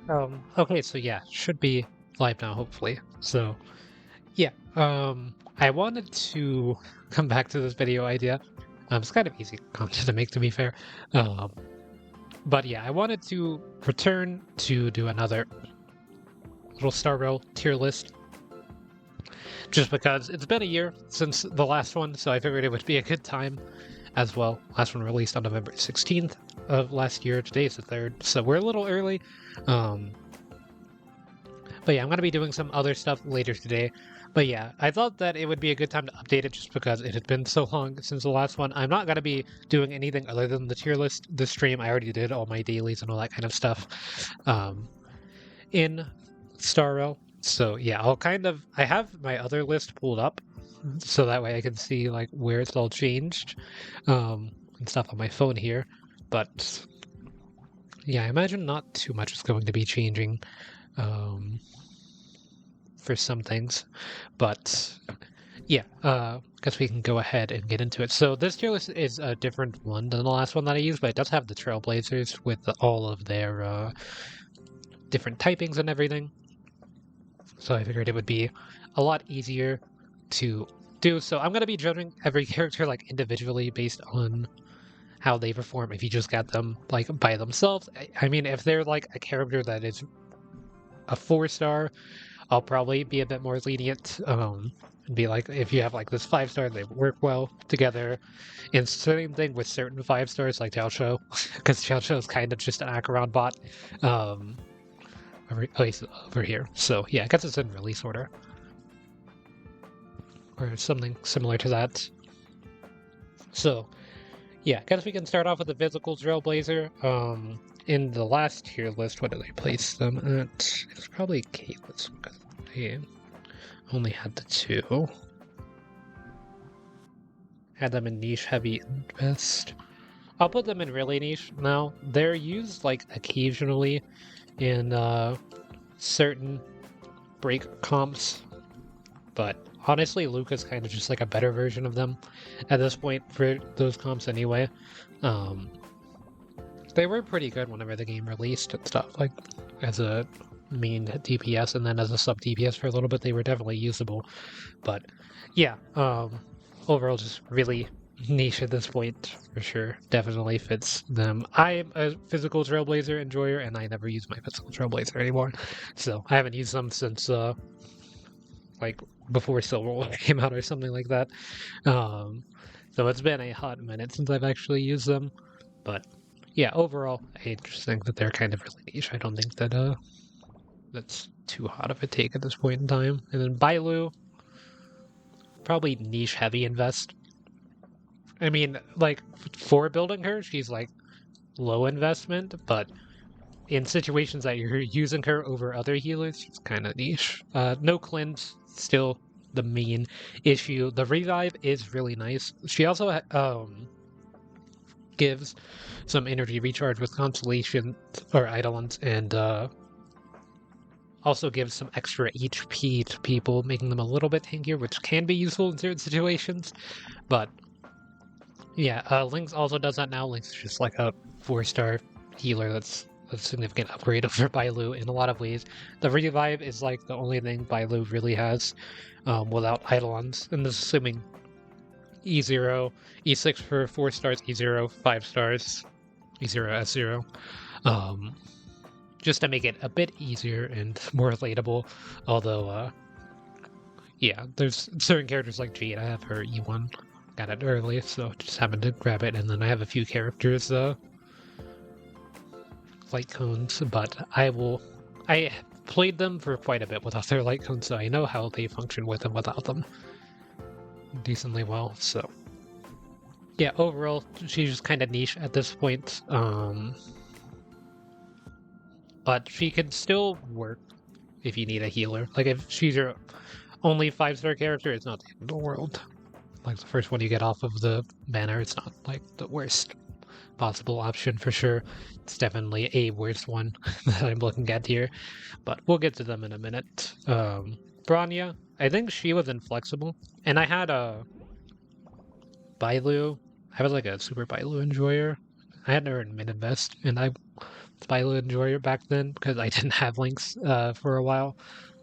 Okay, so yeah, should be live now, hopefully. So, yeah, I wanted to come back to this video idea. It's kind of easy content to make, to be fair. Um, but yeah, I wanted to return to do another little Star Rail tier list, just because it's been a year since the last one, so I figured it would be a good time as well. Last one released on November 16th of last year. Today's the 3rd, so we're a little early. But yeah, I'm going to be doing some other stuff later today. But yeah, I thought that it would be a good time to update it just because it had been so long since the last one. I'm not going to be doing anything other than the tier list this stream. I already did all my dailies and all that kind of stuff in Star Rail. So yeah, I have my other list pulled up so that way I can see like where it's all changed and stuff on my phone here. But yeah, I imagine not too much is going to be changing for some things, but yeah, guess we can go ahead and get into it. So this tier list is a different one than the last one that I used, but it does have the Trailblazers with all of their different typings and everything. So I figured it would be a lot easier to do. So I'm going to be judging every character like individually based on how they perform if you just got them like by themselves. I mean, if they're like a character that is a 4-star, I'll probably be a bit more lenient. And be like, if you have like this 5-star, they work well together. And same thing with certain 5-stars like Jiaqiou, because Jiaqiou is kind of just an Acheron bot. Over here. So yeah, I guess it's in release order. Or something similar to that. So yeah, I guess we can start off with the physical Trailblazer. In the last tier list, what did I place them at? It was probably Caitlyn's because they only had the 2. Had them in niche, heavy, and best. I'll put them in really niche now. They're used like occasionally in certain break comps, but honestly, Luka's kind of just like a better version of them at this point for those comps anyway. They were pretty good whenever the game released and stuff, like as a main DPS and then as a sub DPS for a little bit. They were definitely usable, but yeah, overall just really niche at this point for sure. Definitely fits them. I'm a physical Trailblazer enjoyer, and I never use my physical Trailblazer anymore, so I haven't used them since like before Serval came out or something like that. So it's been a hot minute since I've actually used them, but yeah, overall, I just think that they're kind of really niche. I don't think that that's too hot of a take at this point in time. And then Bailu, probably niche heavy invest. I mean, like for building her, she's like low investment, but in situations that you're using her over other healers, she's kind of niche. No cleanse, still the main issue. The revive is really nice. She also gives some energy recharge with constellation or eidolons, and also gives some extra HP to people, making them a little bit tankier, which can be useful in certain situations. But yeah, Lynx also does that now. Lynx is just like a 4-star healer that's a significant upgrade over Bailu in a lot of ways. The revive is like the only thing Bailu really has without eidolons, and this is assuming E0, E6 for 4 stars, E0, 5 stars, E0, S0. Just to make it a bit easier and more relatable. Although, yeah, there's certain characters like Jade. I have her E1. Got it early, so just happened to grab it. And then I have a few characters, light cones, but I played them for quite a bit without their light cones, so I know how they function with and without them decently well. So yeah, overall she's just kind of niche at this point, but she can still work if you need a healer. Like if she's your only 5-star character, it's not the end of the world. Like the first one you get off of the banner, it's not like the worst possible option for sure. It's definitely a worse one that I'm looking at here, but we'll get to them in a minute. Bronya, I think she was inflexible, and I had a Bailu. I was like a super Bailu enjoyer. I had her in mid-invest, and I Bailu enjoyer back then because I didn't have Lynx for a while.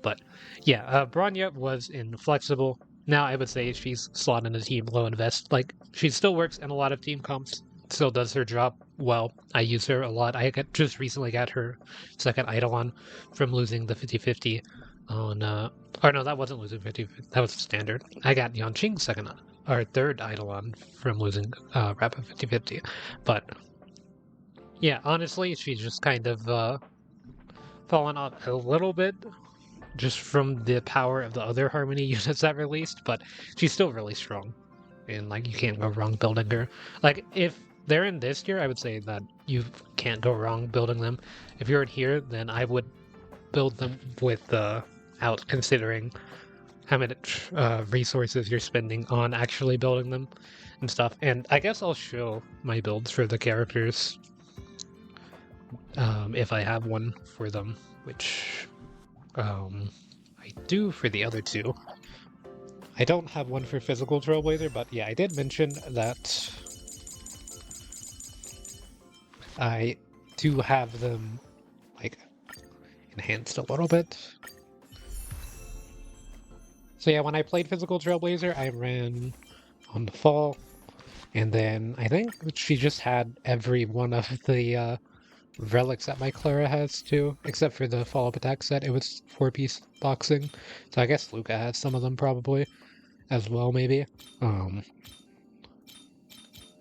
But yeah, Bronya was inflexible. Now I would say she's slot in a team low invest. Like, she still works in a lot of team comps, still does her job well. I use her a lot. Just recently got her second Eidolon from losing the 50-50 on or no, that wasn't losing 50, that was standard. I got Yanqing second or third Eidolon from losing rapid 50-50. But yeah, honestly, she's just kind of fallen off a little bit just from the power of the other Harmony units that released, but she's still really strong. And, like, you can't go wrong building her. Like, if they're in this tier, I would say that you can't go wrong building them. If you're in here, then I would build them without considering how much resources you're spending on actually building them and stuff. And I guess I'll show my builds for the characters if I have one for them, which I do for the other two. I don't have one for physical Trailblazer, but yeah, I did mention that I do have them, like, enhanced a little bit. So yeah, when I played physical Trailblazer, I ran on the fall, and then I think she just had every one of the relics that my Clara has too, except for the follow-up attack set. It was 4-piece boxing, so I guess Luka has some of them probably as well, maybe.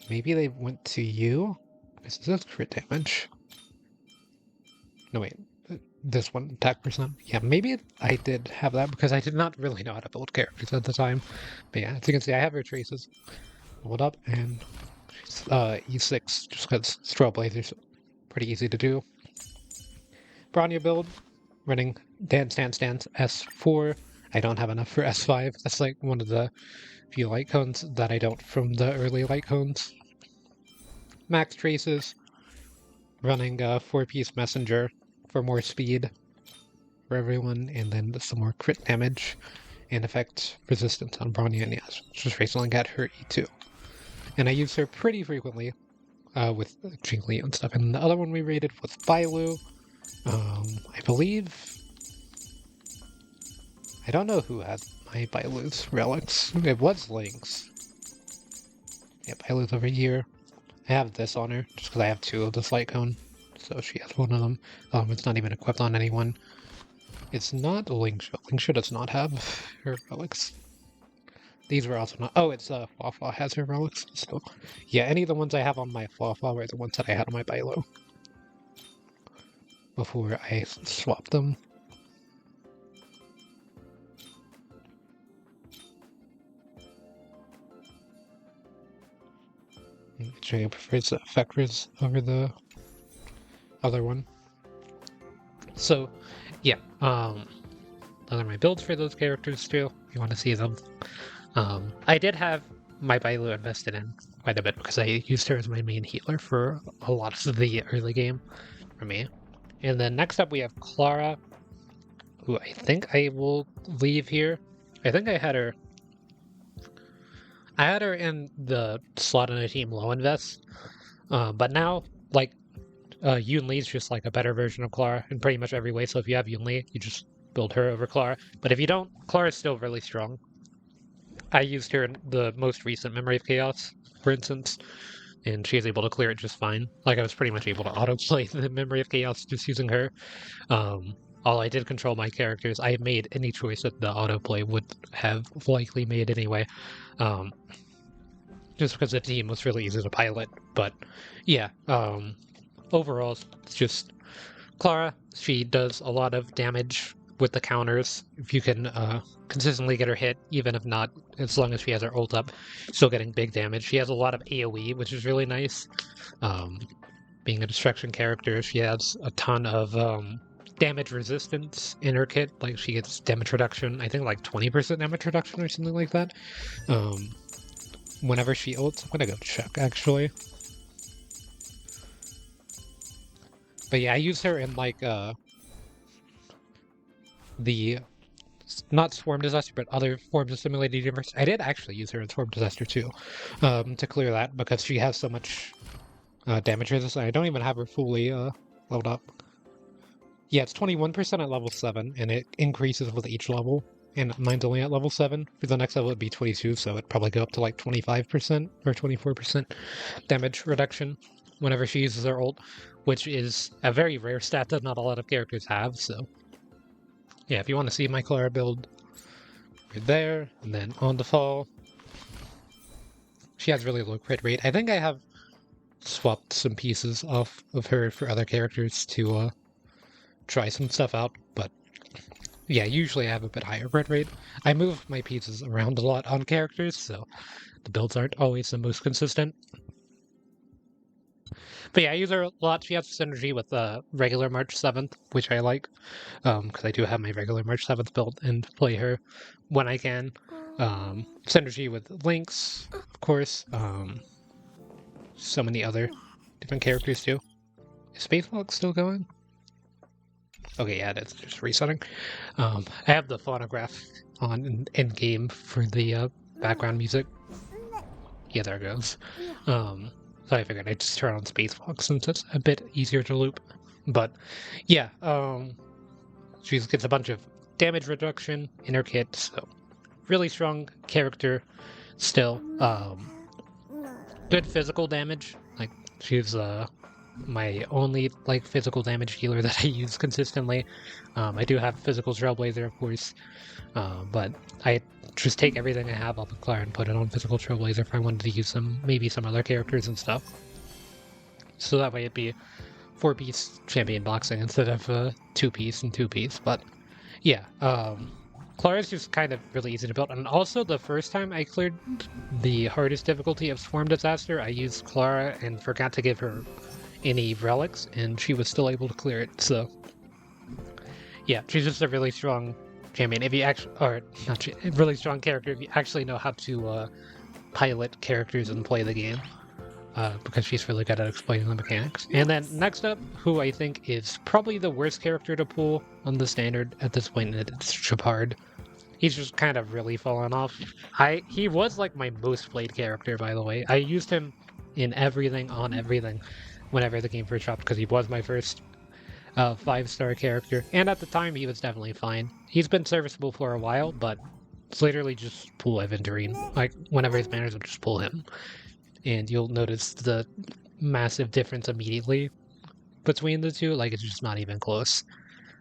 Maybe they went to you? Is this crit damage? No, wait. This one, attack percent? Yeah, maybe I did have that because I did not really know how to build characters at the time. But yeah, as you can see, I have her traces leveled up, and she's E6 just because Trailblazer's pretty easy to do. Bronya build, running Dance Dance Dance S4. I don't have enough for S5. That's like one of the few light cones that I don't from the early light cones. Max traces, running a 4-piece messenger for more speed for everyone, and then some more crit damage and effect resistance on Bronya, and yes, just recently got her E2. And I use her pretty frequently with Qingque and stuff. And the other one we rated was Bailu. I believe... I don't know who has my Bailu's relics. It was Lynx. Yeah, Bailu's over here. I have this on her, just because I have 2 of this light cone. So she has one of them. It's not even equipped on anyone. It's not Lynx. Lynx does not have her relics. These were also not... Oh, it's Flaw has her relics. So, yeah, any of the ones I have on my Flaw were the ones that I had on my Bailu before I swapped them. Which I prefers the effect res over the other one. So, yeah, those are my builds for those characters too, if you want to see them. I did have my Bailu invested in quite a bit because I used her as my main healer for a lot of the early game for me. And then next up we have Clara, who I think I will leave here. I think I had her in the slot in a team low invest, but now, like, Yun Li's just like a better version of Clara in pretty much every way. So if you have Yun Li, you just build her over Clara. But if you don't, Clara's still really strong. I used her in the most recent Memory of Chaos, for instance, and she was able to clear it just fine. Like, I was pretty much able to autoplay the Memory of Chaos just using her. All I did control my characters. I made any choice that the autoplay would have likely made anyway. Just because the team was really easy to pilot. But yeah, overall, it's just Clara. She does a lot of damage with the counters. If you can consistently get her hit, even if not, as long as she has her ult up, still getting big damage. She has a lot of AoE, which is really nice. Being a destruction character, she has a ton of damage resistance in her kit. Like, she gets damage reduction, I think like 20% damage reduction or something like that. Whenever she ults, I'm gonna go check actually. But yeah, I use her in like the not Swarm Disaster, but other forms of Simulated Universe. I did actually use her in Swarm Disaster too, to clear that because she has so much damage resistance. I don't even have her fully leveled up. Yeah, it's 21% at level 7, and it increases with each level. And mine's only at level 7. For the next level, it'd be 22, so it'd probably go up to like 25% or 24% damage reduction whenever she uses her ult, which is a very rare stat that not a lot of characters have, so... Yeah, if you want to see my Clara build, right there, and then on the fall. She has really low crit rate. I think I have swapped some pieces off of her for other characters to try some stuff out, but yeah, usually I have a bit higher crit rate. I move my pieces around a lot on characters, so the builds aren't always the most consistent. But yeah, I use her a lot. She has synergy with regular March 7th, which I like, because I do have my regular March 7th build and play her when I can. Synergy with Lynx, of course. So many other different characters too. Is Spacewalk still going? Okay, yeah, that's just resetting. I have the phonograph on in game for the background music. Yeah, there it goes. So I figured I'd just turn on Spacewalk since it's a bit easier to loop. But yeah, she gets a bunch of damage reduction in her kit, so really strong character still. Good physical damage. Like, she's my only like physical damage healer that I use consistently. I do have physical Trailblazer, of course, but I just take everything I have off of Clara and put it on physical Trailblazer if I wanted to use maybe some other characters and stuff. So that way it'd be 4-piece champion boxing instead of 2-piece and 2-piece. But yeah, Clara's just kind of really easy to build. And also, the first time I cleared the hardest difficulty of Swarm Disaster, I used Clara and forgot to give her any relics, and she was still able to clear it, so... Yeah, she's just a really strong champion. If you actually... Or, not a really strong character if you actually know how to pilot characters and play the game. Because she's really good at explaining the mechanics. And then, next up, who I think is probably the worst character to pull on the standard at this point, it's Gepard. He's just kind of really fallen off. He was like my most played character, by the way. I used him in everything, on everything, whenever the game first dropped, because he was my first 5-star character. And at the time, he was definitely fine. He's been serviceable for a while, but it's literally just pull Aventurine. Like, whenever his manners will just pull him. And you'll notice the massive difference immediately between the two. Like, it's just not even close.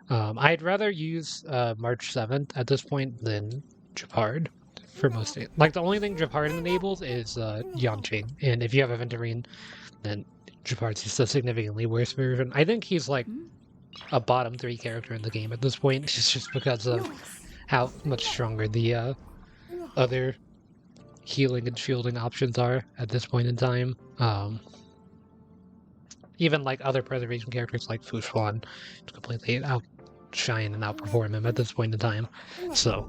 I'd rather use March 7th at this point than Gepard for most days. Like, the only thing Gepard enables is Yanqing. And if you have Aventurine, then Gepard's just a significantly worse version. I think he's like a bottom 3 character in the game at this point, just because of how much stronger the other healing and shielding options are at this point in time. Even like other preservation characters like Xuan completely outshine and outperform him at this point in time. So,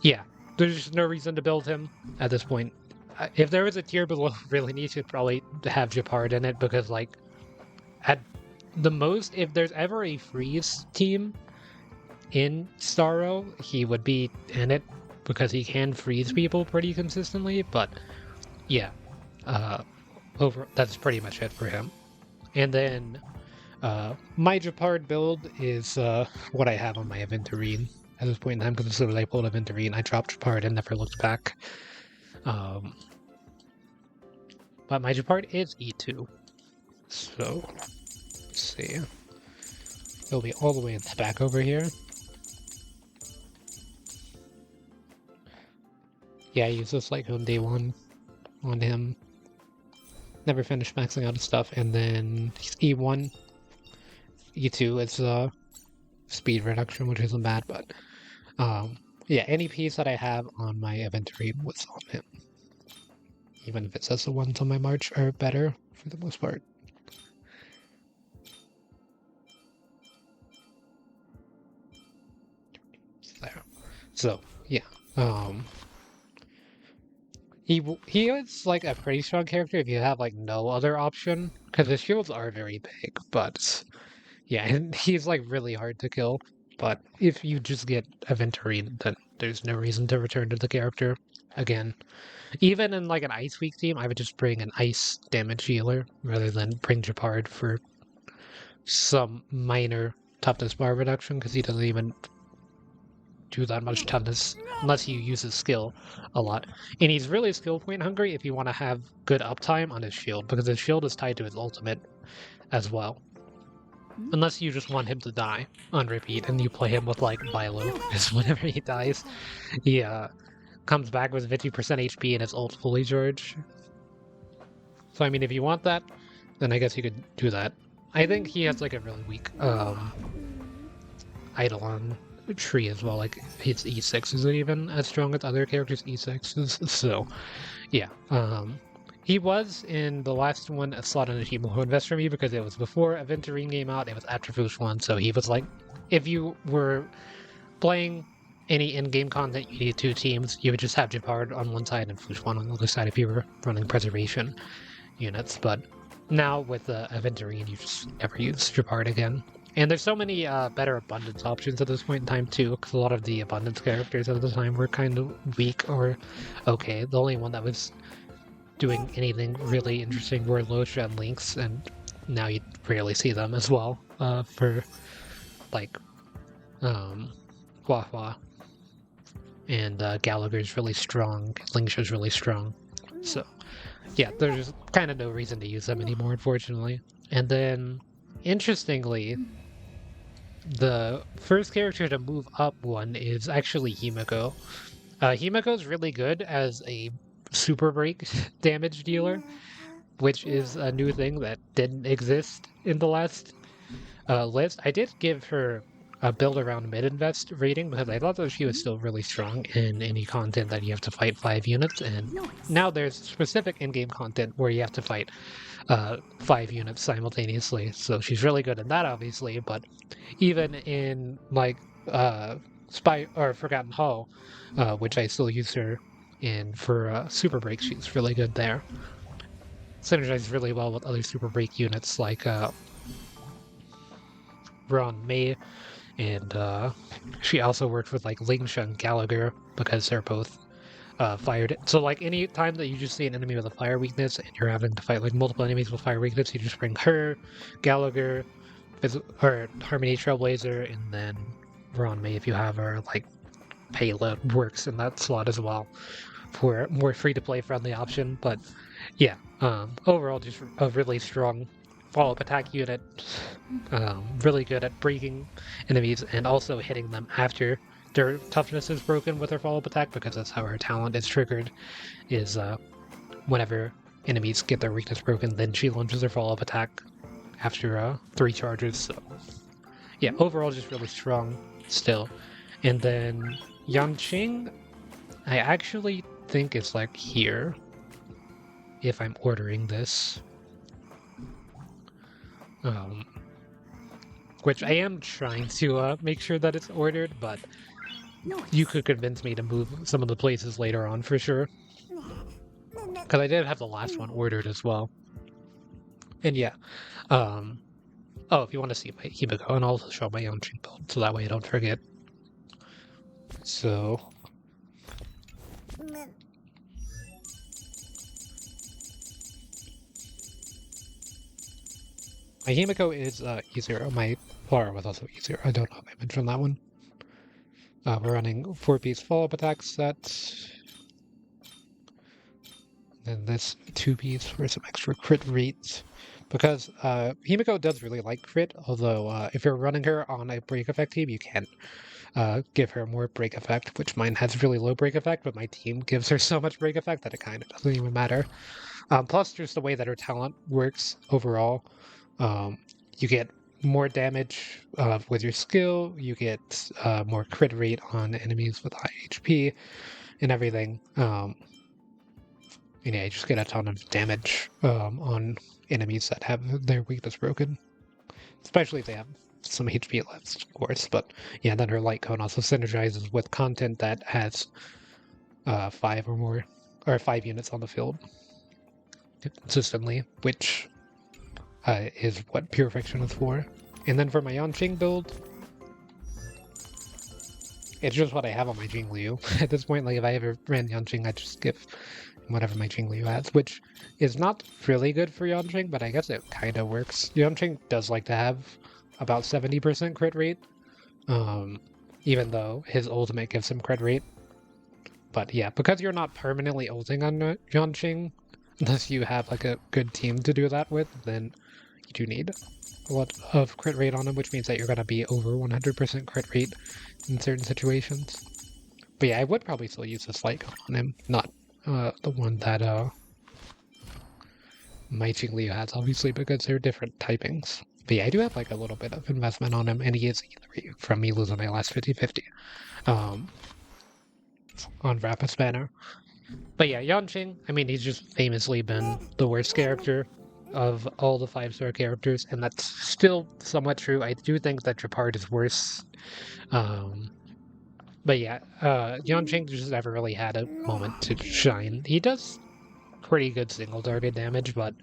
yeah, there's just no reason to build him at this point. If there was a tier below really neat, you'd probably have Gepard in it, because like at the most, if there's ever a freeze team in Starro, he would be in it, because he can freeze people pretty consistently. But yeah, that's pretty much it for him. And then my Gepard build is what I have on my Aventurine at this point in time, because as soon as I pulled Aventurine, I dropped Gepard and never looked back. But my Gepard is E2. So, let's see. It'll be all the way in the back over here. Yeah, I use this like on day 1 on him. Never finished maxing out his stuff, and then he's E1. E2 is speed reduction, which isn't bad, but yeah, any piece that I have on my Aventurine was on him. Even if it says the ones on my March are better for the most part. There. So, yeah. He is like a pretty strong character if you have like no other option, because his shields are very big, but yeah, and he's like really hard to kill. But if you just get Aventurine, then there's no reason to return to the character again. Even in like an ice weak team, I would just bring an ice damage healer rather than bring Gepard for some minor toughness bar reduction, because he doesn't even do that much toughness unless you use his skill a lot. And he's really skill point hungry if you want to have good uptime on his shield, because his shield is tied to his ultimate as well. Unless you just want him to die on repeat and you play him with like Bailu, because whenever he dies, he comes back with 50% HP and his ult fully charged. So I mean, if you want that, then I guess you could do that. I think he has like a really weak Eidolon tree as well. Like his E6 isn't even as strong as other characters' E6s. So yeah, he was in the last one a slot on a team who invest for me because it was before Aventurine came out. It was after Xuan, so he was like, if you were playing any in-game content, you need two teams. You would just have Gepard on one side and Xuan on the other side if you were running preservation units. But now with Aventurine, you just never use Gepard again. And there's so many better abundance options at this point in time too, because a lot of the abundance characters at the time were kind of weak or okay. The only one that was doing anything really interesting were Luocha and Lynx, and now you rarely see them as well for like Hua and Gallagher's really strong, Lynx is really strong, so yeah, there's kind of no reason to use them anymore, unfortunately. And then interestingly, the first character to move up one is actually Himeko. Himeko is really good as a super break damage dealer, which is a new thing that didn't exist in the last list. I did give her a build around mid-invest rating because I thought that she was still really strong in any content that you have to fight 5 units, and now there's specific in-game content where you have to fight 5 units simultaneously, so she's really good in that, obviously. But even in like Spy or Forgotten Hall, which I still use her in for super break, she's really good there. Synergizes really well with other super break units like Ruan Mei, and she also worked with like Lynx and Gallagher because they're both fired. So like any time that you just see an enemy with a fire weakness and you're having to fight like multiple enemies with fire weakness, you just bring her, Gallagher, or Harmony Trailblazer, and then Ruan Mei if you have her. Like Pela works in that slot as well for more free-to-play friendly option. But yeah, overall just a really strong follow-up attack unit, really good at breaking enemies and also hitting them after their toughness is broken with her follow-up attack, because that's how her talent is triggered, is whenever enemies get their weakness broken, then she launches her follow-up attack after 3 charges. So yeah, overall just really strong still. And then Yanqing, I actually think it's like here, if I'm ordering this. Which I am trying to make sure that it's ordered, but you could convince me to move some of the places later on for sure. Because I did have the last one ordered as well. And yeah, oh, if you want to see my Himeko, and I'll also show my Yanqing build, so that way I don't forget. So my Himeko is E0. My Clara was also E0. I don't know if I mentioned that one. We're running 4-piece follow-up attack set. Then this 2-piece for some extra crit rates. Because Himeko does really like crit, although if you're running her on a break effect team, you can give her more break effect, which mine has really low break effect, but my team gives her so much break effect that it kind of doesn't even matter. Plus, just the way that her talent works overall, you get more damage with your skill, you get more crit rate on enemies with high HP, and everything. And yeah, you just get a ton of damage on enemies that have their weakness broken. Especially if they have some HP left, of course. But yeah, then her light cone also synergizes with content that has 5 or more, or 5 units on the field consistently, which is what Pure Fiction is for. And then for my Yanqing build, it's just what I have on my Jing Liu. At this point, like, if I ever ran Yanqing, I'd just give whatever my Jing Liu has, which is not really good for Yanqing, but I guess it kind of works. Yanqing does like to have about 70% crit rate, even though his ultimate gives him crit rate. But yeah, because you're not permanently ulting on Yanqing, unless you have like a good team to do that with, then you do need a lot of crit rate on him, which means that you're going to be over 100% crit rate in certain situations. But yeah, I would probably still use this light on him, not the one that my Jing Liu has, obviously, because they're different typings. But yeah, I do have like a little bit of investment on him, and he is from me losing my last 50-50 on Rapid Spanner. But yeah, Yanqing, I mean, he's just famously been the worst character of all the 5-star characters, and that's still somewhat true. I do think that Gepard is worse. But yeah, Yanqing just never really had a moment to shine. He does pretty good single target damage, but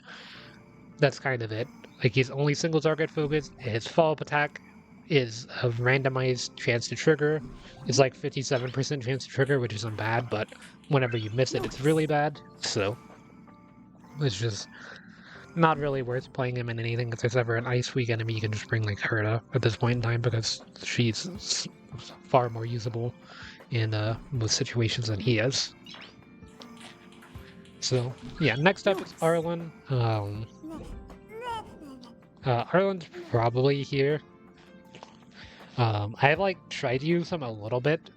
that's kind of it. Like, he's only single target focused. His follow-up attack is a randomized chance to trigger. It's like 57% chance to trigger, which isn't bad, but whenever you miss it, it's really bad. So it's just not really worth playing him in anything. If there's ever an ice weak enemy, you can just bring like Herta at this point in time, because she's far more usable in most situations than he is. So yeah, next up is Arlan. Arlan's probably here. I like tried to use him a little bit.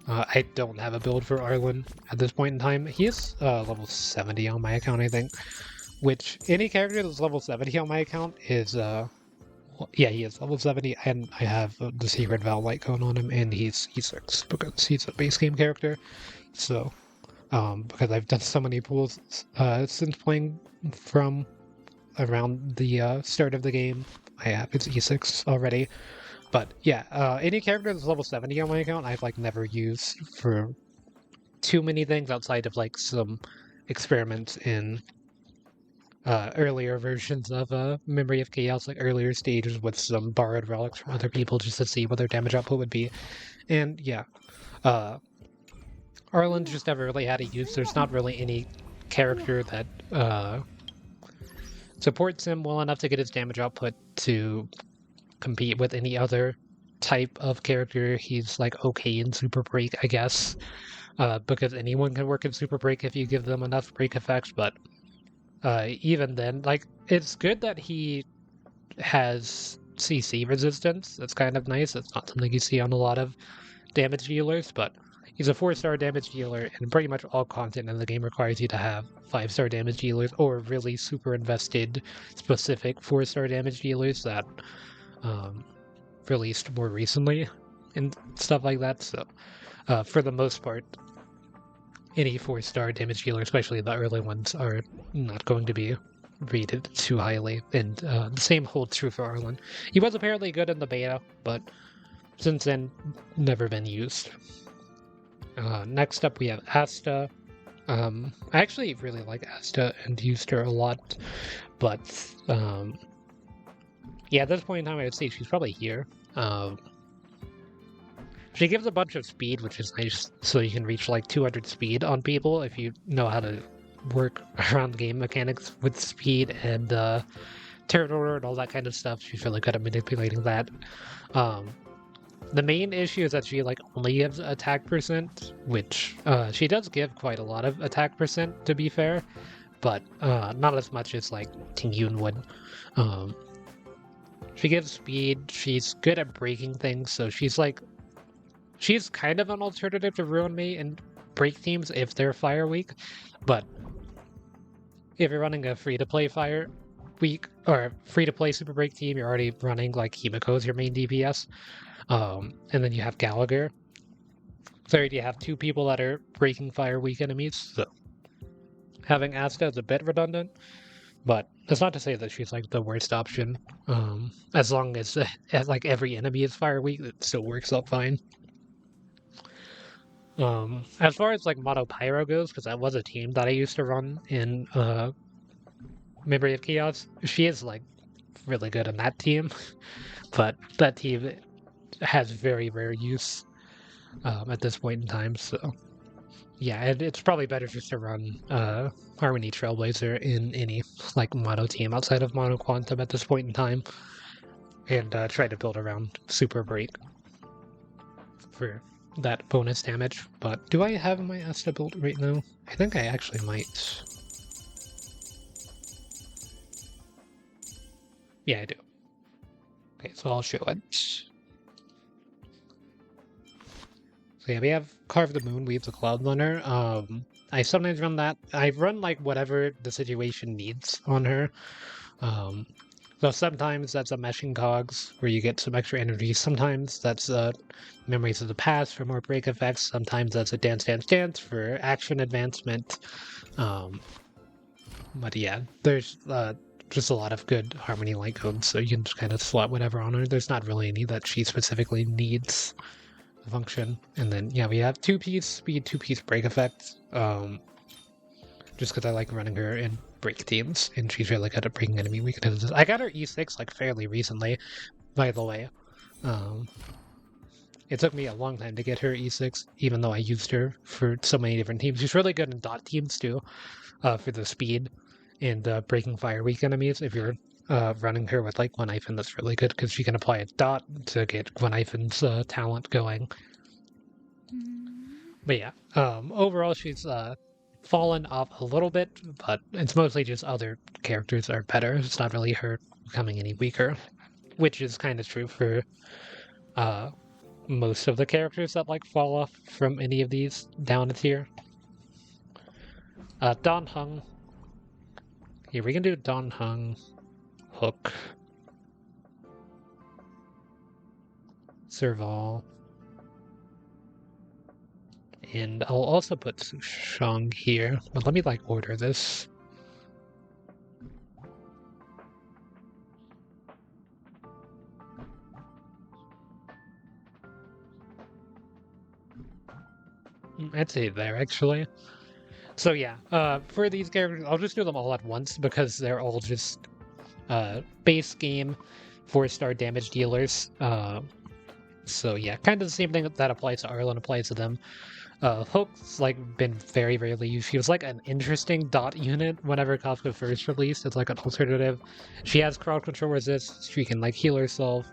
I don't have a build for Arlan at this point in time. He is level 70 on my account, I think. Which, any character that's level 70 on my account is, yeah, he is level 70, and I have the Secret Val light going on him, and he's 6, because he's a base game character. So, because I've done so many pools since playing from around the start of the game, I have his E6 already. But yeah, any character that's level 70 on my account, I've like never used for too many things outside of like some experiments in earlier versions of Memory of Chaos, like earlier stages with some borrowed relics from other people just to see what their damage output would be. And yeah, Arlan just never really had a use. There's not really any character that supports him well enough to get his damage output to compete with any other type of character. He's like okay in Super Break, I guess, because anyone can work in Super Break if you give them enough break effects, but even then, like, it's good that he has CC resistance. That's kind of nice. It's not something you see on a lot of damage dealers, but he's a 4-star damage dealer, and pretty much all content in the game requires you to have 5-star damage dealers or really super invested specific 4-star damage dealers that released more recently and stuff like that. So for the most part, any 4-star damage dealer, especially the early ones, are not going to be rated too highly. And the same holds true for Arlan. He was apparently good in the beta, but since then, never been used. Next up, we have Asta. I actually really like Asta and used her a lot, but yeah, at this point in time, I would say she's probably here. She gives a bunch of speed, which is nice, so you can reach like 200 speed on people if you know how to work around game mechanics with speed and turn order and all that kind of stuff. She's really good at manipulating that. The main issue is that she like only gives attack percent, which she does give quite a lot of attack percent, to be fair, but not as much as like Tingyun would. She gives speed, she's good at breaking things, so she's kind of an alternative to Ruan Mei and break teams if they're fire weak, but if you're running a free-to-play fire weak, or free-to-play super break team, you're already running like Himeko as your main DPS, and then you have Gallagher. So you have 2 people that are breaking fire weak enemies, so having Asta is a bit redundant, but that's not to say that she's like the worst option. As long as like every enemy is fire weak, it still works out fine. As far as like Mono Pyro goes, because that was a team that I used to run in Memory of Chaos, she is like really good in that team, but that team has very rare use. at this point in time. So yeah, it's probably better just to run Harmony Trailblazer in any like mono team outside of Mono Quantum at this point in time, and try to build around Super Break for that bonus damage. But do I have my Asta build right now? I think I actually might. Yeah, I do. Okay, so I'll show it. So yeah, we have Carve the Moon, Weave the Cloud Runner. I sometimes run that. I run like whatever the situation needs on her. So sometimes that's a Meshing Cogs where you get some extra energy. Sometimes that's Memories of the Past for more break effects. Sometimes that's a Dance Dance Dance for action advancement. But yeah, there's just a lot of good Harmony light codes, so you can just kind of slot whatever on her. There's not really any that she specifically needs to function. And then, yeah, we have 2-piece speed, 2-piece break effect. Just because I like running her in break teams, and she's really good at breaking enemy weaknesses. I got her E6 like fairly recently, by the way. It took me a long time to get her E6, even though I used her for so many different teams. She's really good in dot teams too, for the speed and breaking fire weak enemies. If you're running her with like Guanifin, that's really good because she can apply a dot to get Guanifin's talent going. But yeah, overall she's fallen off a little bit, but it's mostly just other characters are better. It's not really her becoming any weaker, which is kind of true for most of the characters that like fall off from any of these down a tier. Dan Heng. Here we can do Dan Heng, Hook, Serval, and I'll also put Sushang here, but let me like order this. I'd say there actually. So yeah, for these characters, I'll just do them all at once because they're all just base game 4-star damage dealers. So yeah, kind of the same thing that applies to Arlan applies to them. Hook's like been very rarely used. She was like an interesting dot unit whenever Kafka first released. It's like an alternative. She has crowd control resist. She can like heal herself.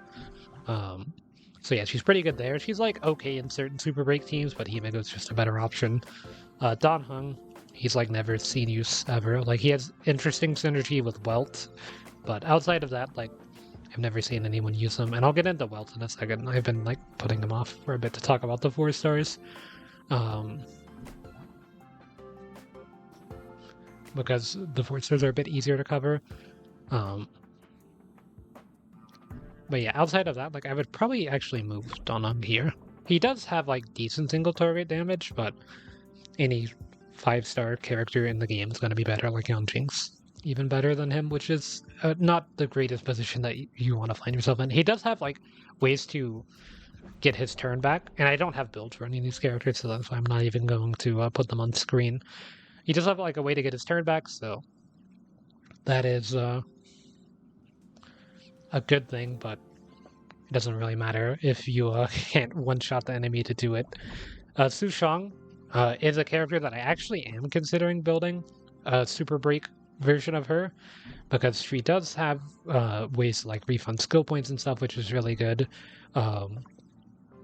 So yeah, she's pretty good there. She's like okay in certain super break teams, but Himeko's just a better option. Dan Heng, he's like never seen use ever. Like he has interesting synergy with Welt, but outside of that, like I've never seen anyone use him. And I'll get into Welt in a second. I've been like putting him off for a bit to talk about the 4-stars. Because the 4-stars are a bit easier to cover. But yeah, outside of that, like I would probably actually move Donung here. He does have like decent single target damage, but any 5-star character in the game is going to be better. Like Yanqing's even better than him, which is not the greatest position that you want to find yourself in. He does have like ways to get his turn back, and I don't have builds for any of these characters, so that's why I'm not even going to put them on screen. He does have like a way to get his turn back, so that is a good thing, but it doesn't really matter if you can't one-shot the enemy to do it. Sushang is a character that I actually am considering building a super break version of her, because she does have ways to like refund skill points and stuff, which is really good.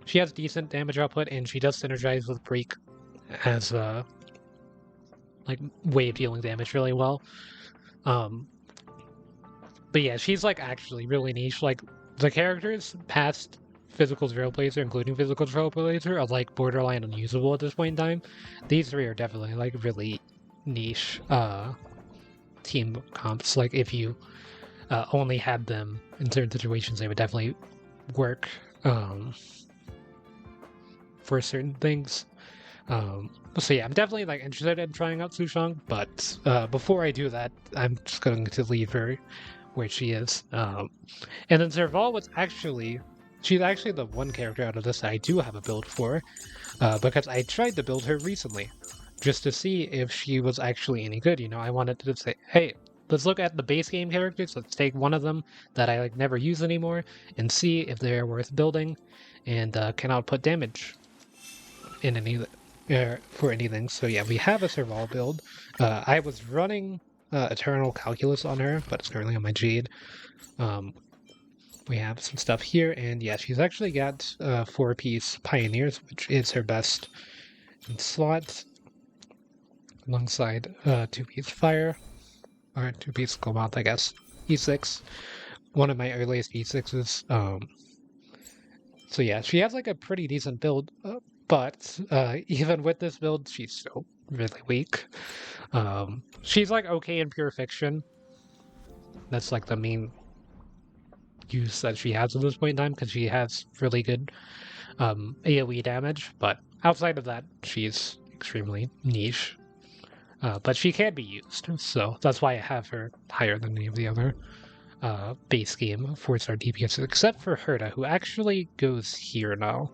She has decent damage output, and she does synergize with break as like way of dealing damage really well. But yeah, she's like actually really niche. Like the characters past physical Trailblazer, including physical Trailblazer, are like borderline unusable at this point in time. These three are definitely like really niche team comps. Like if you only had them in certain situations, they would definitely work for certain things. So yeah, I'm definitely like interested in trying out Sushang, but before I do that, I'm just going to leave her where she is. And then Serval was she's actually the one character out of this that I do have a build for, because I tried to build her recently, just to see if she was actually any good. You know, I wanted to say, hey, let's look at the base game characters, let's take one of them that I like never use anymore, and see if they're worth building, and can output damage. in any for anything. So yeah, we have a Serval build. I was running Eternal Calculus on her, but it's currently on my Jade. We have some stuff here, and yeah, she's actually got 4-piece Pioneers, which is her best in slots, alongside 2-piece Fire, or 2-piece Gomouth, I guess. E6, one of my earliest E6s. So yeah, she has like a pretty decent build, but even with this build, she's still really weak. She's like okay in Pure Fiction. That's like the main use that she has at this point in time, because she has really good AoE damage, but outside of that, she's extremely niche. But she can be used, so that's why I have her higher than any of the other base game 4-star DPS, except for Herta, who actually goes here now,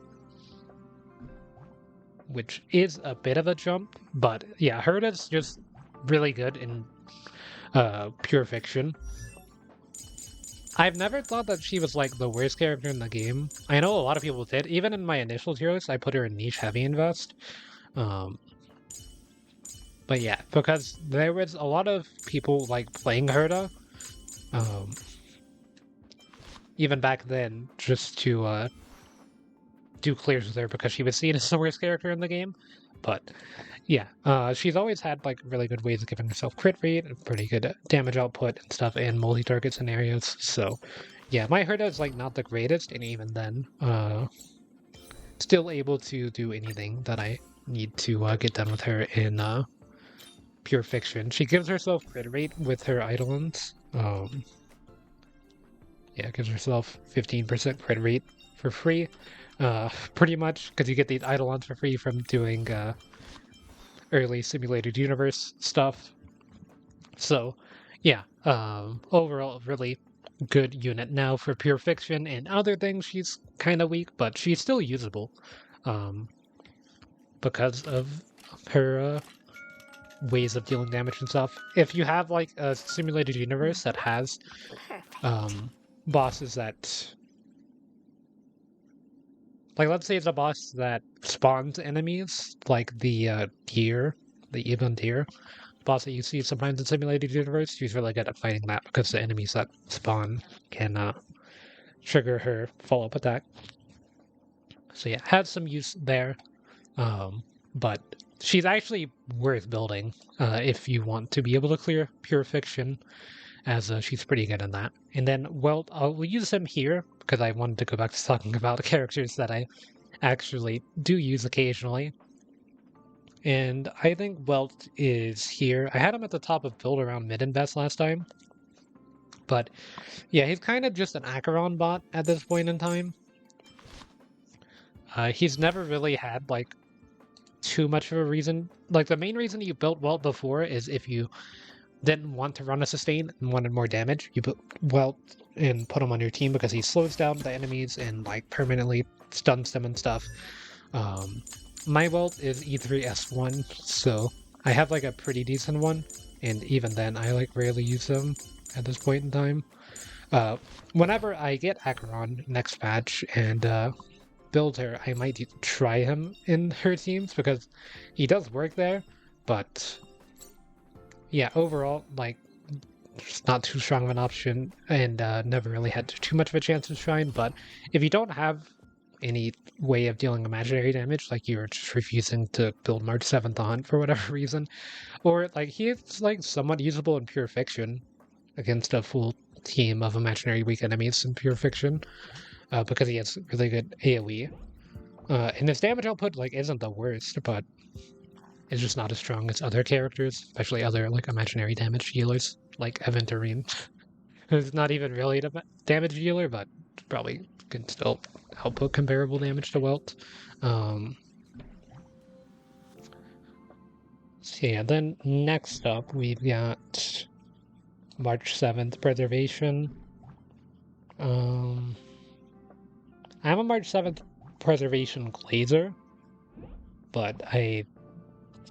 which is a bit of a jump, but yeah, Herta's just really good in Pure Fiction. I've never thought that she was like the worst character in the game. I know a lot of people did. Even in my initial tier list, I put her in niche heavy invest. But yeah, because there was a lot of people like playing Herta, even back then, just to do clears with her because she was seen as the worst character in the game. But yeah, she's always had like really good ways of giving herself crit rate, and pretty good damage output and stuff in multi-target scenarios. So yeah, my Herta is like not the greatest, and even then, still able to do anything that I need to get done with her in Pure Fiction. She gives herself crit rate with her Eidolons. Yeah, gives herself 15% crit rate for free. Pretty much, because you get these Eidolons for free from doing early Simulated Universe stuff. So, yeah, overall, really good unit. Now, for Pure Fiction and other things, she's kind of weak, but she's still usable because of her ways of dealing damage and stuff. If you have, like, a Simulated Universe that has bosses that... Like, let's say it's a boss that spawns enemies, like the deer, the Ebon deer boss that you see sometimes in Simulated Universe. She's really good at fighting that because the enemies that spawn can trigger her follow-up attack. So yeah, has some use there, but she's actually worth building if you want to be able to clear Pure Fiction, as she's pretty good in that. And then Welt, I'll use him here because I wanted to go back to talking about the characters that I actually do use occasionally. And I think Welt is here. I had him at the top of build around mid-invest last time. But yeah, he's kind of just an Acheron bot at this point in time. He's never really had like too much of a reason. Like the main reason you built Welt before is if you didn't want to run a sustain and wanted more damage, you put Welt and put him on your team because he slows down the enemies and like permanently stuns them and stuff. My Welt is E3 S1, so I have like a pretty decent one, and even then I like rarely use them at this point in time. Whenever I get Acheron next patch and build her, I might try him in her teams because he does work there, but yeah, overall, like, it's not too strong of an option, and never really had too much of a chance to shine. But if you don't have any way of dealing imaginary damage, like you're just refusing to build March 7th on for whatever reason, or like he's like somewhat usable in Pure Fiction against a full team of imaginary weak enemies in Pure Fiction, because he has really good AoE. And his damage output like isn't the worst, but it's just not as strong as other characters, especially other like imaginary damage dealers, like Aventurine. Who's not even really a damage dealer, but probably can still output comparable damage to Welt. So yeah, then next up we've got March 7th Preservation. I'm a March 7th Preservation Glazer, but I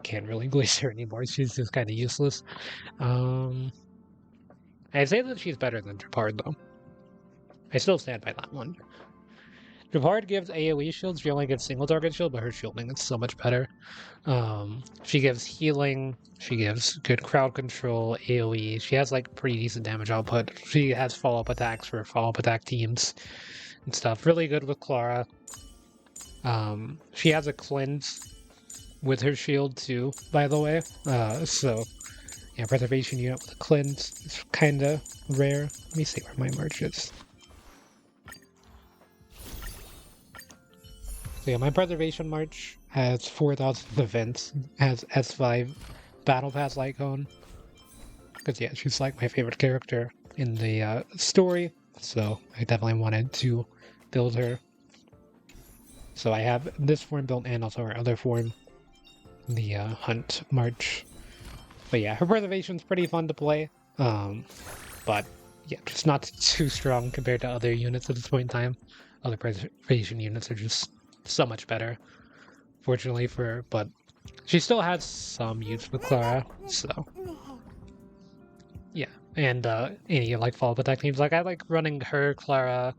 can't really glaze her anymore. She's just kind of useless. I'd say that she's better than Gepard, though. I still stand by that one. Gepard gives AoE shields, she only gets single target shield, but her shielding is so much better. She gives healing, she gives good crowd control, AoE, she has like pretty decent damage output. She has follow-up attacks for follow-up attack teams and stuff. Really good with Clara. She has a cleanse with her shield too, by the way. So yeah, preservation unit with a cleanse is kinda rare. Let me see where my merch is. So yeah, my preservation march has 4,000 events, has S5 battle pass icon. Because yeah, she's like my favorite character in the story, so I definitely wanted to build her. So I have this form built and also her other form, the Hunt March. But yeah, her preservation's pretty fun to play, but yeah, just not too strong compared to other units at this point in time. Other preservation units are just so much better, fortunately for her, but she still has some use with Clara, so yeah. And any like follow-up attack teams, like I like running her, Clara,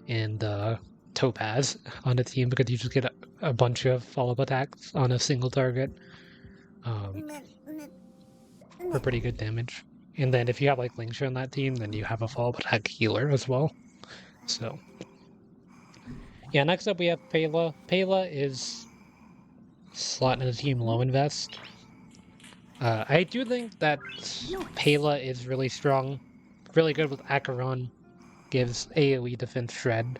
and Topaz on the team because you just get a bunch of follow-up attacks on a single target for pretty good damage. And then if you have like Lynx on that team, then you have a follow-up attack healer as well. So yeah, next up we have Pela. Pela is slot in the team low invest. I do think that Pela is really strong, really good with Acheron, gives AoE defense shred,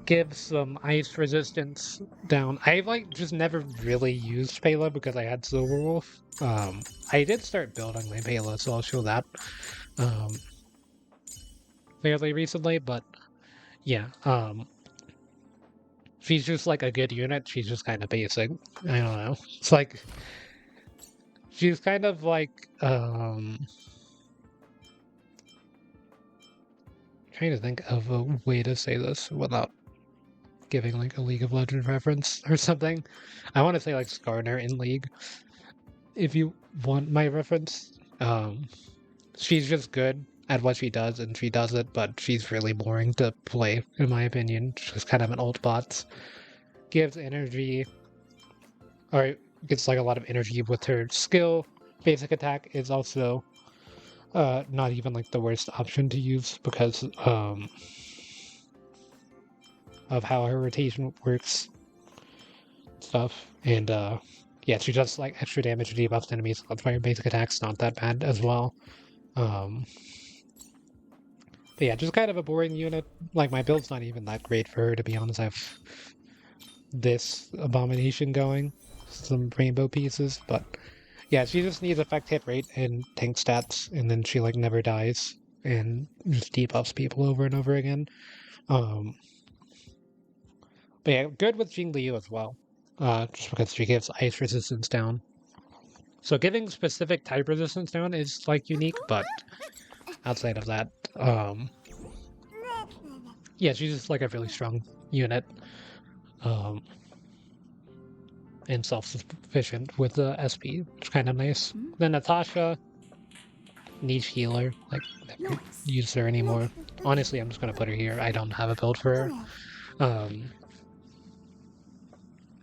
gives some ice resistance down. I like just never really used Pela because I had Silverwolf. I did start building my Pela, so I'll show that fairly recently, but yeah, she's just like a good unit. She's just kind of basic. I don't know. It's like she's kind of like trying to think of a way to say this without giving like a League of Legends reference or something. I want to say like Skarner in League, if you want my reference. She's just good at what she does, and she does it, but she's really boring to play, in my opinion. She's kind of an old bot. Gives energy, or gets like a lot of energy with her skill. Basic attack is also not even like the worst option to use because of how her rotation works stuff. And yeah, she does like extra damage to debuffs enemies, so that's why her basic attack's not that bad as well. But yeah, just kind of a boring unit. Like, my build's not even that great for her, to be honest. I have this abomination going, some rainbow pieces, but yeah, she just needs effect hit rate and tank stats, and then she like never dies and just debuffs people over and over again. But yeah, good with Jing Liu as well, just because she gives ice resistance down. So giving specific type resistance down is like unique, but outside of that, yeah, she's just like a really strong unit, and self-sufficient with the SP, which is kind of nice. Then Natasha, niche healer, like never use her anymore. Honestly, I'm just gonna put her here. I don't have a build for her.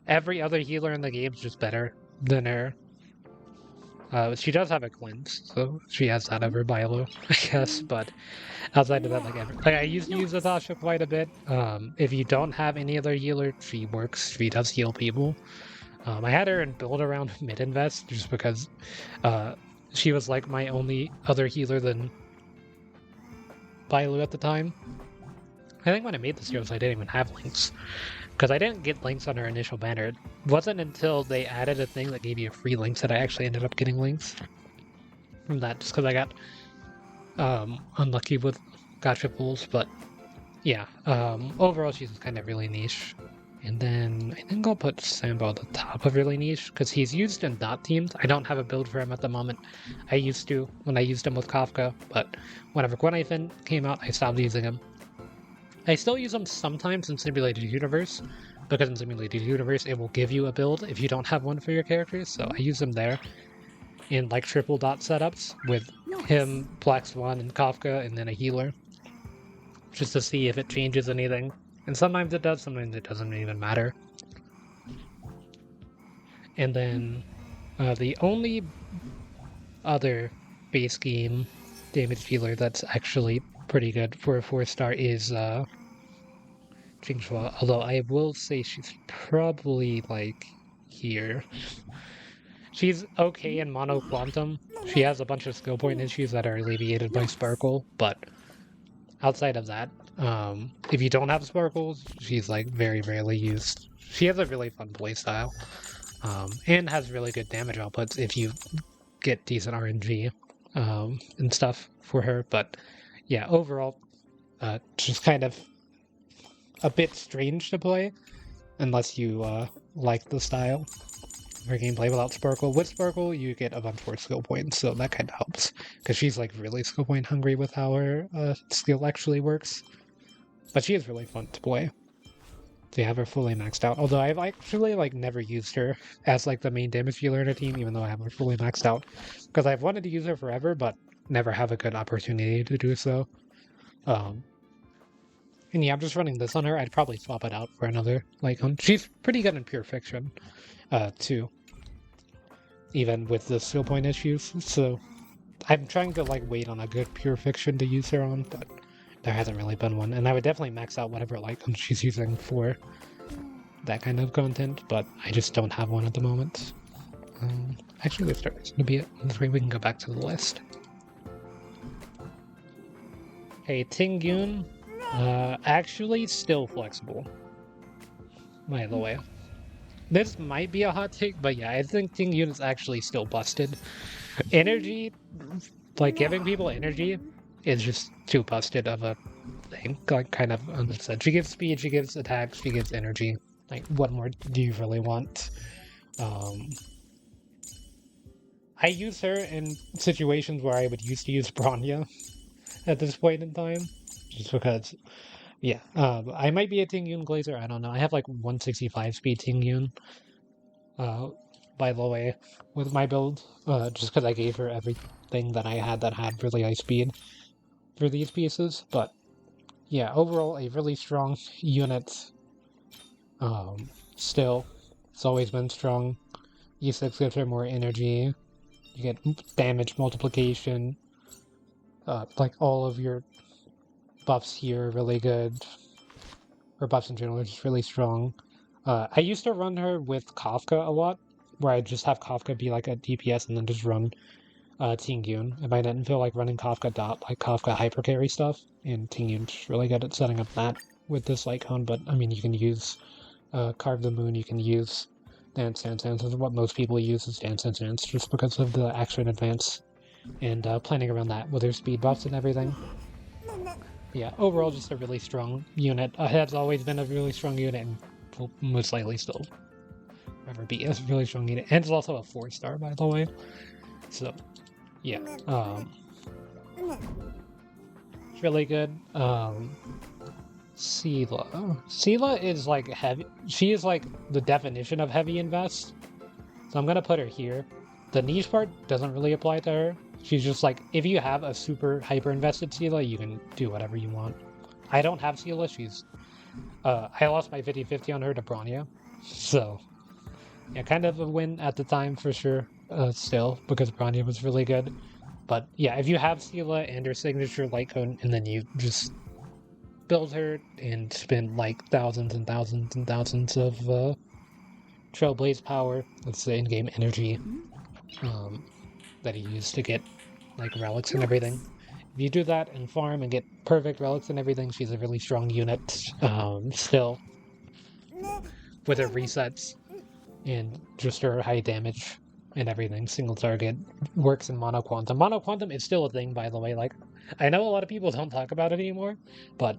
Every other healer in the game is just better than her. She does have a cleanse, so she has that over Bailu, I guess, but outside of that, like I used to use Natasha quite a bit. If you don't have any other healer, she works. She does heal people. I had her in build around mid-invest, just because she was like my only other healer than Bailu at the time. I think when I made this heroes, I didn't even have Lynx. Because I didn't get Lynx on her initial banner. It wasn't until they added a thing that gave you a free Lynx that I actually ended up getting Lynx from that, just because I got unlucky with gacha pools. But yeah, overall she's kind of really niche. And then I think I'll put Sampo at the top of really niche, because he's used in dot teams. I don't have a build for him at the moment. I used to when I used him with Kafka, but whenever Gwenathan came out, I stopped using him. I still use them sometimes in Simulated Universe, because in Simulated Universe it will give you a build if you don't have one for your characters, so I use them there in like triple dot setups with him, Black Swan, and Kafka, and then a healer. just to see if it changes anything. And sometimes it does, sometimes it doesn't even matter. And then the only other base game damage dealer that's actually pretty good for a 4-star is Jing Yuan, although I will say she's probably like here. She's okay in Mono Quantum. She has a bunch of skill point issues that are alleviated by Sparkle, but outside of that, if you don't have Sparkles, she's like very rarely used. She has a really fun playstyle, and has really good damage outputs if you get decent RNG and stuff for her. But yeah, overall, just kind of a bit strange to play unless you like the style. Her gameplay without Sparkle. With Sparkle, you get a bunch more skill points, so that kind of helps. Because she's like really skill point hungry with how her skill actually works. But she is really fun to play. To have her fully maxed out. Although I've actually like never used her as like the main damage dealer in a team, even though I have her fully maxed out. Because I've wanted to use her forever, but never have a good opportunity to do so. And yeah, I'm just running this on her. I'd probably swap it out for another Lycon. She's pretty good in Pure Fiction, too. Even with the skill point issues. So I'm trying to like wait on a good Pure Fiction to use her on, but there hasn't really been one. And I would definitely max out whatever Lycon she's using for that kind of content, but I just don't have one at the moment. Actually, this starts to be it. We can go back to the list. Hey, Tingyun. Actually still flexible, by the way. This might be a hot take, but yeah, I think Tingyun is actually still busted. Energy, like giving people energy, is just too busted of a thing. Like, kind of understood. She gives speed, she gives attacks, she gives energy. Like, what more do you really want? I use her in situations where I would used to use Bronya at this point in time. Just because, yeah, I might be a Tingyun Glazer, I don't know. I have like 165 speed Tingyun, by the way, with my build, just because I gave her everything that I had that had really high speed for these pieces. But yeah, overall, a really strong unit. Still, it's always been strong. E6 gives her more energy. You get damage multiplication. Like all of your buffs here are really good, or buffs in general are just really strong. I used to run her with Kafka a lot, where I'd just have Kafka be like a DPS and then just run Tingyun. If I didn't feel like running Kafka Kafka hypercarry stuff, and Tingyun's really good at setting up that with this Lycon, but I mean, you can use Carve the Moon, you can use Dance Dance Dance, is what most people use is Dance Dance Dance, just because of the action advance, and planning around that with her speed buffs and everything. Yeah, overall just a really strong unit. Has always been a really strong unit, and will most likely still ever be a really strong unit. And it's also a 4-star, by the way. So, yeah. It's really good. Seele. Seele is like heavy. She is like the definition of heavy invest. So I'm gonna put her here. The niche part doesn't really apply to her. She's just like, if you have a super hyper invested Seele, you can do whatever you want. I don't have Seele. She's I lost my 50-50 on her to Bronya. So yeah, kind of a win at the time for sure. Still, because Bronya was really good. But yeah, if you have Seele and her signature Lycon, and then you just build her and spend like thousands and thousands and thousands of Trailblazer power, that's the in-game energy, that you use to get like relics and everything. If you do that and farm and get perfect relics and everything, she's a really strong unit. Still, with her resets and just her high damage and everything, single target, works in Mono Quantum. Mono Quantum is still a thing, by the way. Like, I know a lot of people don't talk about it anymore, but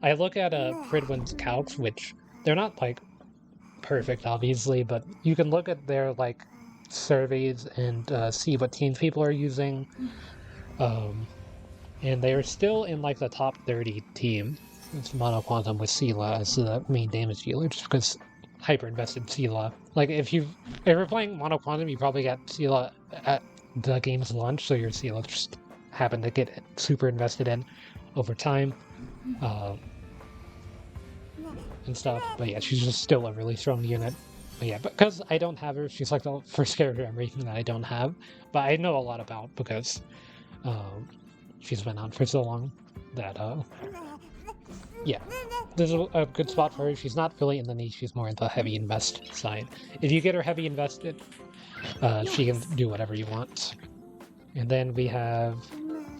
I look at Pridwin's calcs, which they're not like perfect, obviously, but you can look at their like surveys and see what teams people are using, and they are still in like the top 30 team. It's Mono Quantum with Seele as the main damage dealer, just because hyper invested Seele. Like if you're playing Mono Quantum, you probably got Seele at the game's launch, so your Seele just happened to get super invested in. over time. And stuff, but yeah, she's just still a really strong unit. But yeah, because I don't have her, she's like the first character I'm rating that I don't have, but I know a lot about because she's been on for so long that yeah, this is a good spot for her. She's not really in the niche, she's more in the heavy invest side. If you get her heavy invested, she can do whatever you want. And then we have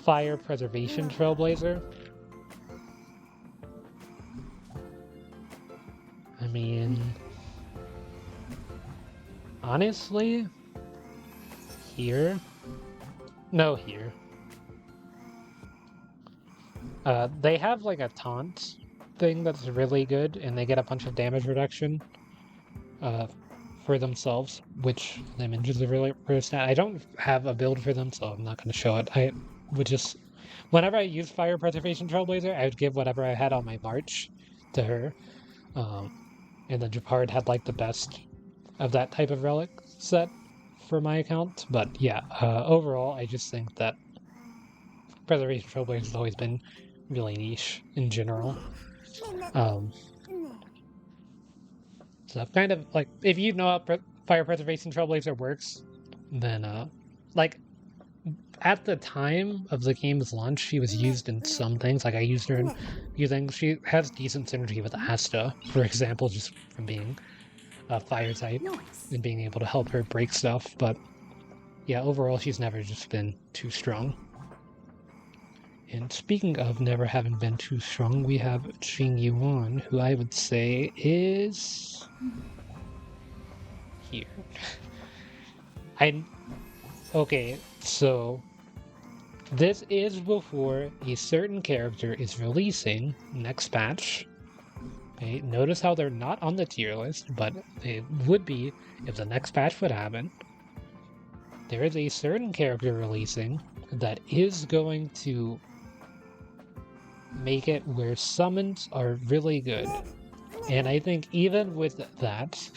Fire Preservation Trailblazer. I mean, honestly, here. They have like a taunt thing that's really good, and they get a bunch of damage reduction for themselves, which I mean is a really rare stat. I don't have a build for them, so I'm not going to show it. I would just, whenever I use Fire Preservation Trailblazer, I would give whatever I had on my march to her. And the Gepard had like the best of that type of relic set for my account. But yeah, overall, I just think that Preservation Trailblazer has always been really niche in general. So I've kind of like, if you know how Fire Preservation Trailblazer works, then like at the time of the game's launch, she was used in some things. Like I used her in a few things. She has decent synergy with Asta, for example, just from being a fire type and being able to help her break stuff. But yeah, overall, she's never just been too strong. And speaking of never having been too strong, we have Jing Yuan, who I would say is here. Okay, so this is before a certain character is releasing next patch. Okay, notice how they're not on the tier list, but it would be if the next patch would happen. There is a certain character releasing that is going to make it where summons are really good. And I think even with that,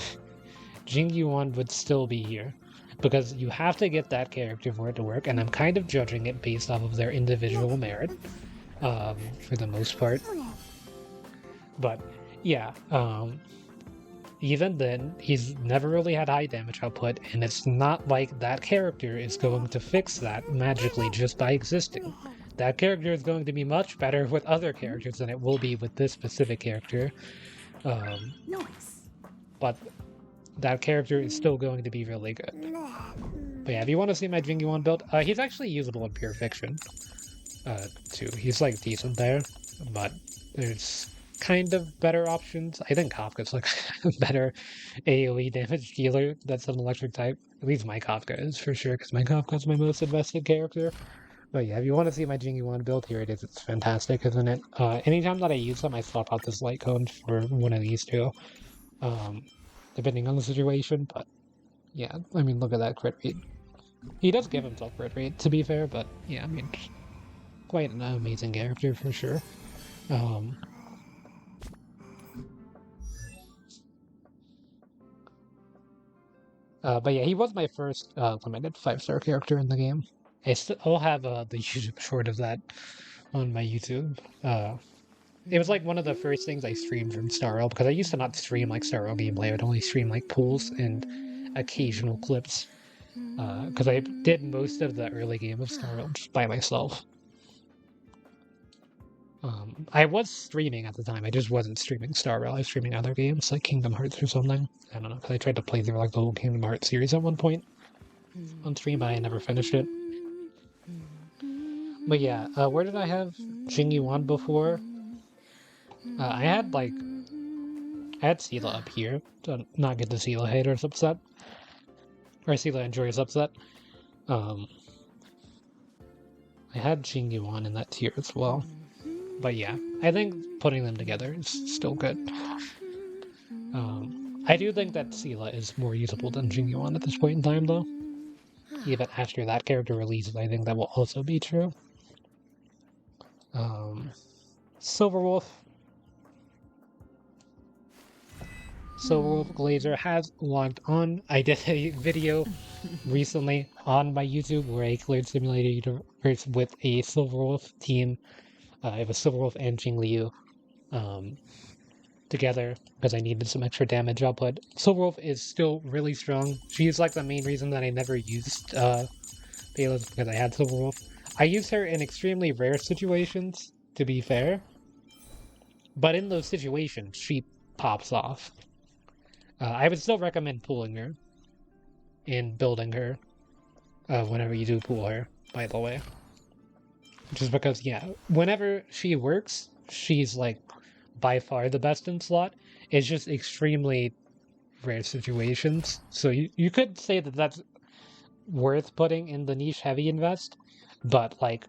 Jing Yuan would still be here. Because you have to get that character for it to work, and I'm kind of judging it based off of their individual merit, for the most part. But, yeah, even then, he's never really had high damage output, and it's not like that character is going to fix that magically just by existing. That character is going to be much better with other characters than it will be with this specific character. But that character is still going to be really good. But yeah, if you want to see my Jing Yuan build, he's actually usable in Pure Fiction, too. He's, like, decent there, but there's kind of better options. I think Kafka's, like, a better AoE damage dealer that's an electric type. At least my Kafka is, for sure, because my Kafka's my most invested character. But yeah, if you want to see my Jing Yuan build, here it is. It's fantastic, isn't it? Anytime that I use them, I swap out this light cone for one of these two. Depending on the situation, but yeah, I mean, look at that crit rate. He does give himself crit rate, to be fair, but yeah, I mean, quite an amazing character for sure. But yeah, he was my first limited 5-star character in the game. I'll have the YouTube short of that on my YouTube. It was like one of the first things I streamed from Star Rail, because I used to not stream like Star Rail gameplay. I would only stream like pools and occasional clips, because I did most of the early game of Star Rail just by myself. I was streaming at the time, I just wasn't streaming Star Rail. I was streaming other games like Kingdom Hearts or something. I don't know, because I tried to play through like the whole Kingdom Hearts series at one point on stream, but I never finished it. But yeah, where did I have Jing Yuan before? I had Seele up here to not get the Seele haters upset. Or Seele enjoyers upset. I had Jing Yuan in that tier as well. But yeah, I think putting them together is still good. I do think that Seele is more usable than Jing Yuan at this point in time, though. Even after that character releases, I think that will also be true. Silverwolf Glazer has logged on. I did a video recently on my YouTube where I cleared Simulator Universe with a Silverwolf team It was Silverwolf and Jing Liu together because I needed some extra damage output. Silverwolf is still really strong. She's like the main reason that I never used Pela, because I had Silverwolf. I use her in extremely rare situations, to be fair. But in those situations, she pops off. I would still recommend pulling her and building her whenever you do pull her, by the way. Just because, yeah, whenever she works, she's like by far the best in slot. It's just extremely rare situations. So you could say that that's worth putting in the niche heavy invest, but like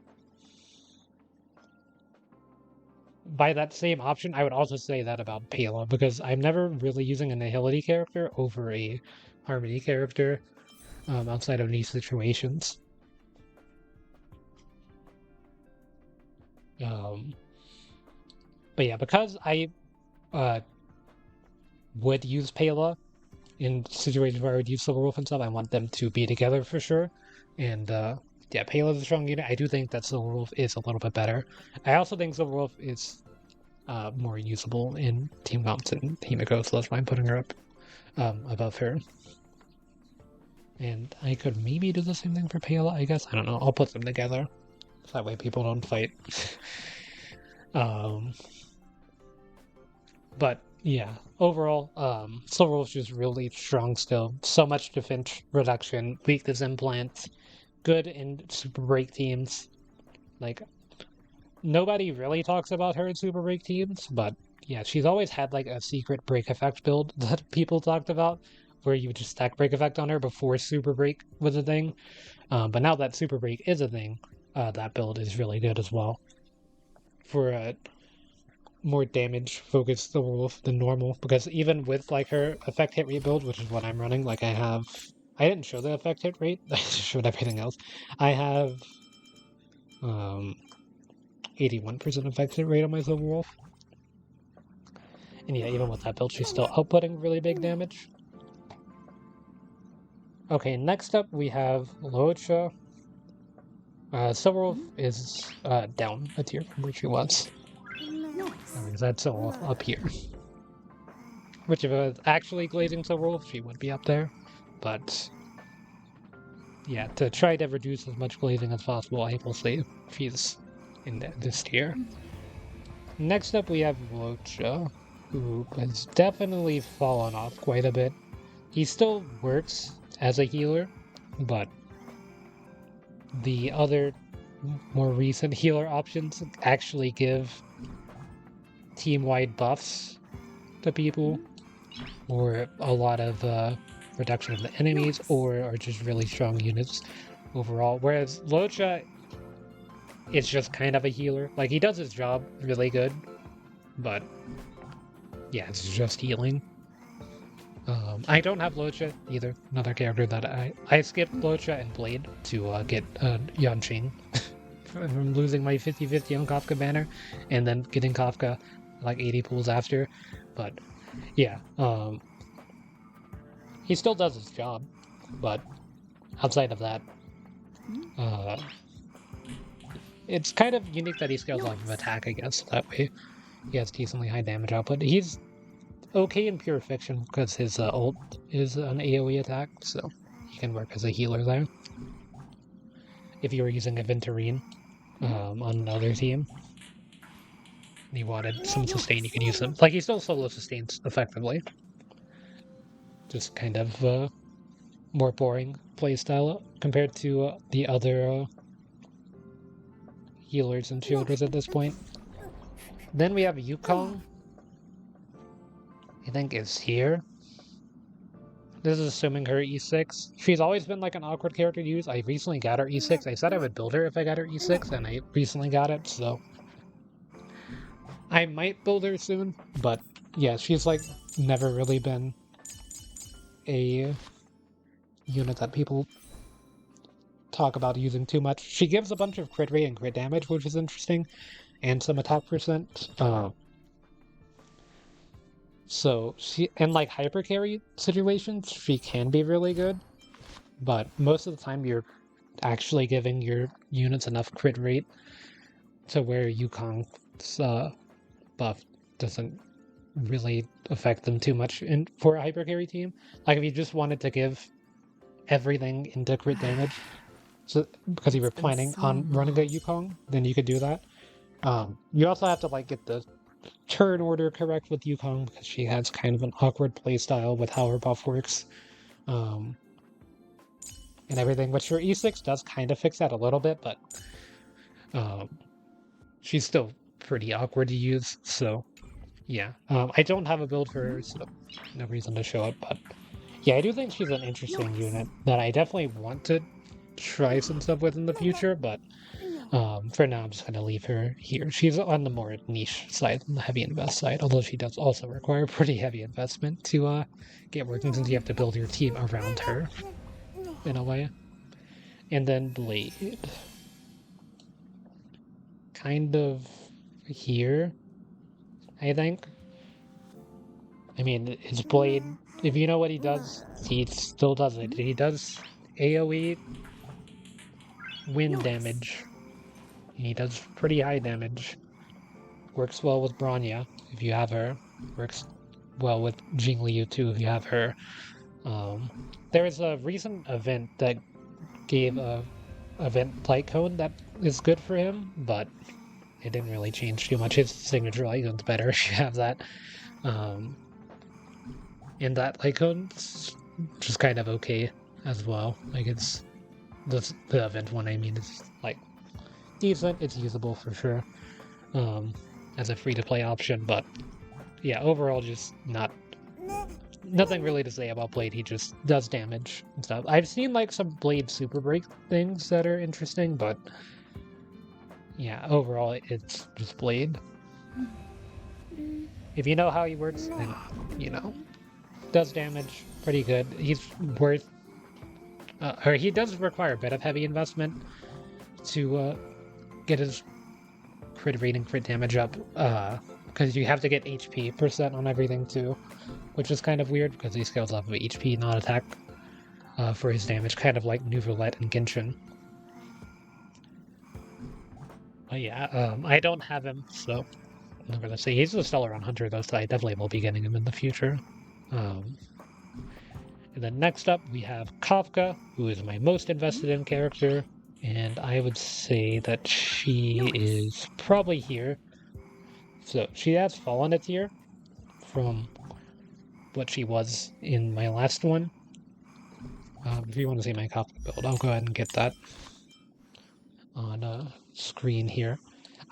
by that same option, I would also say that about Pela, because I'm never really using a Nihility character over a Harmony character outside of niche situations. But yeah, because I would use Pela in situations where I would use Silverwolf and stuff, I want them to be together for sure. And yeah, Pela is a strong unit. I do think that Silverwolf is a little bit better. I also think Silverwolf is more usable in team comps than Himeko, so that's why I'm putting her up above her. And I could maybe do the same thing for Pela, I guess. I don't know. I'll put them together. So that way people don't fight. But yeah, overall, Silverwolf's just really strong still. So much defense reduction, weakness implants, good in super break teams. Like, nobody really talks about her in super break teams, but yeah, she's always had like a secret break effect build that people talked about, where you would just stack break effect on her before super break was a thing. But now that super break is a thing, that build is really good as well. For a more damage focused Silverwolf than normal, because even with like her effect hit rate build, which is what I'm running, like I didn't show the effect hit rate, I just showed everything else. I have 81% effect hit rate on my Silverwolf. And yeah, even with that build, she's still outputting really big damage. Okay, next up we have Luocha. Silverwolf is down a tier from where she was. Because that's all up here. Which if it was actually glazing Silverwolf, she would be up there. But yeah, to try to reduce as much glazing as possible, I will say she's in this tier. Next up we have Luocha, who has definitely fallen off quite a bit. He still works as a healer, but the other more recent healer options actually give team-wide buffs to people, or a lot of reduction of the enemies, or are just really strong units overall. Whereas Luocha is just kind of a healer. Like, he does his job really good, but yeah, it's just healing. I don't have Luocha either. Another character that I skipped Luocha and Blade to get Yanqing from losing my 50-50 on Kafka banner, and then getting Kafka like 80 pulls after. But yeah, he still does his job, but outside of that, it's kind of unique that he scales off of attack, I guess. That way he has decently high damage output. He's okay in Pure Fiction because his ult is an AoE attack, so he can work as a healer there. If you were using a Venturine on another team, and you wanted some sustain, you could use him. Like, he still solo sustains effectively. Just kind of more boring playstyle compared to the other healers and shielders at this point. Then we have Yukong, I think is here. This is assuming her E6. She's always been like an awkward character to use. I recently got her E6. I said I would build her if I got her E6, and I recently got it, so I might build her soon. But yeah, she's like never really been a unit that people talk about using too much. She gives a bunch of crit rate and crit damage, which is interesting, and some attack percent. So she, in like hyper carry situations, she can be really good, but most of the time you're actually giving your units enough crit rate to where Yukong's buff doesn't really affect them too much for a hyper carry team. Like if you just wanted to give everything into crit damage, so because you were planning on running a Yukong, then you could do that. You also have to like get the turn order correct with Yukong because she has kind of an awkward playstyle with how her buff works. And everything, which her E6 does kind of fix that a little bit, but she's still pretty awkward to use, so yeah. I don't have a build for her, so no reason to show it, but yeah, I do think she's an interesting unit that I definitely want to try some stuff with in the future, but for now I'm just going to leave her here. She's on the more niche side than the heavy invest side, although she does also require pretty heavy investment to get working since you have to build your team around her in a way. And then Blade. Kind of here, I think. I mean, his Blade, if you know what he does, he still does it. He does AoE wind damage. He does pretty high damage. Works well with Bronya, if you have her. Works well with Jing Liu, too, if you have her. There is a recent event that gave a event light cone that is good for him, but it didn't really change too much. His signature light cone's better if you have that. And that light cone's just kind of okay as well. Like it's the event one, I mean, is like decent. It's usable for sure as a free-to-play option, but yeah, overall just nothing really to say about Blade. He just does damage and stuff. I've seen like some Blade super break things that are interesting, but yeah, overall it's just Blade. If you know how he works, then you know. Does damage pretty good. He's worth or he does require a bit of heavy investment to get his crit rate and crit damage up, because you have to get HP percent on everything too, which is kind of weird because he scales off of HP, not attack, for his damage, kind of like New Roulette and Genshin. But yeah, I don't have him, so I'm not gonna say he's still around 100 though, so I definitely will be getting him in the future. And then next up we have Kafka, who is my most invested in character, and I would say that she is probably here. So she has fallen a tier from what she was in my last one. If you want to see my Kafka build, I'll go ahead and get that on screen here.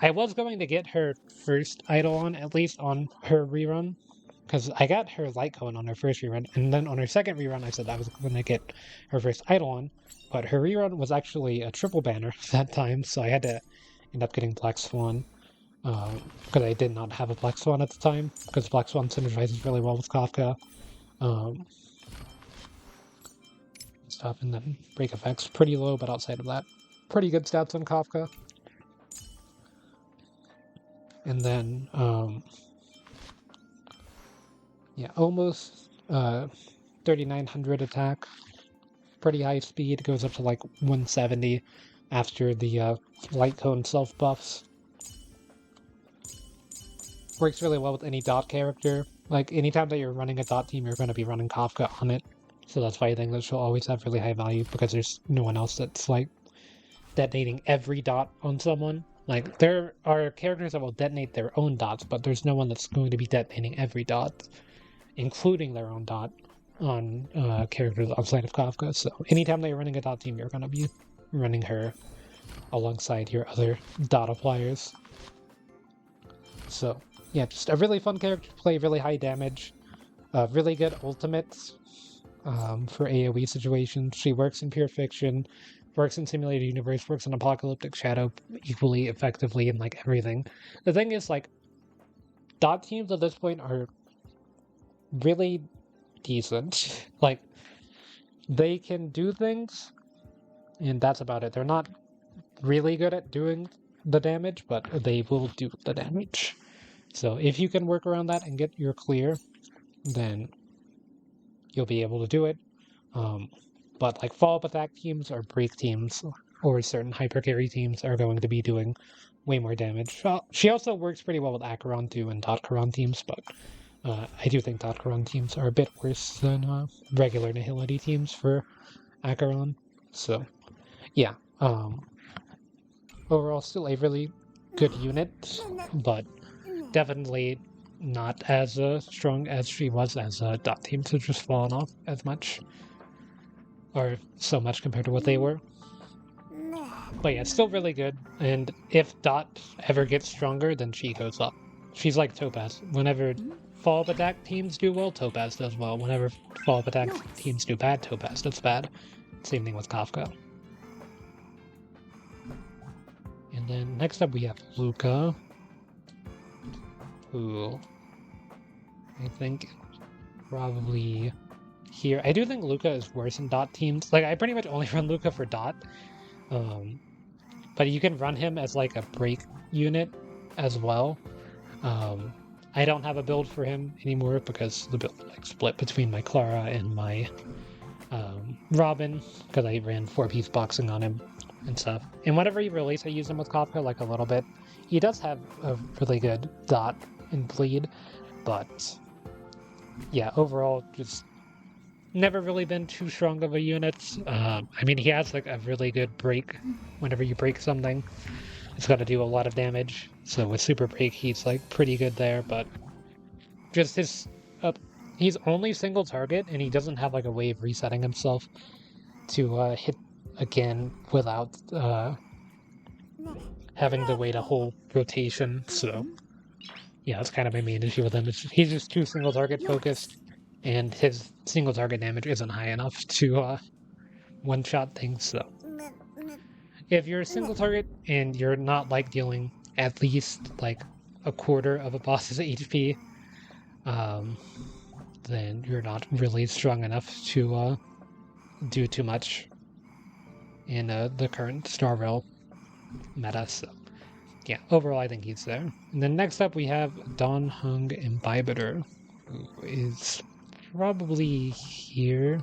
I was going to get her first idol on, at least on her rerun, because I got her light cone on her first rerun, and then on her second rerun I said I was going to get her first idol on, but her rerun was actually a triple banner that time, so I had to end up getting Black Swan, because I did not have a Black Swan at the time, because Black Swan synergizes really well with Kafka. Stuff, and then break effects pretty low, but outside of that, pretty good stats on Kafka. And then, yeah, almost 3,900 attack, pretty high speed, goes up to like 170 after the light cone self buffs. Works really well with any dot character. Like anytime that you're running a dot team, you're going to be running Kafka on it. So that's why I think that she'll always have really high value, because there's no one else that's like detonating every dot on someone. Like there are characters that will detonate their own dots, but there's no one that's going to be detonating every dot, including their own dot, on characters outside of Kafka. So anytime that you're running a dot team, you're going to be running her alongside your other dot appliers. So yeah, just a really fun character to play, really high damage, really good ultimates for AoE situations. She works in Pure Fiction, works in Simulated Universe, works in Apocalyptic Shadow equally effectively in like everything. The thing is, like, dot teams at this point are really decent. Like, they can do things, and that's about it. They're not really good at doing the damage, but they will do the damage. So if you can work around that and get your clear, then you'll be able to do it. But like follow-up attack teams or break teams or certain hyper carry teams are going to be doing way more damage. She also works pretty well with Acheron too and Dotcaron teams, but I do think Dotcaron teams are a bit worse than regular Nihility teams for Acheron. So, yeah. Overall, still a really good unit, but definitely not as strong as she was as Dot teams have just fallen off as much. Or so much compared to what they were. But yeah, still really good, and if Dot ever gets stronger, then she goes up. She's like Topaz. Whenever follow-up attack teams do well, Topaz does well. Whenever follow-up attack teams do bad, Topaz does bad. Same thing with Kafka. And then next up we have Luka, who I think probably here. I do think Luka is worse in Dot teams. Like, I pretty much only run Luka for Dot. But you can run him as like a break unit as well. I don't have a build for him anymore because the build like split between my Clara and my Robin, because I ran 4-piece boxing on him and stuff. And whenever he release, I use him with Kafka like a little bit. He does have a really good Dot and bleed, but yeah, overall just never really been too strong of a unit. I mean, he has like a really good break. Whenever you break something, it's got to do a lot of damage. So with super break, he's like pretty good there. But just he's only single target, and he doesn't have like a way of resetting himself to hit again without having to wait a whole rotation. So yeah, that's kind of my main issue with him. He's just too single target focused. And his single target damage isn't high enough to one-shot things, so. If you're a single target and you're not like dealing at least like a quarter of a boss's HP, then you're not really strong enough to do too much in the current Serval meta, so. Yeah, overall I think he's there. And then next up we have Don Hung Imbibitor, who is probably here,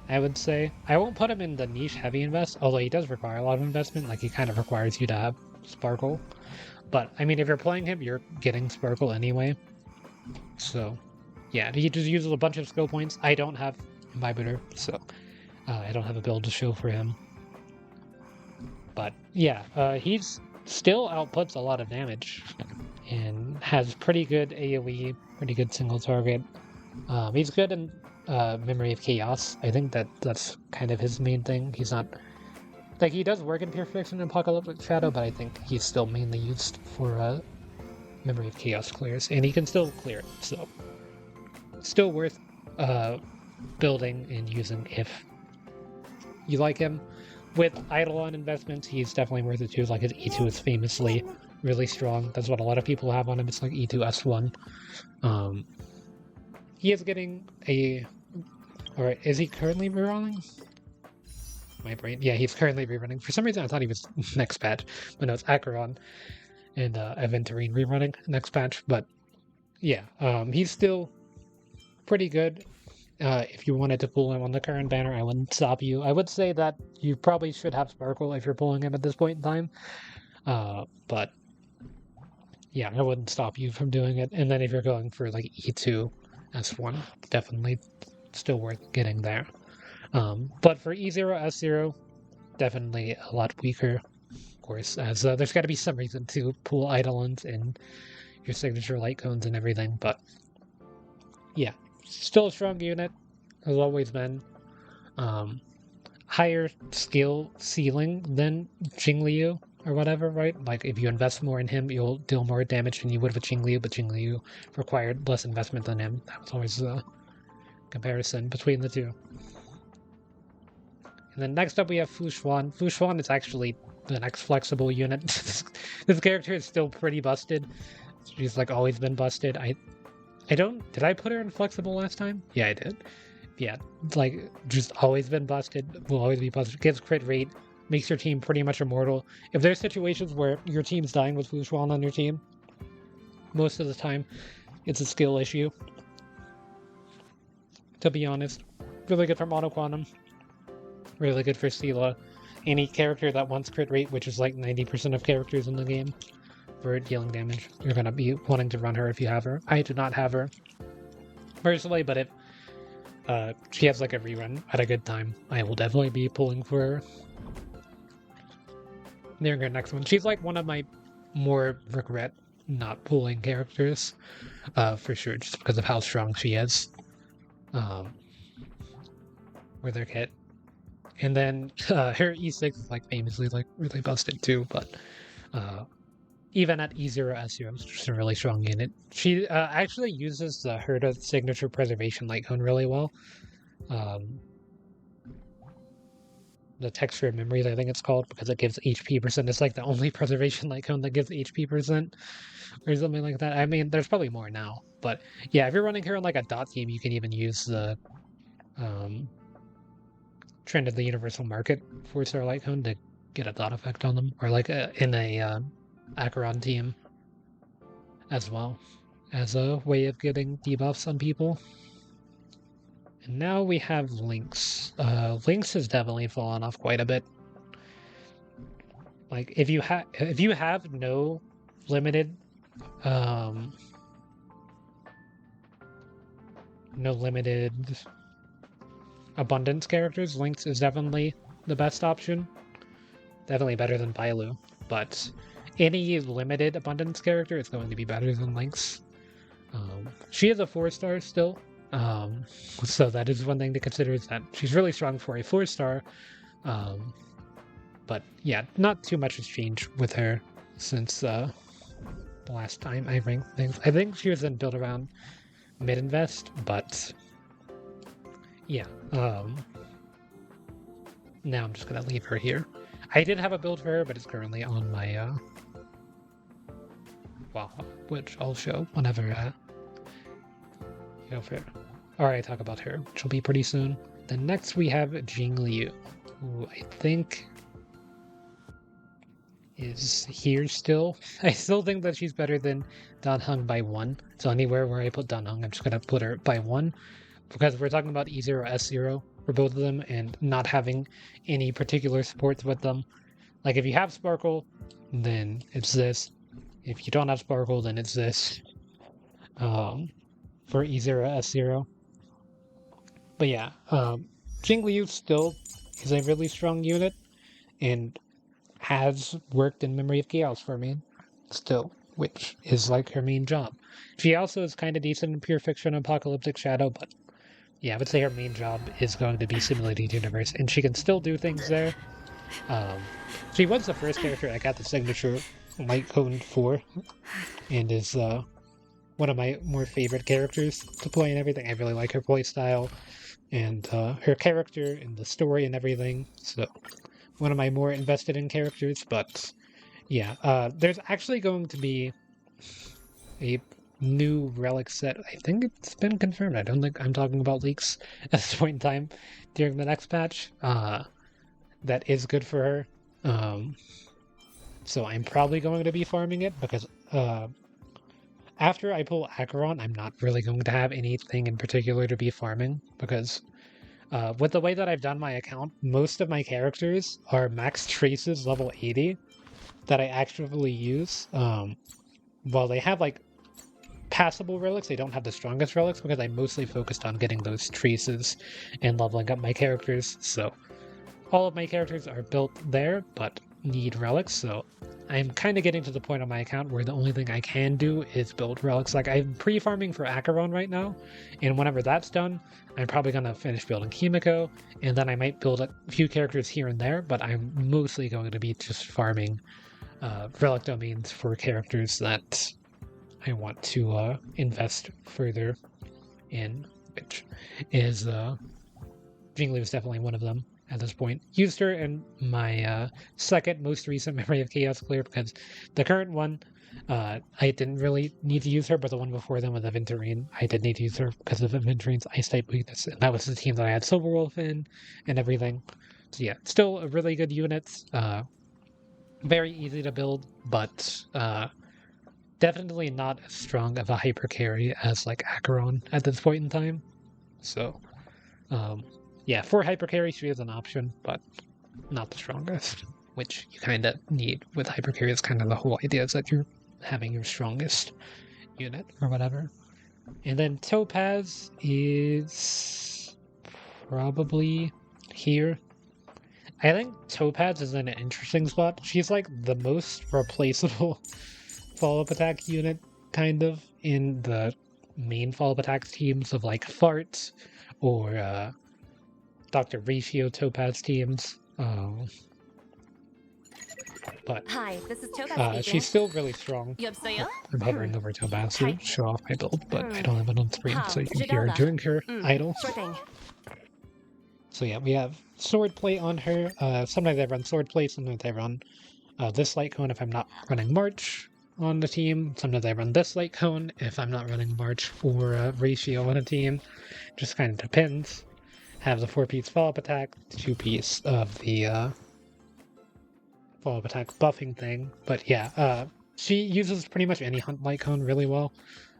I would say. I won't put him in the niche heavy invest, although he does require a lot of investment. Like, he kind of requires you to have Sparkle. But, I mean, if you're playing him, you're getting Sparkle anyway. So, yeah, he just uses a bunch of skill points. I don't have Imbibitor, so I don't have a build to show for him. But, yeah, he's still outputs a lot of damage and has pretty good AoE, pretty good single target. He's good in Memory of Chaos. I think that's kind of his main thing. He's not... Like, he does work in Pure Fiction and Apocalyptic Shadow, but I think he's still mainly used for Memory of Chaos clears. And he can still clear it, so... Still worth building and using if you like him. With Eidolon investments, he's definitely worth it too. Like, his E2 is famously really strong. That's what a lot of people have on him. It's like E2 S1. He is getting a... Alright, is he currently rerunning? My brain... Yeah, he's currently rerunning. For some reason, I thought he was next patch. But no, it's Acheron and Aventurine rerunning next patch. But, yeah, he's still pretty good. If you wanted to pull him on the current banner, I wouldn't stop you. I would say that you probably should have Sparkle if you're pulling him at this point in time. But, yeah, I wouldn't stop you from doing it. And then if you're going for, like, E2... S1, definitely still worth getting there. But for E0, S0, definitely a lot weaker, of course, as there's got to be some reason to pull Eidolons and your signature light cones and everything, but yeah, still a strong unit, has always been. Higher skill ceiling than Jingliu or whatever, right? Like, if you invest more in him, you'll deal more damage than you would with Jingliu, but Jingliu required less investment than him. That was always the comparison between the two. And then next up we have Fu Xuan. Fu Xuan is actually the next flexible unit. This character is still pretty busted. She's, like, always been busted. Did I put her in flexible last time? Yeah, I did. Yeah, like, just always been busted. Will always be busted. Gives crit rate. Makes your team pretty much immortal. If there's situations where your team's dying with Fu Xuan on your team, most of the time, it's a skill issue. To be honest. Really good for Mono Quantum. Really good for Seele. any character that wants crit rate, which is like 90% of characters in the game for dealing damage, you're gonna be wanting to run her if you have her. I do not have her personally, but if she has like a rerun at a good time, I will definitely be pulling for her near her next one. She's like one of my more regret not pulling characters, for sure, just because of how strong she is with her kit. And then her E6 is like famously like really busted too, but even at E0 S0, it's just a really strong unit. She actually uses the Herta signature preservation light cone really well. The texture memories, I think it's called, because it gives HP percent. It's like the only preservation light cone that gives HP percent or something like that. I mean, there's probably more now, but yeah, if you're running her on like a dot team, you can even use the Trend of the Universal Market 4-star light cone to get a dot effect on them, or like in a Acheron team as well, as a way of getting debuffs on people. And now we have Lynx. Lynx has definitely fallen off quite a bit. Like if you have no limited abundance characters, Lynx is definitely the best option. Definitely better than Bailu, but any limited abundance character is going to be better than Lynx. She is a 4-star still, so that is one thing to consider, is that she's really strong for a 4-star. But yeah, not too much has changed with her since the last time I ranked things. I think she was in build around mid-invest, but yeah. Now I'm just gonna leave her here. I did have a build for her, but it's currently on my which I'll show whenever I talk about her, which will be pretty soon. Then next we have Jing Liu, who I think is here still. I still think that she's better than Dan Heng by 1. So anywhere where I put Dan Heng, I'm just gonna put her by 1, because we're talking about E0 S0 for both of them and not having any particular supports with them. Like if you have Sparkle, then it's this. If you don't have Sparkle, then it's this. For E0 S0. But yeah, Jing Liu still is a really strong unit and has worked in Memory of Chaos for me still, which is like her main job. She also is kind of decent in Pure Fiction and Apocalyptic Shadow, but yeah, I would say her main job is going to be Simulated Universe, and she can still do things there. She was the first character I got the signature light cone for, and is one of my more favorite characters to play and everything. I really like her playstyle and her character and the story and everything. So one of my more invested in characters. But yeah, there's actually going to be a new relic set. I think it's been confirmed. I don't think I'm talking about leaks at this point in time during the next patch. That is good for her. So I'm probably going to be farming it, because after I pull Acheron, I'm not really going to have anything in particular to be farming, because with the way that I've done my account, most of my characters are max traces level 80 that I actually use. While they have like passable relics, they don't have the strongest relics, because I mostly focused on getting those traces and leveling up my characters. So all of my characters are built there, but need relics, so I'm kind of getting to the point on my account where the only thing I can do is build relics. Like, I'm pre-farming for Acheron right now, and whenever that's done, I'm probably going to finish building Himeko, and then I might build a few characters here and there, but I'm mostly going to be just farming relic domains for characters that I want to invest further in, which is Jing Liu is definitely one of them. At this point, used her in my second most recent Memory of Chaos clear, because the current one, I didn't really need to use her, but the one before them with Aventurine, I did need to use her because of Aventurine's Ice type weakness, and that was the team that I had Silverwolf in and everything. So yeah, still a really good unit, very easy to build, but definitely not as strong of a hyper carry as like Acheron at this point in time. So yeah, for hyper carry, she is an option, but not the strongest, which you kind of need with Hypercarry. Is kind of the whole idea is that you're having your strongest unit or whatever. And then Topaz is probably here. I think Topaz is in an interesting spot. She's like the most replaceable follow-up attack unit, kind of, in the main follow-up attack teams of like Fart or Dr. Ratio Topaz teams. But hi, this is Topaz she's still really strong. 여보세요? I'm hovering over Topaz to show off my build, but I don't have it on screen, so you can hear her Jigala. during her idle. Sure thing. So yeah, we have Swordplay on her. Sometimes I run Swordplay, sometimes I run this Light Cone if I'm not running March on the team. Sometimes I run this Light Cone if I'm not running March or Ratio on a team. Just kind of depends. Have the 4-piece follow-up attack, 2-piece of the follow-up attack buffing thing. But yeah, she uses pretty much any Hunt Light Cone really well.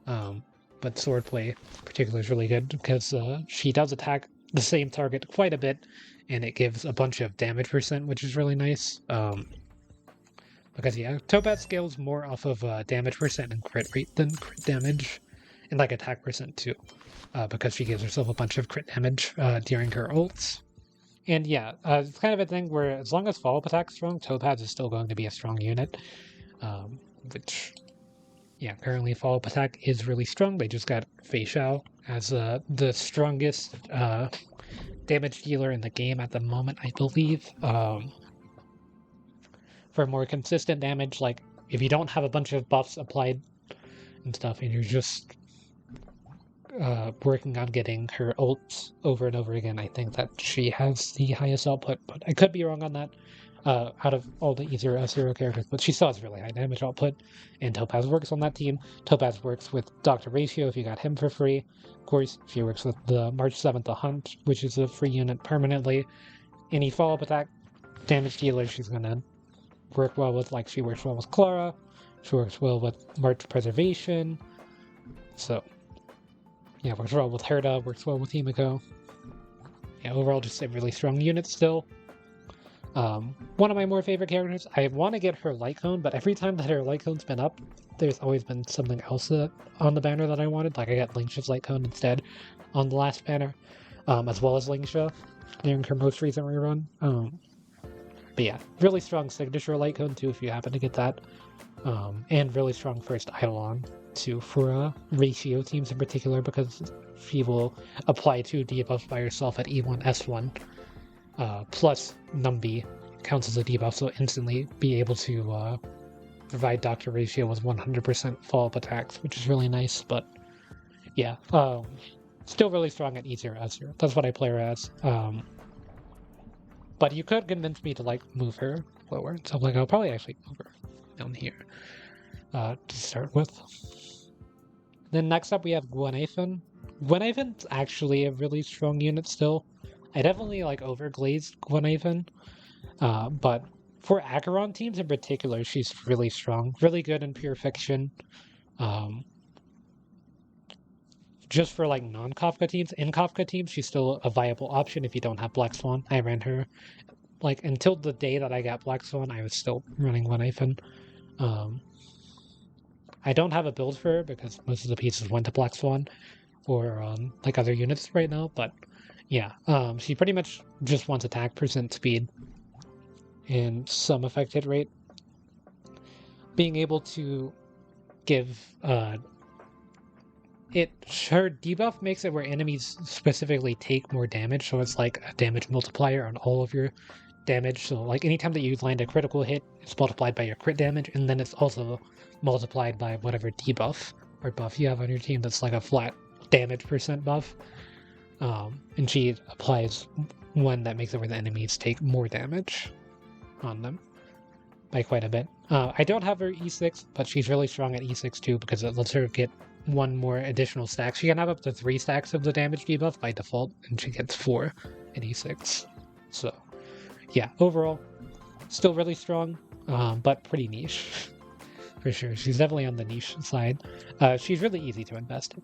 But Swordplay in particular is really good because she does attack the same target quite a bit, and it gives a bunch of damage percent, which is really nice. Because yeah, Topaz scales more off of damage percent and crit rate than crit damage, and like attack percent too, because she gives herself a bunch of crit damage during her ults. And yeah, it's kind of a thing where as long as follow-up attack's strong, Topaz is still going to be a strong unit. Which, yeah, currently follow-up attack is really strong. They just got Fei Xiao as the strongest damage dealer in the game at the moment, I believe. For more consistent damage, like if you don't have a bunch of buffs applied and stuff, and you're just working on getting her ults over and over again, I think that she has the highest output, but I could be wrong on that. Out of all the easier S0 characters, but she still has really high damage output, and Topaz works on that team. Topaz works with Dr. Ratio if you got him for free. Of course, she works with the March 7th the Hunt, which is a free unit permanently. Any follow-up attack damage dealer she's gonna work well with, like she works well with Clara, she works well with March Preservation, so yeah, works well with Herta, works well with Himeko. Yeah, overall just a really strong unit still. One of my more favorite characters, I want to get her Light Cone, but every time that her Light Cone's been up, there's always been something else on the banner that I wanted. Like I got Lynx's Light Cone instead on the last banner, as well as Lynxia during her most recent rerun. But yeah, really strong signature Light Cone too if you happen to get that. And really strong first Eidolon too for Ratio teams in particular, because she will apply 2 debuffs by herself at E1, S1. Plus Numbi counts as a debuff, so instantly be able to provide Dr. Ratio with 100% follow-up attacks, which is really nice. But yeah, still really strong at E0, S0. That's what I play her as. But you could convince me to like move her lower, so like I'll probably actually move her down here to start with. Then next up we have Gwenathan. Gwenathan's actually a really strong unit still. I definitely like overglazed Gwenathan, but for Acheron teams in particular, she's really strong, really good in pure fiction. Just for like non-Kafka teams, in Kafka teams, she's still a viable option if you don't have Black Swan. I ran her like until the day that I got Black Swan, I was still running Gwenathan. I don't have a build for her because most of the pieces went to Black Swan or like other units right now, but yeah, she pretty much just wants attack percent speed and some effect hit rate. Being able to give her debuff makes it where enemies specifically take more damage, so it's like a damage multiplier on all of your damage. So like anytime that you land a critical hit, it's multiplied by your crit damage, and then it's also multiplied by whatever debuff or buff you have on your team that's like a flat damage percent buff. And she applies one that makes it where the enemies take more damage on them by quite a bit. I don't have her E6, but she's really strong at E6 too because it lets her get one more additional stack. She can have up to 3 stacks of the damage debuff by default, and she gets 4 at E6. So yeah, overall, still really strong, but pretty niche for sure. She's definitely on the niche side. She's really easy to invest in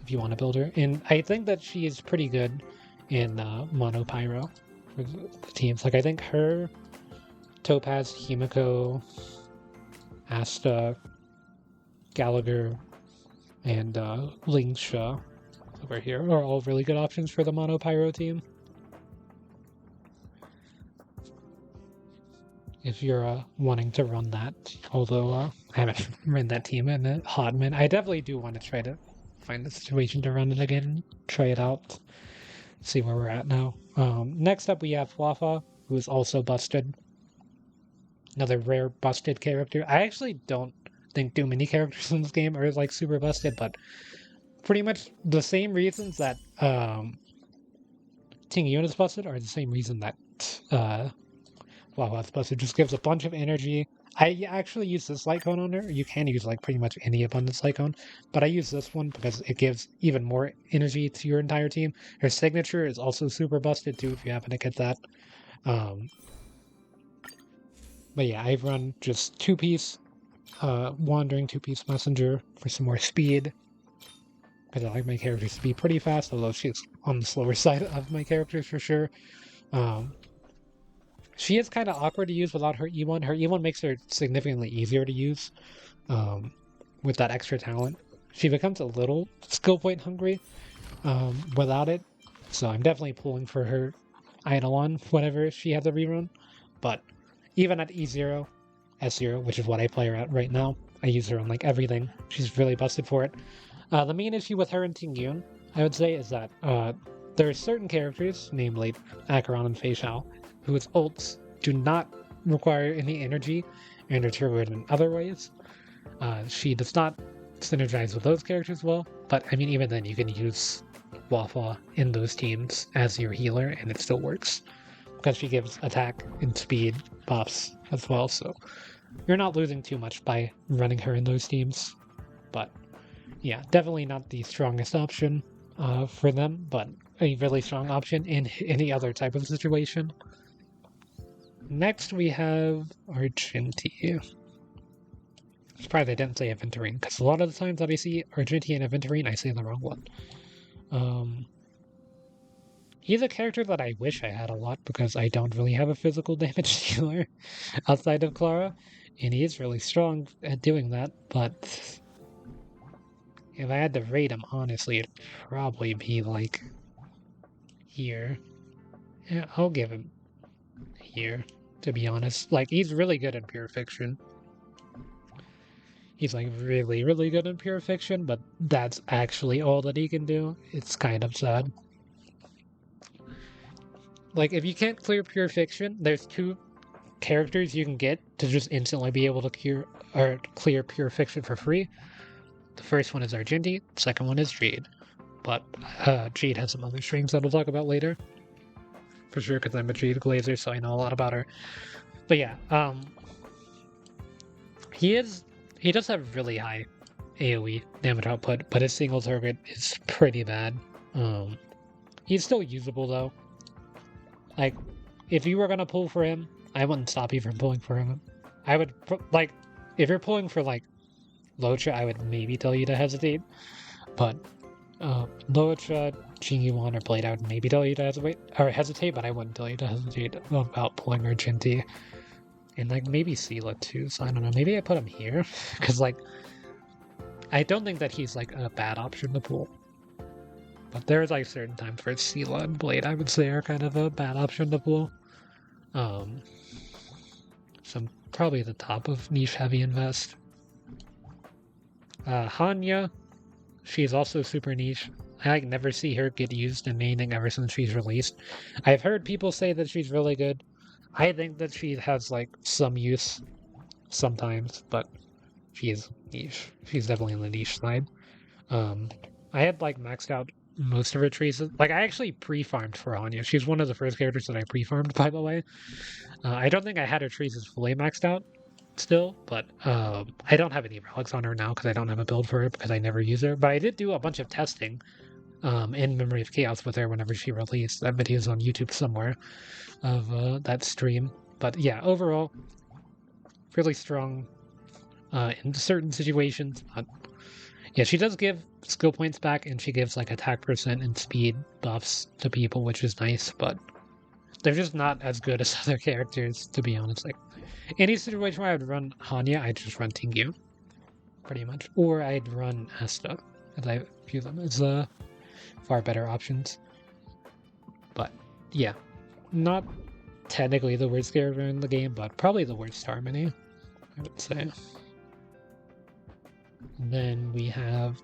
if you want to build her, and I think that she is pretty good in Mono Pyro for the teams. Like, I think her, Topaz, Himeko, Asta, Gallagher, and Lynx over here are all really good options for the Mono Pyro team. If you're wanting to run that, although I haven't run that team in a hot minute. I definitely do want to try to find a situation to run it again, try it out, see where we're at now. Next up we have Wafa, who is also busted. Another rare busted character. I actually don't think too many characters in this game are like super busted, but pretty much the same reasons that Tingyun is busted are the same reason that Wawa's busted. Just gives a bunch of energy. I actually use this light cone on her. You can use like pretty much any abundance light cone, but I use this one because it gives even more energy to your entire team. Her signature is also super busted too if you happen to get that. But yeah, I've run just 2-piece Wandering, 2-piece Messenger for some more speed. Because I like my characters to be pretty fast, although she's on the slower side of my characters for sure. She is kind of awkward to use without her E1. Her E1 makes her significantly easier to use with that extra talent. She becomes a little skill point hungry without it. So I'm definitely pulling for her idle on whenever she has a rerun. But even at E0, S0, which is what I play her at right now, I use her on like everything. She's really busted for it. The main issue with her and Tingyun, I would say, is that there are certain characters, namely Acheron and Fei Xiao, whose ults do not require any energy and are triggered in other ways. She does not synergize with those characters well, but I mean, even then, you can use Wafa in those teams as your healer, and it still works because she gives attack and speed buffs as well. So you're not losing too much by running her in those teams. But yeah, definitely not the strongest option for them, but a really strong option in any other type of situation. Next, we have Argenti. Surprised I didn't say Aventurine, because a lot of the times that I see Argenti and Aventurine, I say the wrong one. He's a character that I wish I had a lot, because I don't really have a physical damage dealer outside of Clara, and he is really strong at doing that, but if I had to rate him, honestly, it'd probably be like here. Yeah, I'll give him here, to be honest. Like, he's really good in pure fiction. He's like really, really good in pure fiction, but that's actually all that he can do. It's kind of sad. Like, if you can't clear pure fiction, there's 2 characters you can get to just instantly be able to clear pure fiction for free. The first one is Argenti, the second one is Jade. But Jade has some other strings that we'll talk about later. For sure, because I'm a Trailblazer, so I know a lot about her. But yeah, he does have really high AoE damage output, but his single target is pretty bad. He's still usable though. Like, if you were gonna pull for him, I wouldn't stop you from pulling for him. I would, like, if you're pulling for like Luocha, I would maybe tell you to hesitate, but Luocha, Jing Yuan, or Blade, I would maybe tell you to hesitate, but I wouldn't tell you to hesitate about pulling Argenti. And like maybe Seele too, so I don't know, maybe I put him here, because like, I don't think that he's like a bad option to pull. But there's like certain times where Seele and Blade, I would say, are kind of a bad option to pull. So probably the top of niche heavy invest. Hanya, she's also super niche. I like never see her get used in anything ever since she's released. I've heard people say that she's really good. I think that she has like some use sometimes, but she is niche. She's definitely on the niche side. I had like maxed out most of her traces. Like, I actually pre-farmed for Hanya. She's one of the first characters that I pre-farmed, by the way. I don't think I had her traces fully maxed out still, but I don't have any relics on her now because I don't have a build for her because I never use her. But I did do a bunch of testing in Memory of Chaos with her whenever she released. That video's on YouTube somewhere of that stream. But yeah, overall, really strong in certain situations. But yeah, she does give skill points back, and she gives like attack percent and speed buffs to people, which is nice, but they're just not as good as other characters, to be honest. Like, any situation where I would run Hanya, I'd just run Tingyun, pretty much. Or I'd run Asta, as I view them as far better options. But, yeah. Not technically the worst character in the game, but probably the worst harmony, I would say. And then we have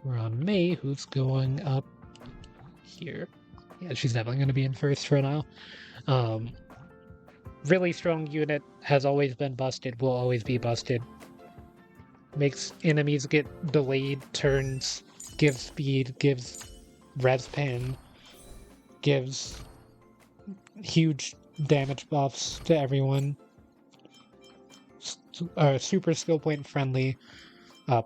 Ruan Mei, who's going up here. Yeah, she's definitely going to be in first for now. Really strong unit, has always been busted, will always be busted. Makes enemies get delayed turns, gives speed, gives res pen, gives huge damage buffs to everyone. Super skill point friendly.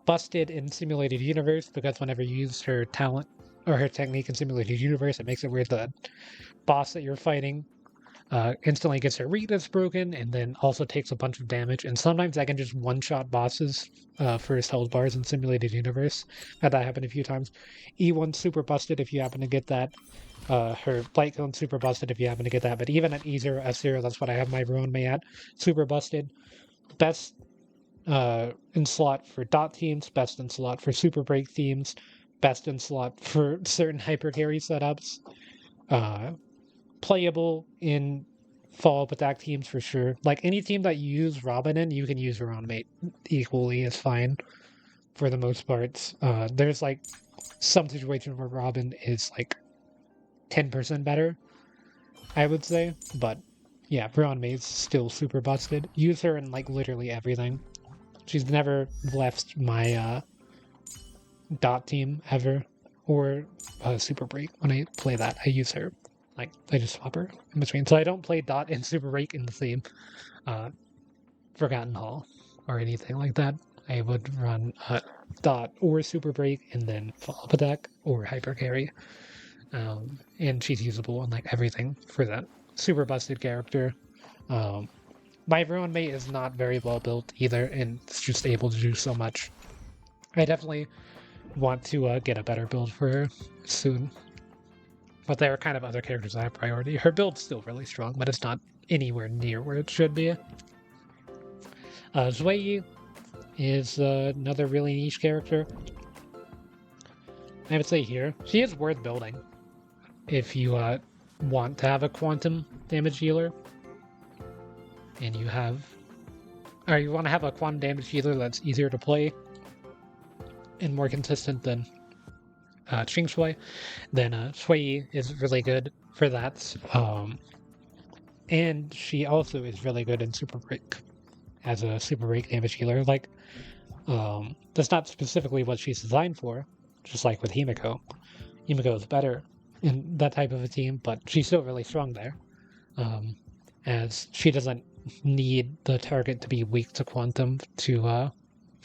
Busted in Simulated Universe, because whenever you use her talent or her technique in Simulated Universe, it makes it where the boss that you're fighting instantly gets her weakness broken, and then also takes a bunch of damage. And sometimes I can just one-shot bosses for his health bars in Simulated Universe. Had that happen a few times. E1 super busted if you happen to get that. Her Blight Cone super busted if you happen to get that. But even at E0, F0, that's what I have my Ruan Mei at. Super busted. Best in slot for dot teams, best in slot for super break teams, best in slot for certain hyper carry setups. Playable in follow-up attack teams for sure. Like, any team that you use Robin in, you can use Ruan Mei equally is fine for the most part. There's like some situations where Robin is like 10% better, I would say, but yeah, Ruan Mei is still super busted. Use her in like literally everything. She's never left my dot team ever, or super break. When I play that, I use her. Like, I just swap her in between. So I don't play dot and super break in the same Forgotten Hall or anything like that. I would run dot or super break and then follow-up attack or hyper carry. And she's usable in like everything for that super busted character. My Ruan Mei is not very well built either, and it's just able to do so much. I definitely want to get a better build for her soon. But there are kind of other characters I have priority. Her build's still really strong, but it's not anywhere near where it should be. Zui is another really niche character. I would say here, she is worth building if you want to have a quantum damage healer. And you want to have a quantum damage healer that's easier to play and more consistent than Qingque, then Shui is really good for that. And she also is really good in Super Break as a Super Break damage healer. Like, that's not specifically what she's designed for, just like with Himeko. Himeko is better in that type of a team, but she's still really strong there, as she doesn't need the target to be weak to quantum to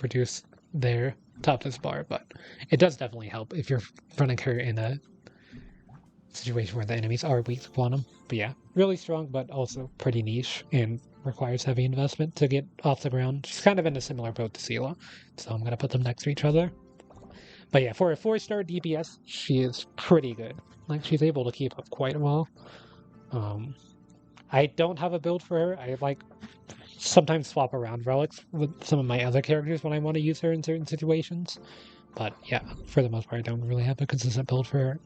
reduce their toughness bar, but it does definitely help if you're running her in a situation where the enemies are weak to quantum. But yeah, really strong, but also pretty niche and requires heavy investment to get off the ground. She's kind of in a similar boat to Seele, so I'm gonna put them next to each other. But yeah, for a 4-star DPS, she is pretty good. Like, she's able to keep up quite well. I don't have a build for her. I like sometimes swap around relics with some of my other characters when I want to use her in certain situations. But yeah, for the most part, I don't really have a consistent build for her.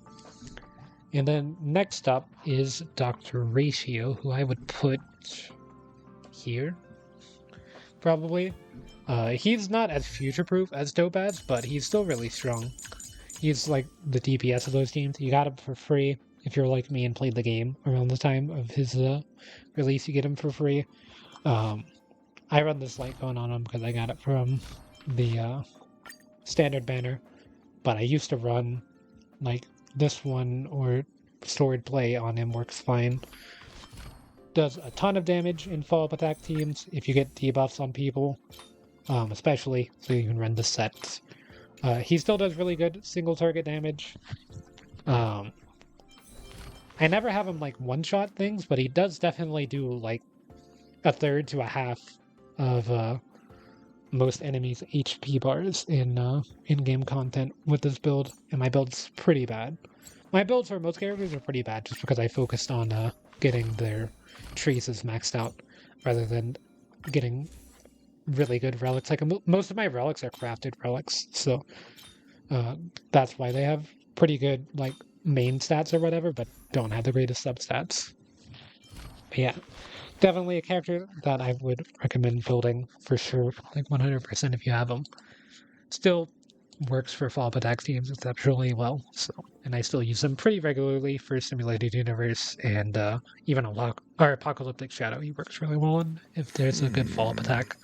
And then next up is Dr. Ratio, who I would put here, probably. He's not as future-proof as Topaz, but he's still really strong. He's like the DPS of those teams. You got him for free. If you're like me and played the game around the time of his release, you get him for free. I run this light cone on him because I got it from the standard banner, but I used to run like this one or sword play on him works fine. Does a ton of damage in follow-up attack teams if you get debuffs on people, especially so you can run the sets. He still does really good single target damage. I never have him like one-shot things, but he does definitely do like a third to a half of most enemies' HP bars in in-game content with this build, and my build's pretty bad. My builds for most characters are pretty bad just because I focused on getting their traces maxed out rather than getting really good relics. Like most of my relics are crafted relics, so that's why they have pretty good like main stats or whatever, but don't have the greatest substats. But yeah, definitely a character that I would recommend building for sure, like 100% if you have them. Still works for fall attack teams exceptionally well, so, and I still use them pretty regularly for Simulated Universe, and even Apocalyptic Shadow he works really well in if there's a good follow-up attack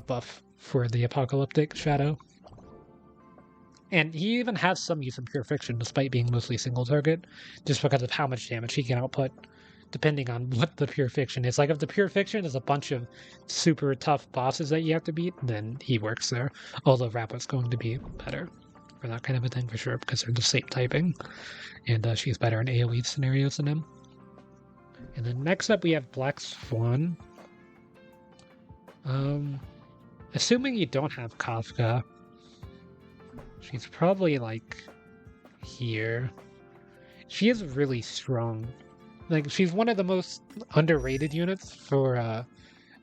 buff for the Apocalyptic Shadow. And he even has some use in Pure Fiction, despite being mostly single target, just because of how much damage he can output, depending on what the Pure Fiction is. Like, if the Pure Fiction is a bunch of super tough bosses that you have to beat, then he works there. Although Rappa's going to be better for that kind of a thing for sure, because they're the same typing. And she's better in AoE scenarios than him. And then next up we have Black Swan. Assuming you don't have Kafka, she's probably like here. She is really strong. Like, she's one of the most underrated units for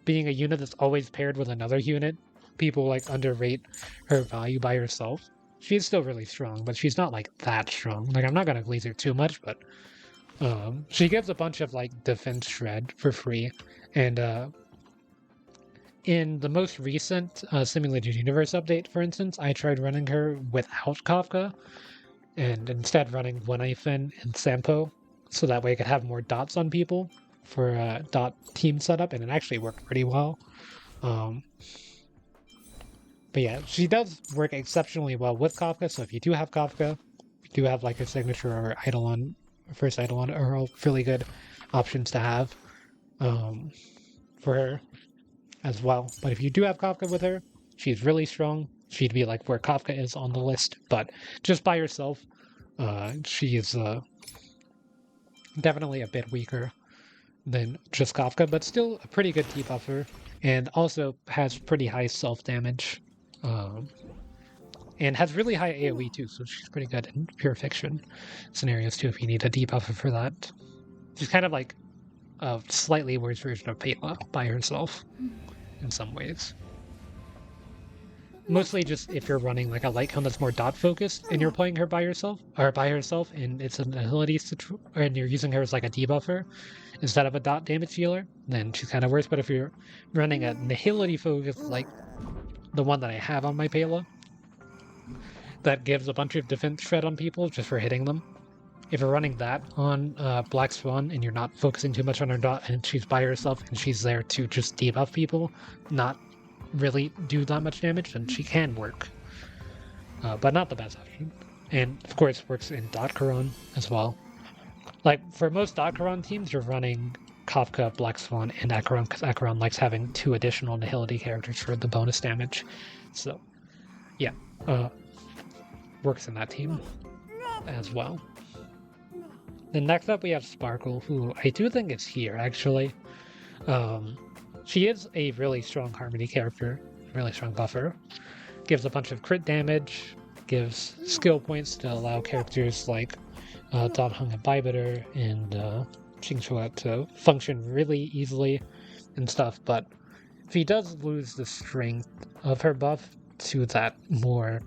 being a unit that's always paired with another unit. People like underrate her value by herself. She's still really strong, but she's not like that strong. Like, I'm not gonna glaze her too much, but she gives a bunch of like defense shred for free. And in the most recent Simulated Universe update, for instance, I tried running her without Kafka, and instead running One and Sampo, so that way I could have more dots on people for dot team setup, and it actually worked pretty well. But yeah, she does work exceptionally well with Kafka, so if you do have Kafka, you do have like a signature or Eidolon, first Eidolon, are all really good options to have for her as well. But if you do have Kafka with her, she's really strong. She'd be like where Kafka is on the list, but just by herself, she is definitely a bit weaker than just Kafka, but still a pretty good debuffer, and also has pretty high self-damage, and has really high AoE too, so she's pretty good in Pure Fiction scenarios too if you need a debuffer for that. She's kind of like a slightly worse version of Pela by herself in some ways. Mostly just if you're running like a light cone that's more dot focused and you're playing her by yourself, and it's an ability and you're using her as like a debuffer instead of a dot damage dealer, then she's kind of worse. But if you're running a nihility focus like the one that I have on my Pela, that gives a bunch of defense shred on people just for hitting them. If you're running that on Black Swan and you're not focusing too much on her dot and she's by herself and she's there to just debuff people, not really do that much damage, then she can work. But not the best option. And of course works in Dot Karan as well. Like for most Dot Karan teams, you're running Kafka, Black Swan, and Acheron, because Acheron likes having 2 additional nihility characters for the bonus damage. So yeah, works in that team as well. Then next up we have Sparkle, who I do think is here actually. She is a really strong Harmony character, really strong buffer. Gives a bunch of crit damage, gives skill points to allow characters like Dan Heng and Bailu and Qingque to function really easily and stuff, but she does lose the strength of her buff to that more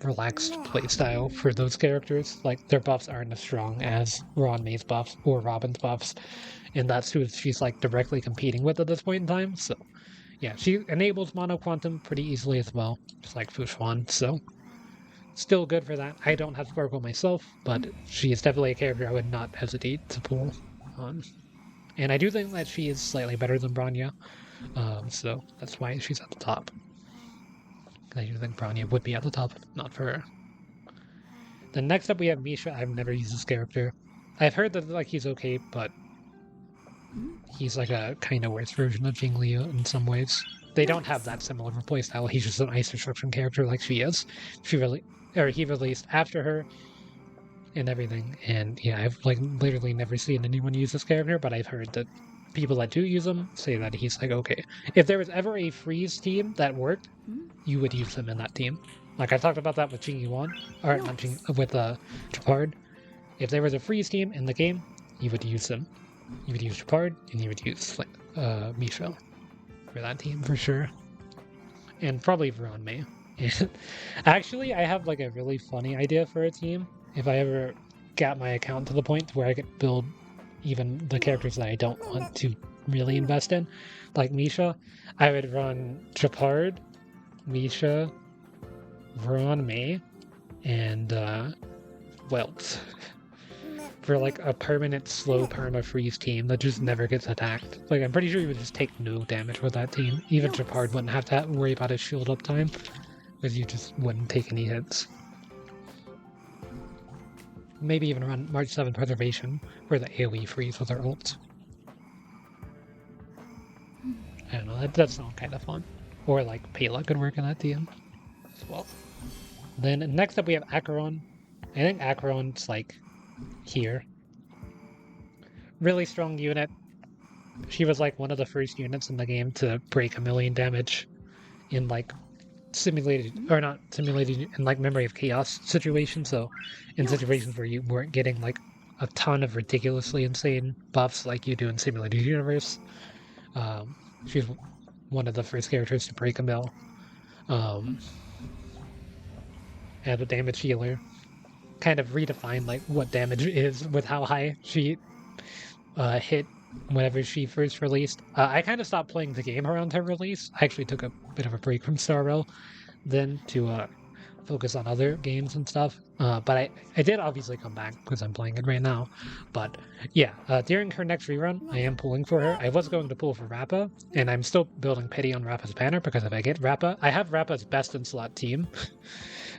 relaxed playstyle for those characters. Like, their buffs aren't as strong as Ruan Mei's buffs or Robin's buffs, and that's who she's like directly competing with at this point in time. So yeah, she enables Mono Quantum pretty easily as well, just like Xuan, so still good for that. I don't have Sparkle myself, but she is definitely a character I would not hesitate to pull on. And I do think that she is slightly better than Bronya, so that's why she's at the top. I do think Bronya would be at the top, not for her. Then next up we have Misha. I've never used this character. I've heard that like he's okay, but he's like a kind of worse version of Jing Liu in some ways. They don't have that similar of a playstyle. He's just an ice destruction character like she is. He released after her and everything. And yeah, I've like literally never seen anyone use this character, but I've heard that people that do use him say that he's like okay. If there was ever a freeze team that worked, you would use him in that team. Like I talked about that with Jing Yuan, or not Jing, with Gepard. If there was a freeze team in the game, you would use them. You would use Gepard, and you would use Misha for that team for sure. And probably Ruan Mei. Actually, I have like a really funny idea for a team. If I ever got my account to the point where I could build even the characters that I don't want to really invest in, like Misha, I would run Gepard, Misha, Ruan Mei, and Welt for like a permanent slow perma freeze team that just never gets attacked. Like I'm pretty sure you would just take no damage with that team. Even Gepard wouldn't have to worry about his shield uptime because you just wouldn't take any hits. Maybe even run March 7 Preservation for the AoE freeze with our ult. I don't know, that sounds kind of fun. Or like Pela could work in that team as well. Then next up we have Acheron. I think Acheron's like here. Really strong unit. She was like one of the first units in the game to break 1 million damage in like simulated, or not simulated, in like Memory of Chaos situations. So in situations where you weren't getting like a ton of ridiculously insane buffs like you do in Simulated Universe. She's one of the first characters to break 1 mil. And a damage healer. Kind of redefine like what damage is with how high she hit whenever she first released. I kind of stopped playing the game around her release. I actually took a bit of a break from Serval then to focus on other games and stuff. But I did obviously come back because I'm playing it right now. But yeah, during her next rerun, I am pulling for her. I was going to pull for Rappa, and I'm still building pity on Rappa's banner because if I get Rappa, I have Rappa's best in slot team.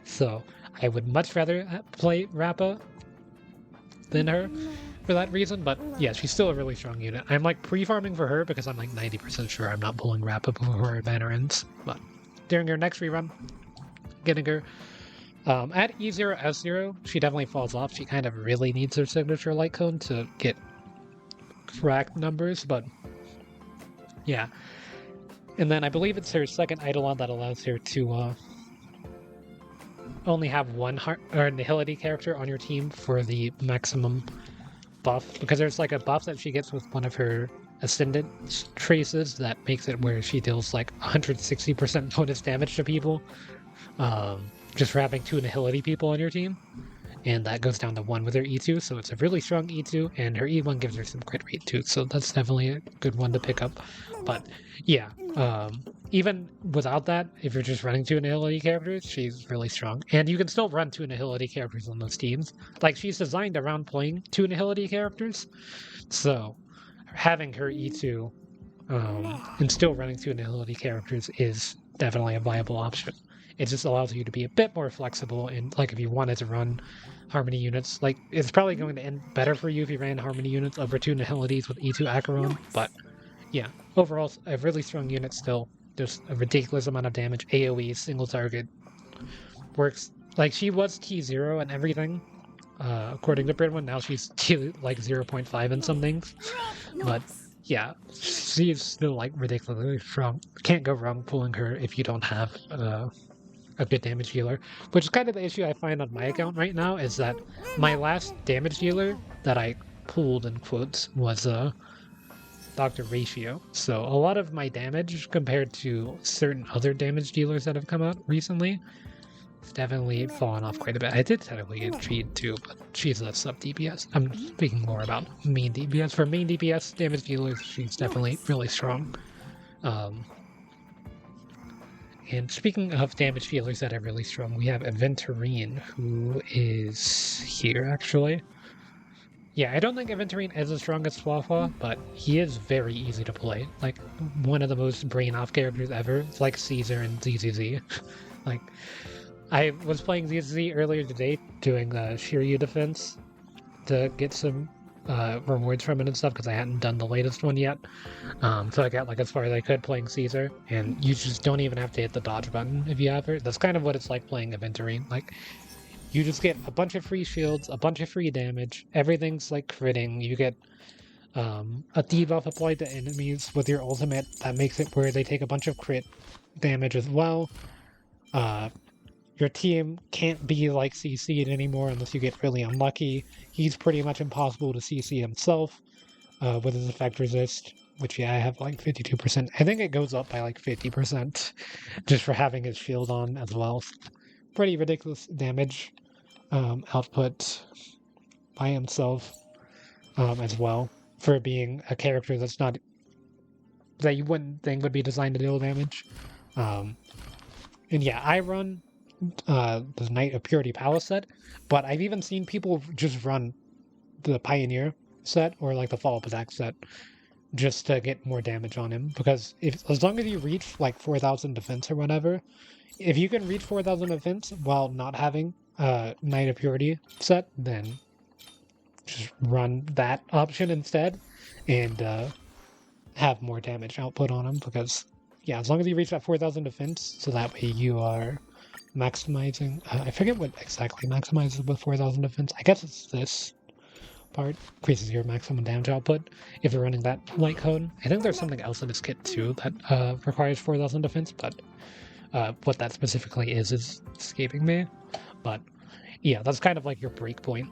So I would much rather play Rappa than her for that reason, but yeah, she's still a really strong unit. I'm like pre-farming for her because I'm like 90% sure I'm not pulling Rappa before her banner ends. But during her next rerun, getting her at E0, S0, she definitely falls off. She kind of really needs her signature light cone to get correct numbers, but yeah. And then I believe it's her second Eidolon that allows her to only have one Nihility character on your team for the maximum buff, because there's like a buff that she gets with one of her Ascendant traces that makes it where she deals like 160% bonus damage to people just for having 2 Nihility people on your team, and that goes down to 1 with her E2, so it's a really strong E2, and her E1 gives her some crit rate too, so that's definitely a good one to pick up. But yeah, even without that, if you're just running 2 Nihility characters, she's really strong. And you can still run 2 Nihility characters on those teams. Like, she's designed around playing 2 Nihility characters, so having her E2 and still running 2 Nihility characters is definitely a viable option. It just allows you to be a bit more flexible, and like if you wanted to run Harmony units, like it's probably going to end better for you if you ran Harmony units over 2 Nihilities with E2 Acheron, but yeah, overall a really strong unit still. There's a ridiculous amount of damage, AoE, single target, works. Like she was T0 and everything, according to Bridwin, now she's T like 0.5 in some things, but yeah, she's still like ridiculously strong. Can't go wrong pulling her if you don't have a good damage healer, which is kind of the issue I find on my account right now, is that my last damage dealer that I pulled in quotes was Dr. Ratio. So a lot of my damage compared to certain other damage dealers that have come out recently, it's definitely fallen off quite a bit. I did technically get Cheat too, but she's a sub DPS. I'm speaking more about main DPS. For main DPS damage dealers, she's definitely really strong. And speaking of damage dealers that are really strong, we have Aventurine, who is here, actually. Yeah, I don't think Aventurine is as strong as Swafa, but he is very easy to play. Like, one of the most brain-off characters ever. It's like Caesar and ZZZ. Like, I was playing ZZZ earlier today, doing Shiryu defense to get some rewards from it and stuff, because I hadn't done the latest one yet. So I got like as far as I could playing Caesar, and you just don't even have to hit the dodge button if you have her. That's kind of what it's like playing Aventurine. Like, you just get a bunch of free shields, a bunch of free damage, everything's like critting, you get a debuff applied to enemies with your ultimate that makes it where they take a bunch of crit damage as well. your team can't be like CC'd anymore unless you get really unlucky. He's pretty much impossible to CC himself with his effect resist, which I have like 52%. I think it goes up by like 50% just for having his shield on as well. Pretty ridiculous damage output by himself as well, for being a character that you wouldn't think would be designed to deal damage. And yeah, I run the Knight of Purity Palace set, but I've even seen people just run the Pioneer set or like the follow-up attack set just to get more damage on him, because as long as you reach like 4,000 defense or whatever, if you can reach 4,000 defense while not having Knight of Purity set, then just run that option instead and have more damage output on him, because yeah, as long as you reach that 4,000 defense, so that way you are maximizing, I forget what exactly maximizes with 4,000 defense. I guess it's this part, increases your maximum damage output if you're running that light cone. I think there's something else in this kit too that requires 4,000 defense, but what that specifically is escaping me. But yeah, that's kind of like your break point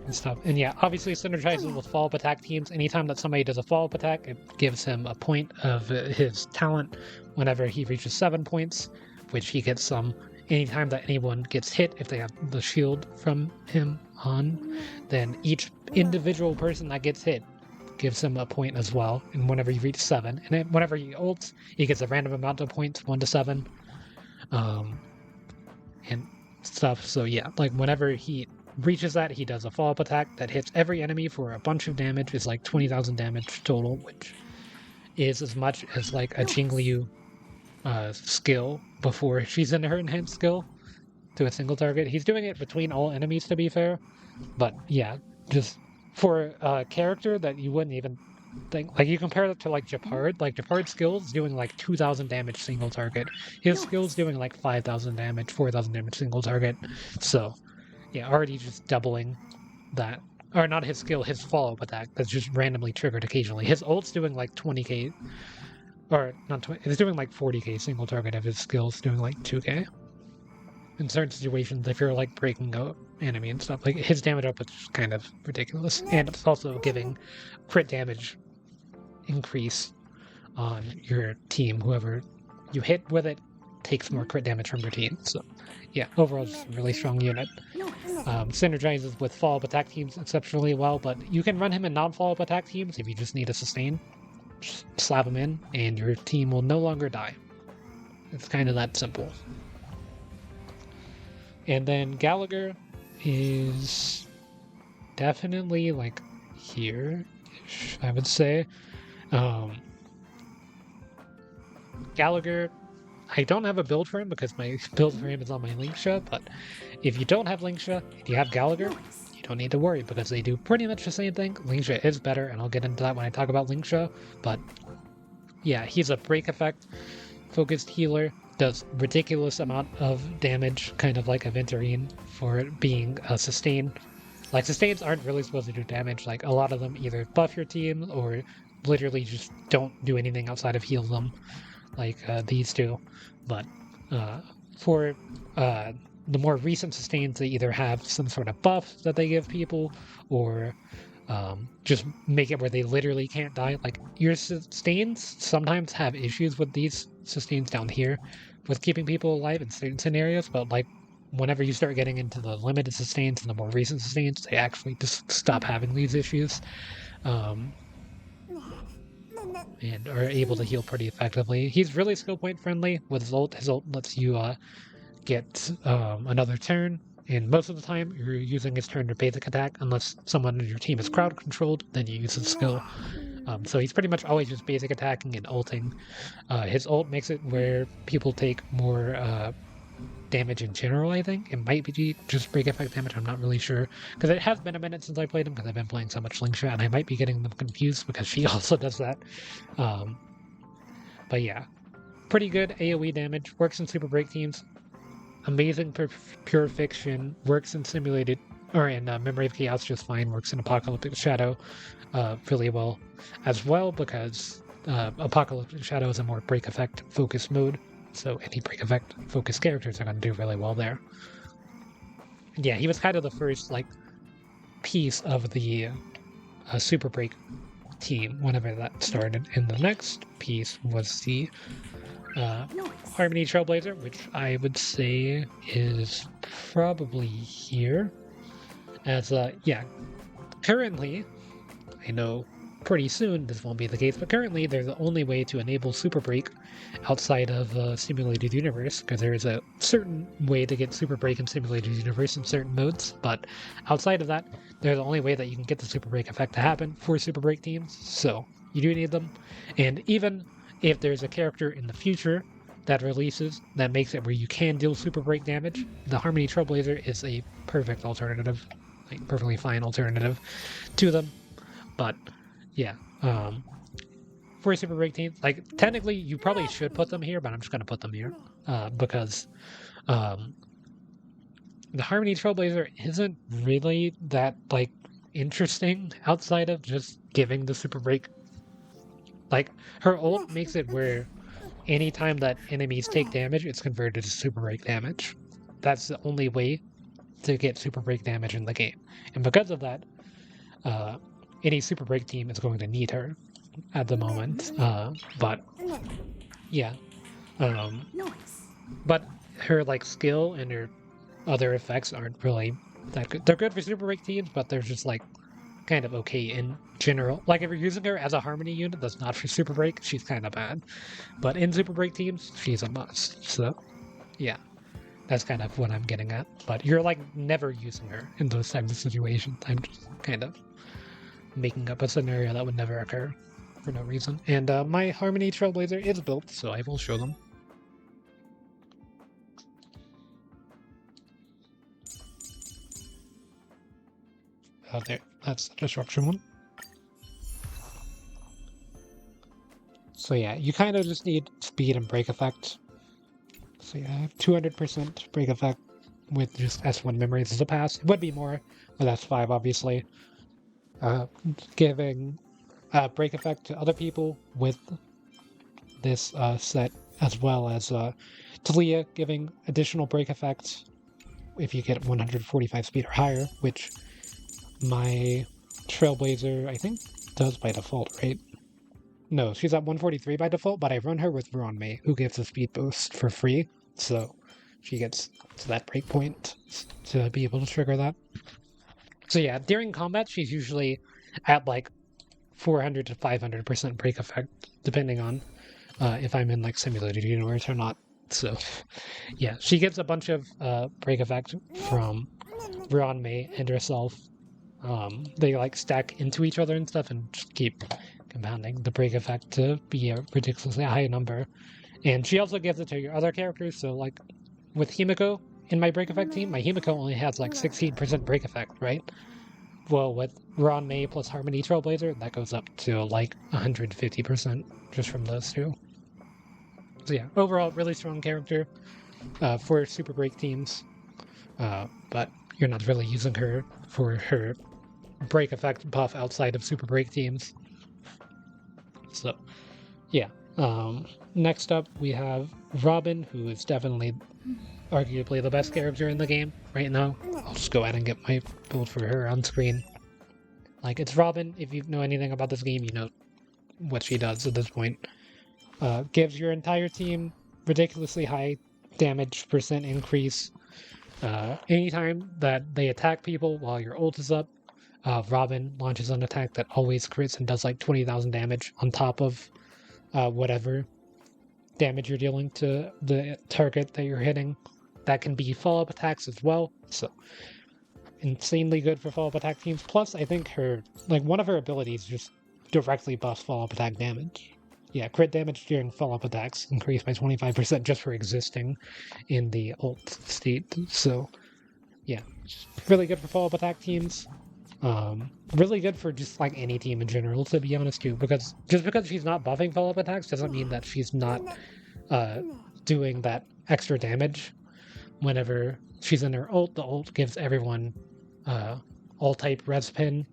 and stuff. And yeah, obviously synergizes with follow-up attack teams. Anytime that somebody does a follow-up attack, it gives him a point of his talent whenever he reaches 7 points, which he gets some anytime that anyone gets hit. If they have the shield from him on, then each individual person that gets hit gives him a point as well. And whenever you reach 7, and then whenever he ults, he gets a random amount of points, 1 to 7, and stuff. So yeah, like whenever he reaches that, he does a follow-up attack that hits every enemy for a bunch of damage. It's like 20,000 damage total, which is as much as like a Jing Yuan skill before she's into her enhanced skill to a single target. He's doing it between all enemies, to be fair, but yeah, just for a character that you wouldn't even think, like you compare that to like Gepard, like Gepard's skills doing like 2,000 damage single target, his skills doing like 5,000 damage, 4,000 damage single target. So yeah, already just doubling that. Or not his skill, his follow-up attack that's just randomly triggered occasionally. His ult's doing like 20k, or not 20, it's doing like 40k single target of his skills doing like 2k. In certain situations, if you're like breaking out enemy and stuff, like his damage output is kind of ridiculous. And it's also giving crit damage increase on your team. Whoever you hit with it takes more crit damage from your team. So yeah, overall just a really strong unit. Synergizes with follow-up attack teams exceptionally well, but you can run him in non-follow-up attack teams if you just need a sustain. Just slap him in, and your team will no longer die. It's kind of that simple. And then Gallagher is definitely like here-ish, I would say. Gallagher, I don't have a build for him because my build for him is on my Lynxia, but if you don't have Lynxia and you have Gallagher, you don't need to worry because they do pretty much the same thing. Lynxia is better, and I'll get into that when I talk about Lynxia, but yeah, he's a break effect focused healer, does ridiculous amount of damage, kind of like a Venturine for it being a sustain. Like, sustains aren't really supposed to do damage. Like, a lot of them either buff your team or literally just don't do anything outside of heal them, like these two. But for the more recent sustains, they either have some sort of buff that they give people, or just make it where they literally can't die. Like, your sustains sometimes have issues with these sustains down here with keeping people alive in certain scenarios, but like whenever you start getting into the limited sustains and the more recent sustains, they actually just stop having these issues, and are able to heal pretty effectively. He's really skill point friendly with his ult. His ult lets you get another turn, and most of the time you're using his turn to basic attack unless someone in your team is crowd controlled, then you use his skill. So he's pretty much always just basic attacking and ulting. His ult makes it where people take more damage in general, I think. It might be just break effect damage, I'm not really sure. Because it has been a minute since I played him, because I've been playing so much Lynxia, and I might be getting them confused because she also does that. But yeah, pretty good AoE damage, works in super break teams. Amazing pure fiction, works in simulated, or in Memory of Chaos just fine, works in Apocalyptic Shadow really well as well, because Apocalyptic Shadow is a more break effect focused mode, so any break effect focused characters are going to do really well there. Yeah, he was kind of the first like piece of the Super Break team whenever that started, and the next piece was the Harmony Trailblazer, which I would say is probably here. As yeah, currently, I know pretty soon this won't be the case, but currently they're the only way to enable Super Break outside of Simulated Universe, because there is a certain way to get Super Break in Simulated Universe in certain modes, but outside of that, they're the only way that you can get the Super Break effect to happen for Super Break teams, so you do need them. And even if there's a character in the future that releases that makes it where you can deal Super Break damage, the Harmony Trailblazer is a perfect alternative, like perfectly fine alternative to them. But yeah, for Super Break teams, like technically you probably should put them here, but I'm just gonna put them here because the Harmony Trailblazer isn't really that like interesting outside of just giving the Super Break. Like her ult makes it where anytime that enemies take damage, it's converted to Super Break damage. That's the only way to get Super Break damage in the game, and because of that, any Super Break team is going to need her at the moment. But yeah, but her like skill and her other effects aren't really that good. They're good for Super Break teams, but they're just like kind of okay in general. Like if you're using her as a Harmony unit that's not for Super Break, she's kind of bad. But in Super Break teams, she's a must. So yeah, that's kind of what I'm getting at. But you're like never using her in those types of situations. I'm just kind of making up a scenario that would never occur for no reason. And my Harmony Trailblazer is built, so I will show them. There, that's the disruption one. So yeah, you kind of just need speed and break effect. So yeah, I have 200% break effect with just S1 memories as a pass. It would be more with S5, obviously. Giving break effect to other people with this set, as well as Talia giving additional break effects if you get 145 speed or higher, which my Trailblazer, I think, does by default, right? No, she's at 143 by default, but I run her with Ruan Mei, who gives a speed boost for free, so she gets to that breakpoint to be able to trigger that. So yeah, during combat, she's usually at like 400 to 500% break effect, depending on if I'm in like Simulated Universe or not. So yeah, she gets a bunch of break effect from Ruan Mei and herself. They like stack into each other and stuff and just keep compounding the break effect to be a ridiculously high number. And she also gives it to your other characters, so like with Himeko in my break effect team, my Himeko only has like 16% break effect, right? Well, with Ruan Mei plus Harmony Trailblazer, that goes up to like 150% just from those two. So yeah, overall, really strong character for Super Break teams, but you're not really using her for her break effect buff outside of Super Break teams. So, yeah. Next up, we have Robin, who is definitely arguably the best character in the game right now. I'll just go ahead and get my build for her on screen. Like, it's Robin. If you know anything about this game, you know what she does at this point. Gives your entire team ridiculously high damage percent increase. Anytime that they attack people while your ult is up, Robin launches an attack that always crits and does like 20,000 damage on top of whatever damage you're dealing to the target that you're hitting. That can be follow-up attacks as well, so insanely good for follow-up attack teams. Plus, I think her, like, one of her abilities just directly buffs follow-up attack damage. Yeah, crit damage during follow-up attacks increased by 25% just for existing in the ult state. So, yeah, really good for follow-up attack teams. Really good for just like any team in general, to be honest too, because just because she's not buffing follow-up attacks doesn't mean that she's not doing that extra damage whenever she's in her ult. The ult gives everyone all type res pin,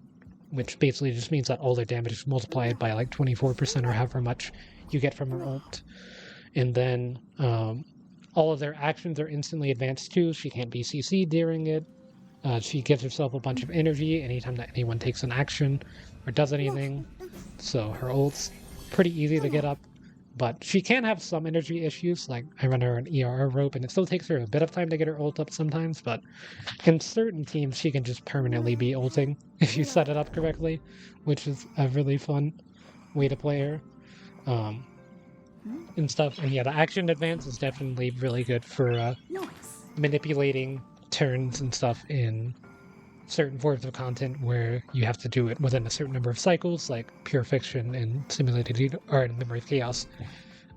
which basically just means that all their damage is multiplied by like 24% or however much you get from her ult. And then all of their actions are instantly advanced too. She can't be CC'd during it. She gives herself a bunch of energy anytime that anyone takes an action or does anything. So her ult's pretty easy to get up. But she can have some energy issues, like I run her an ERR rope, and it still takes her a bit of time to get her ult up sometimes, but in certain teams she can just permanently be ulting if you set it up correctly, which is a really fun way to play her. And stuff. And yeah, the action advance is definitely really good for manipulating turns and stuff in certain forms of content where you have to do it within a certain number of cycles, like Pure Fiction and Simulated or in Memory of Chaos.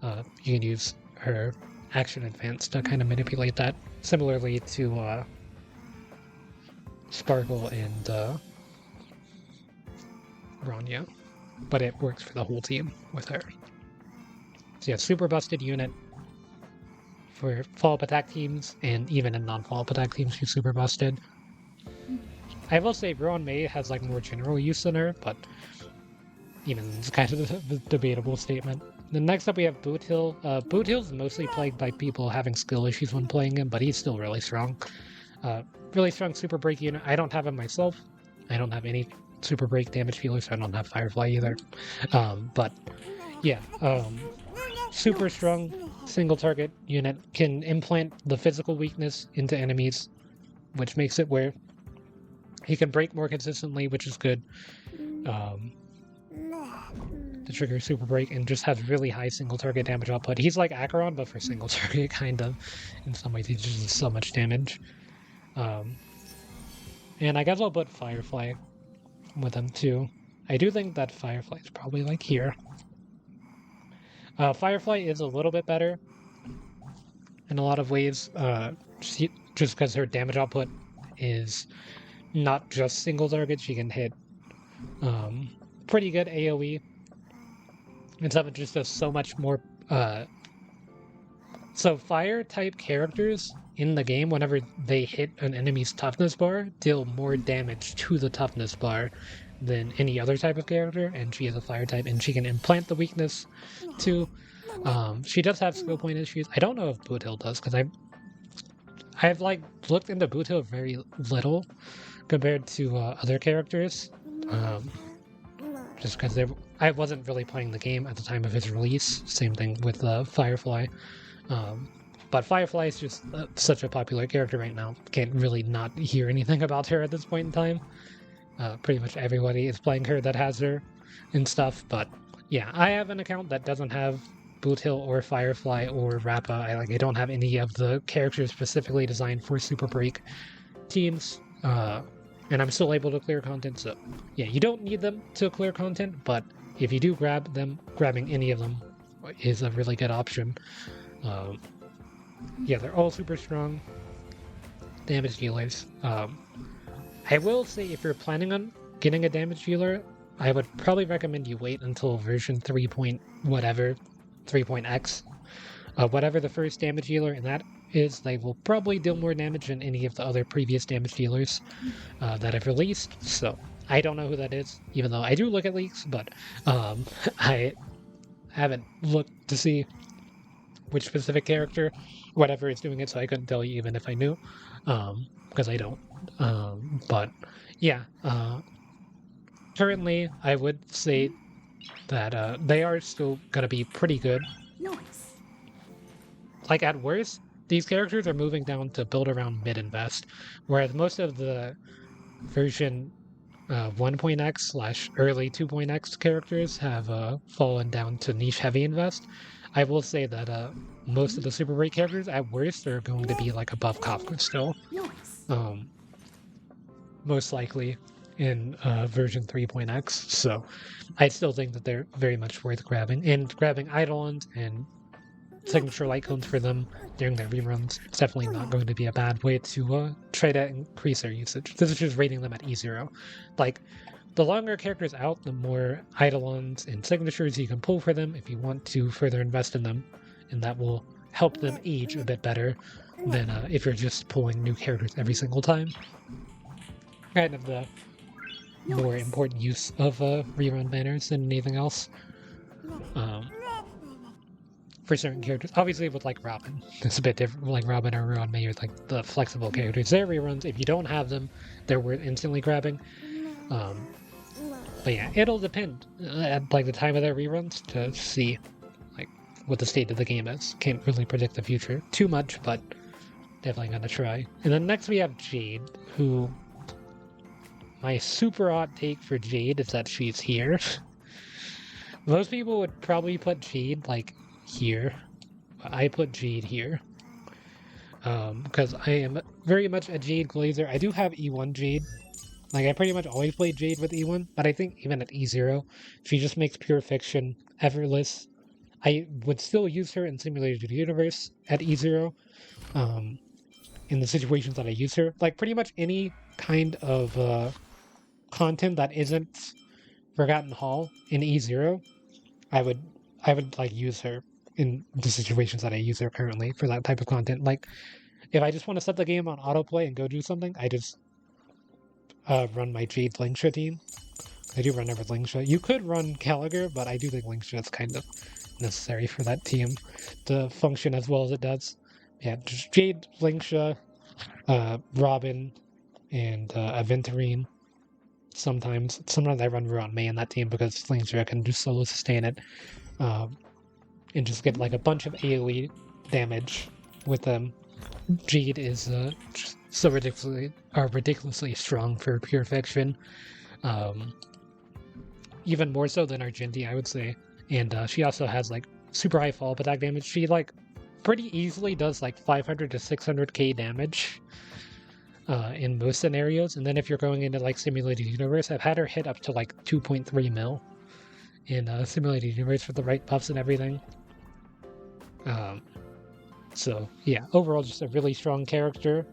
You can use her action advance to kind of manipulate that. Similarly to Sparkle and Bronya, but it works for the whole team with her. So yeah, super busted unit for follow-up attack teams, and even in non-follow-up attack teams, she's super busted. I will say Ruan Mei has like more general use than her, but even it's kind of a debatable statement. Then next up we have Boot Hill. Boot Hill's mostly plagued by people having skill issues when playing him, but he's still really strong. Really strong super break unit. I don't have him myself. I don't have any super break damage healers, so I don't have Firefly either. But yeah, super strong single target unit, can implant the physical weakness into enemies, which makes it where he can break more consistently, which is good. To trigger super break, and just has really high single target damage output. He's like Acheron, but for single target, kind of. In some ways, he just does so much damage. And I guess I'll put Firefly with him too. I do think that Firefly is probably like here. Firefly is a little bit better in a lot of ways, just because her damage output is not just single target. She can hit pretty good AoE. And stuff, it just does so much more. So fire type characters in the game, whenever they hit an enemy's toughness bar, deal more damage to the toughness bar than any other type of character, and she is a fire type, and she can implant the weakness too. She does have skill point issues. I don't know if Boot Hill does, because I've like looked into Boot Hill very little compared to other characters. Just because I wasn't really playing the game at the time of its release. Same thing with Firefly. But Firefly is just such a popular character right now. Can't really not hear anything about her at this point in time. Pretty much everybody is playing her that has her and stuff. But yeah, I have an account that doesn't have Boot Hill or Firefly or Rappa. I don't have any of the characters specifically designed for Super Break teams. And I'm still able to clear content, so yeah, you don't need them to clear content, but if you do grab them, grabbing any of them is a really good option. Yeah, they're all super strong damage dealers. I will say, if you're planning on getting a damage dealer, I would probably recommend you wait until version 3. Whatever, 3.x. Whatever the first damage dealer in that is, they will probably deal more damage than any of the other previous damage dealers that I've released. So I don't know who that is, even though I do look at leaks, but I haven't looked to see which specific character, whatever is doing it, so I couldn't tell you even if I knew, because I don't. But yeah, currently I would say that they are still going to be pretty good. Nice. Like, at worst, these characters are moving down to build around mid-invest, whereas most of the version 1.x / early 2.x characters have fallen down to niche heavy invest. I will say that most of the super rate characters at worst are going to be like above Kafka still. Nice. Most likely in version 3.x, so I still think that they're very much worth grabbing. And grabbing Eidolons and signature light cones for them during their reruns, it's definitely not going to be a bad way to try to increase their usage. This is just rating them at E0. Like, the longer a character's out, the more Eidolons and signatures you can pull for them if you want to further invest in them, and that will help them age a bit better than if you're just pulling new characters every single time. Kind of the more important use of rerun banners than anything else. for certain characters. Obviously, with like Robin, it's a bit different. Like Robin or Ruan Mei are like the flexible characters. Their reruns, if you don't have them, they're worth instantly grabbing. But yeah, it'll depend at like the time of their reruns to see like what the state of the game is. Can't really predict the future too much, but definitely gonna try. And then next we have Jade, who my super odd take for Jade is that she's here. Most people would probably put Jade like here. I put Jade here. Because I am very much a Jade Glazer. I do have E1 Jade. Like, I pretty much always play Jade with E1, but I think even at E0, she just makes pure fiction effortless. I would still use her in Simulated Universe at E0, in the situations that I use her. Like, pretty much any kind of content that isn't Forgotten Hall in E0, I would like use her in the situations that I use her currently for that type of content. Like, if I just want to set the game on autoplay and go do something, I just run my Jade Lynxia team. I do run over Lynxia. You could run Gallagher, but I do think Lynxia is kind of necessary for that team to function as well as it does. Yeah, just Jade, Lynxia, Robin, and Aventurine. Sometimes I run Ruan Mei in that team because Lynxia can just solo sustain it, and just get like a bunch of AoE damage with them. Jade is so ridiculously strong for pure fiction, even more so than Argenti, I would say. And she also has like super high follow-up attack damage. She like pretty easily does like 500 to 600k damage in most scenarios. And then if you're going into like Simulated Universe, I've had her hit up to like 2.3 mil in Simulated Universe with the right buffs and everything. So yeah, overall just a really strong character.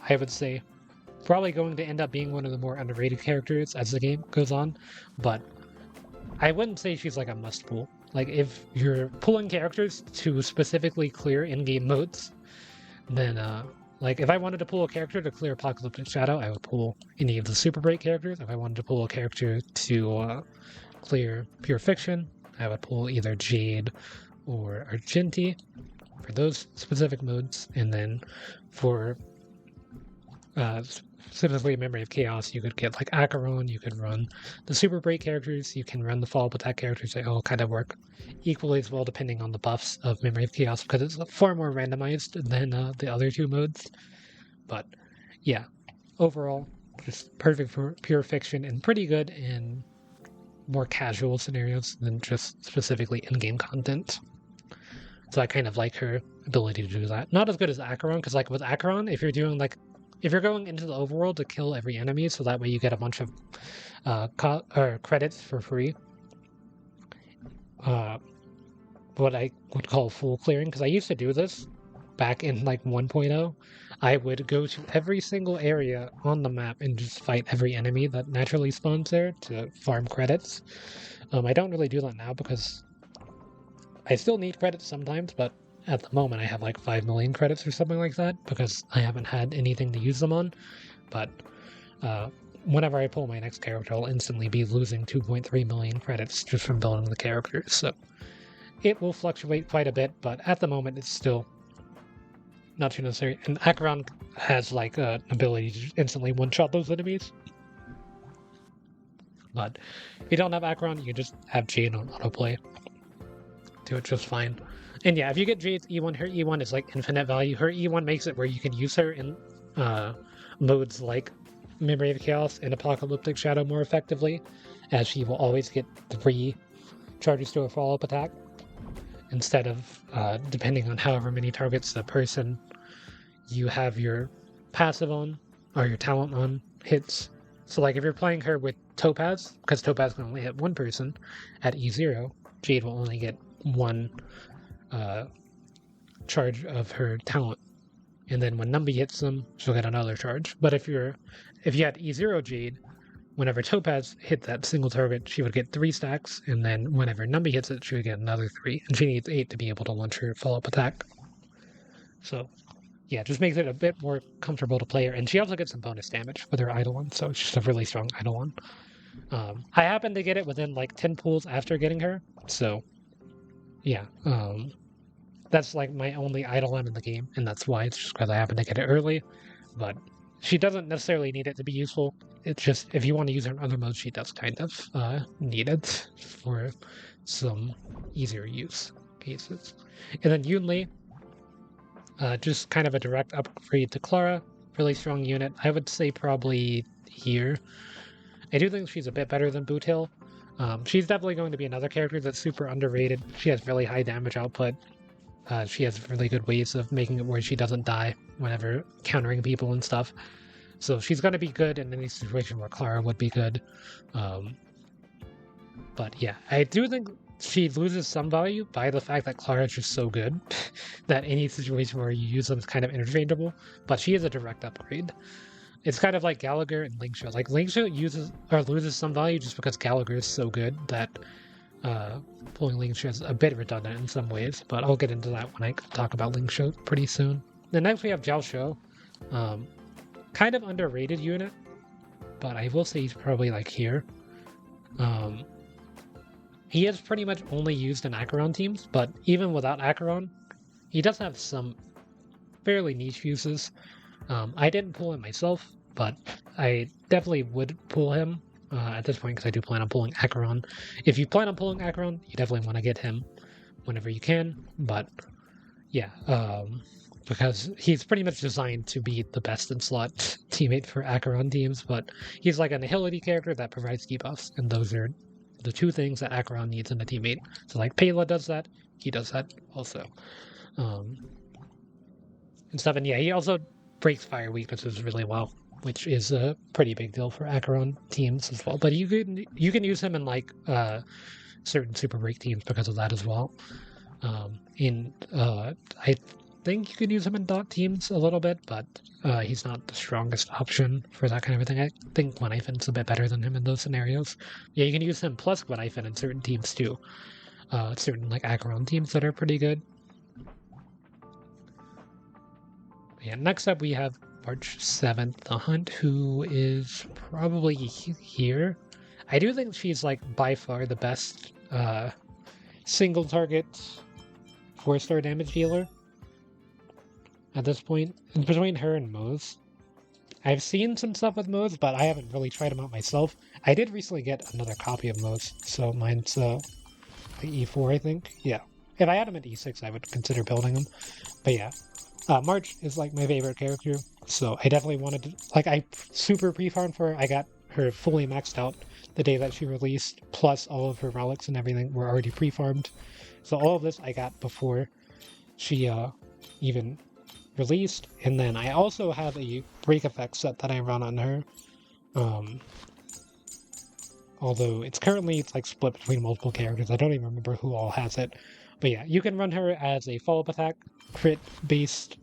I would say probably going to end up being one of the more underrated characters as the game goes on, but I wouldn't say she's like a must pull. Like if you're pulling characters to specifically clear in-game modes, then like if I wanted to pull a character to clear Apocalyptic Shadow, I would pull any of the Super Break characters. If I wanted to pull a character to clear Pure Fiction, I would pull either Jade or Argenti for those specific modes. And then for specifically Memory of Chaos, you could get like Acheron, you could run the Super Break characters, you can run the follow-up attack characters. They all kind of work equally as well depending on the buffs of Memory of Chaos because it's far more randomized than the other two modes. But yeah, overall, just perfect for pure fiction and pretty good in more casual scenarios than just specifically in-game content. So I kind of like her ability to do that. Not as good as Acheron, because like with Acheron, if you're going into the overworld to kill every enemy, so that way you get a bunch of credits for free. What I would call full clearing, because I used to do this back in like 1.0. I would go to every single area on the map and just fight every enemy that naturally spawns there to farm credits. I don't really do that now because I still need credits sometimes, but at the moment I have like 5 million credits or something like that because I haven't had anything to use them on. But whenever I pull my next character, I'll instantly be losing 2.3 million credits just from building the characters. So it will fluctuate quite a bit, but at the moment it's still not too necessary. And Acheron has like an ability to instantly one-shot those enemies. But if you don't have Acheron, you can just have Jade on autoplay. Do it just fine. And yeah, if you get Jade's E1, her E1 is like infinite value. Her E1 makes it where you can use her in modes like Memory of Chaos and Apocalyptic Shadow more effectively, as she will always get 3 charges to a follow-up attack, instead of depending on however many targets the person you have your passive on, or your talent on, hits. So like if you're playing her with Topaz, because Topaz can only hit 1 person at E0, Jade will only get 1 charge of her talent, and then when Numby hits them, she'll get another charge. But if you had E0 Jade, whenever Topaz hit that single target, she would get 3 stacks, and then whenever Numby hits it, she would get another 3, and she needs 8 to be able to launch her follow-up attack. So yeah, it just makes it a bit more comfortable to play her, and she also gets some bonus damage with her Eidolon, so it's just a really strong Eidolon. I happened to get it within like 10 pulls after getting her, so yeah, that's like my only Eidolon in the game, and that's why it's just because I happen to get it early. But she doesn't necessarily need it to be useful. It's just if you want to use her in other modes, she does kind of need it for some easier use cases. And then Yunli, just kind of a direct upgrade to Clara. Really strong unit. I would say probably here. I do think she's a bit better than Bootil. She's definitely going to be another character that's super underrated. She has really high damage output. She has really good ways of making it where she doesn't die whenever countering people and stuff. So she's going to be good in any situation where Clara would be good. But yeah, I do think she loses some value by the fact that Clara is just so good that any situation where you use them is kind of interchangeable. But she is a direct upgrade. It's kind of like Gallagher and Lingsha. Like Lingsha uses or loses some value just because Gallagher is so good that pulling Lingsha is a bit redundant in some ways. But I'll get into that when I talk about Lingsha pretty soon. Then next we have Jiaqiou. Kind of underrated unit, but I will say he's probably like here. He is pretty much only used in Acheron teams, but even without Acheron, he does have some fairly niche uses. I didn't pull him myself, but I definitely would pull him at this point because I do plan on pulling Acheron. If you plan on pulling Acheron, you definitely want to get him whenever you can, but yeah, because he's pretty much designed to be the best in slot teammate for Acheron teams, but he's like an agility character that provides debuffs, and those are the two things that Acheron needs in a teammate. So like Pela does that, he does that also. And stuff, and yeah, he also breaks fire weaknesses really well, which is a pretty big deal for Acheron teams as well. But you can use him in like certain super break teams because of that as well. I think you could use him in dot teams a little bit, but he's not the strongest option for that kind of thing. I think Gwenifen's a bit better than him in those scenarios. Yeah, you can use him plus Gwenifen in certain teams too. Certain like Acheron teams that are pretty good. Yeah, next up we have March 7th, the Hunt, who is probably here. I do think she's like by far the best single target 4-star damage dealer at this point. It's between her and Moze. I've seen some stuff with Moze, but I haven't really tried them out myself. I did recently get another copy of Moze, so mine's the E4, I think. Yeah. If I had him at E6, I would consider building him. But yeah. March is like my favorite character, so I definitely wanted to, like, I super pre-farmed for her. I got her fully maxed out the day that she released, plus all of her relics and everything were already pre-farmed. So all of this I got before she even released, and then I also have a break effect set that I run on her. Although it's like split between multiple characters. I don't even remember who all has it. But yeah, you can run her as a follow-up attack, crit-based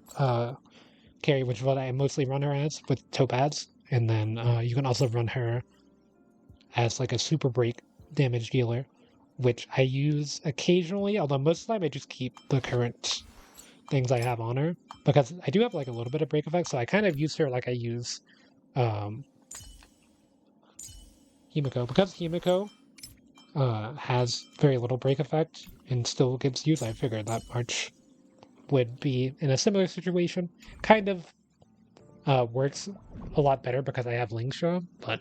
carry, which is what I mostly run her as, with Topaz. And then you can also run her as like a super break damage dealer, which I use occasionally, although most of the time I just keep the current things I have on her, because I do have like a little bit of break effect, so I kind of use her like I use Himeko. Because Himeko has very little break effect and still gets used, I figured that March would be in a similar situation. Kind of works a lot better because I have Lingsha, but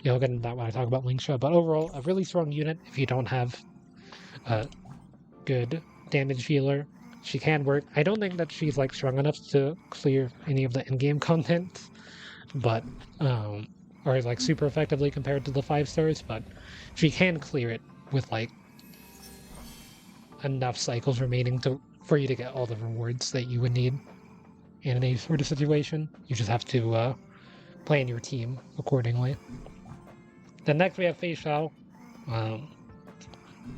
I'll get into that when I talk about Lingsha. But overall, a really strong unit if you don't have a good damage dealer. She can work. I don't think that she's like strong enough to clear any of the in-game content, but or like super effectively compared to the 5 stars, but she can clear it with like enough cycles remaining for you to get all the rewards that you would need in any sort of situation. You just have to plan your team accordingly. Then next we have Fei Xiao.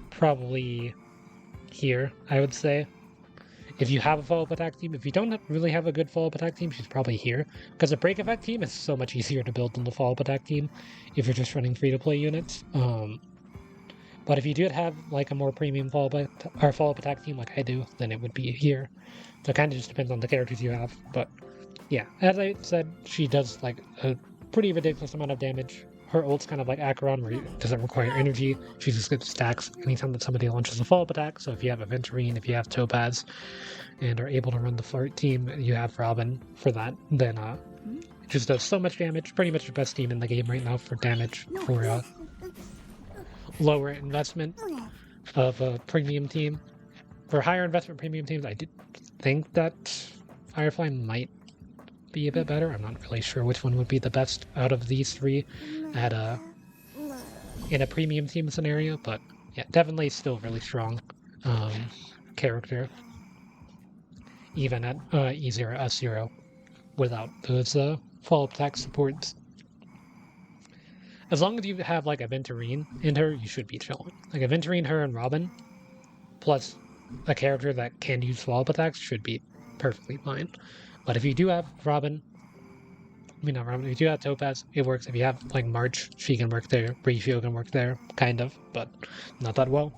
Probably here, I would say. If you have a follow-up attack team, if you don't really have a good follow-up attack team, she's probably here. Because a break effect team is so much easier to build than the follow-up attack team if you're just running free-to-play units. But if you did have like a more premium follow-up attack team like I do, then it would be here. So it kind of just depends on the characters you have. But yeah, as I said, she does like a pretty ridiculous amount of damage her ult's kind of like Acheron, where it doesn't require energy. She just gets stacks anytime that somebody launches a follow-up attack. So if you have Aventurine, if you have Topaz, and are able to run the flirt team, you have Robin for that, then it just does so much damage. Pretty much the best team in the game right now for damage for lower investment of a premium team. For higher investment premium teams, I did think that Firefly might be a bit better. I'm not really sure which one would be the best out of these three at in a premium team scenario, but yeah, definitely still really strong character, even at E0, S0, without those follow-up attack supports. As long as you have like Aventurine in her, you should be chilling. Like Aventurine, her, and Robin, plus a character that can use follow-up attacks should be perfectly fine. But if you do have Robin, I mean not Robin, if you do have Topaz, it works. If you have like March, she can work there, Briefio can work there, kind of, but not that well.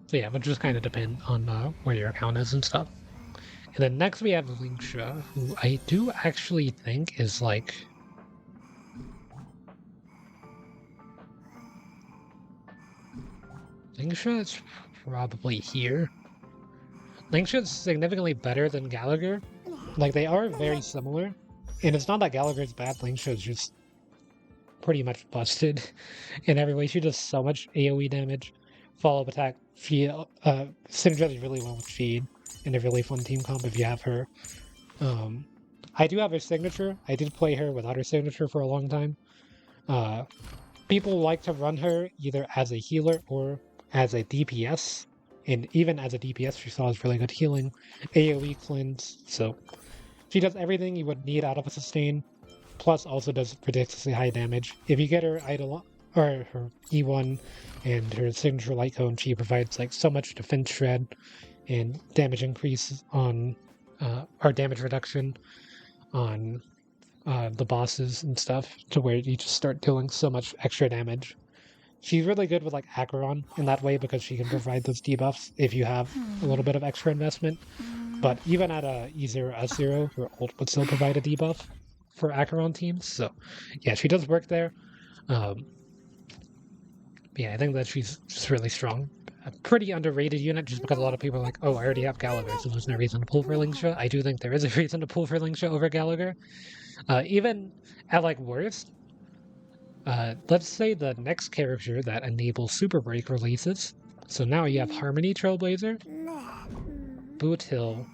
So yeah, it would just kind of depend on where your account is and stuff. And then next we have Lynx, who I do actually think is like... Lynx is probably here. Lynx is significantly better than Gallagher. Like, they are very similar. And it's not that Gallagher's bad, Lynx is just pretty much busted in every way. She does so much AoE damage. Follow-up attack, she synergizes really well with Feed in a really fun team comp if you have her. I do have her signature. I did play her without her signature for a long time. People like to run her either as a healer or as a DPS. And even as a DPS, she still has really good healing, AoE cleanse, so she does everything you would need out of a sustain, plus also does ridiculously high damage. If you get her idol or her E1 and her signature light cone, she provides like so much defense shred and damage increase on or damage reduction on the bosses and stuff, to where you just start dealing so much extra damage. She's really good with like Acheron in that way because she can provide those debuffs if you have a little bit of extra investment. But even at a E0, S0, her ult would still provide a debuff for Acheron teams. So yeah, she does work there. Yeah, I think that she's just really strong. A pretty underrated unit just because a lot of people are like, oh, I already have Gallagher, so there's no reason to pull for Lynx. I do think there is a reason to pull for Lynx over Gallagher. Even at like worst, let's say the next character that enables Super Break releases. So now you have Harmony Trailblazer, Boot Hill.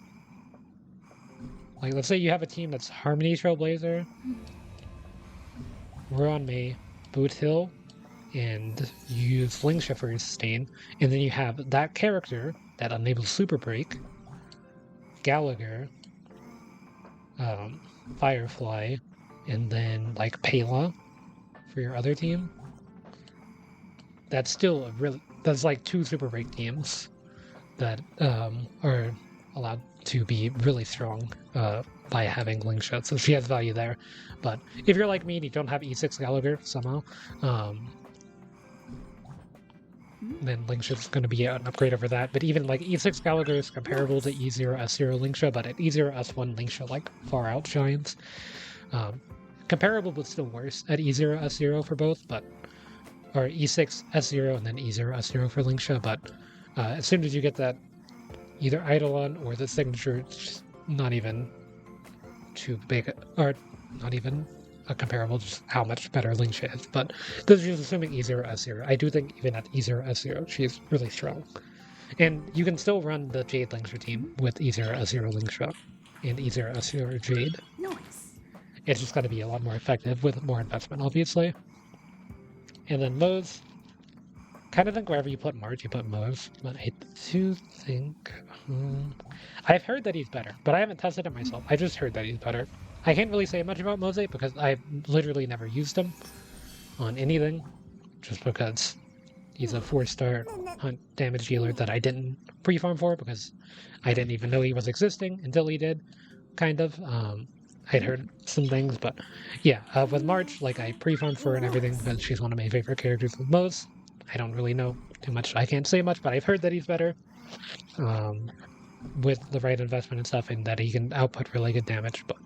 Like, let's say you have a team that's Harmony Trailblazer, Ruan Mei, Boot Hill, and you use Lynx for your sustain, and then you have that character that enables Super Break, Gallagher, Firefly, and then like Pela for your other team. That's still a really, that's like 2 Super Break teams that are allowed to be really strong by having Lynx, so she has value there. But if you're like me and you don't have E6 Gallagher somehow, then Lynx is going to be an upgrade over that. But even like E6 Gallagher is comparable to E0 S0 Lynx, but at E0 S1 Lynx like far outshines. Comparable but still worse at E0 S0 for both, but or E6 S0 and then E0 S0 for Lynx, but as soon as you get that either Eidolon or the signature, it's not even too big, or not even a comparable, just how much better Lynx is. But this is just assuming E0 S0. I do think even at E0 S0 she's really strong. And you can still run the Jade Lynx team with E0 S0 Lynx and E0 S0 Jade. Nice. It's just got to be a lot more effective with more investment, obviously. And then Moe's, kind of think wherever you put March, you put Moe's. But I do think... I've heard that he's better, but I haven't tested it myself. I just heard that he's better. I can't really say much about Mose because I've literally never used him on anything, just because he's a 4-star hunt damage dealer that I didn't pre-farm for because I didn't even know he was existing until he did, kind of. I'd heard some things, but yeah, with March, like I pre-farmed for her and everything because she's one of my favorite characters with Mose. I don't really know too much. I can't say much, but I've heard that he's better with the right investment and stuff, and that he can output really good damage. But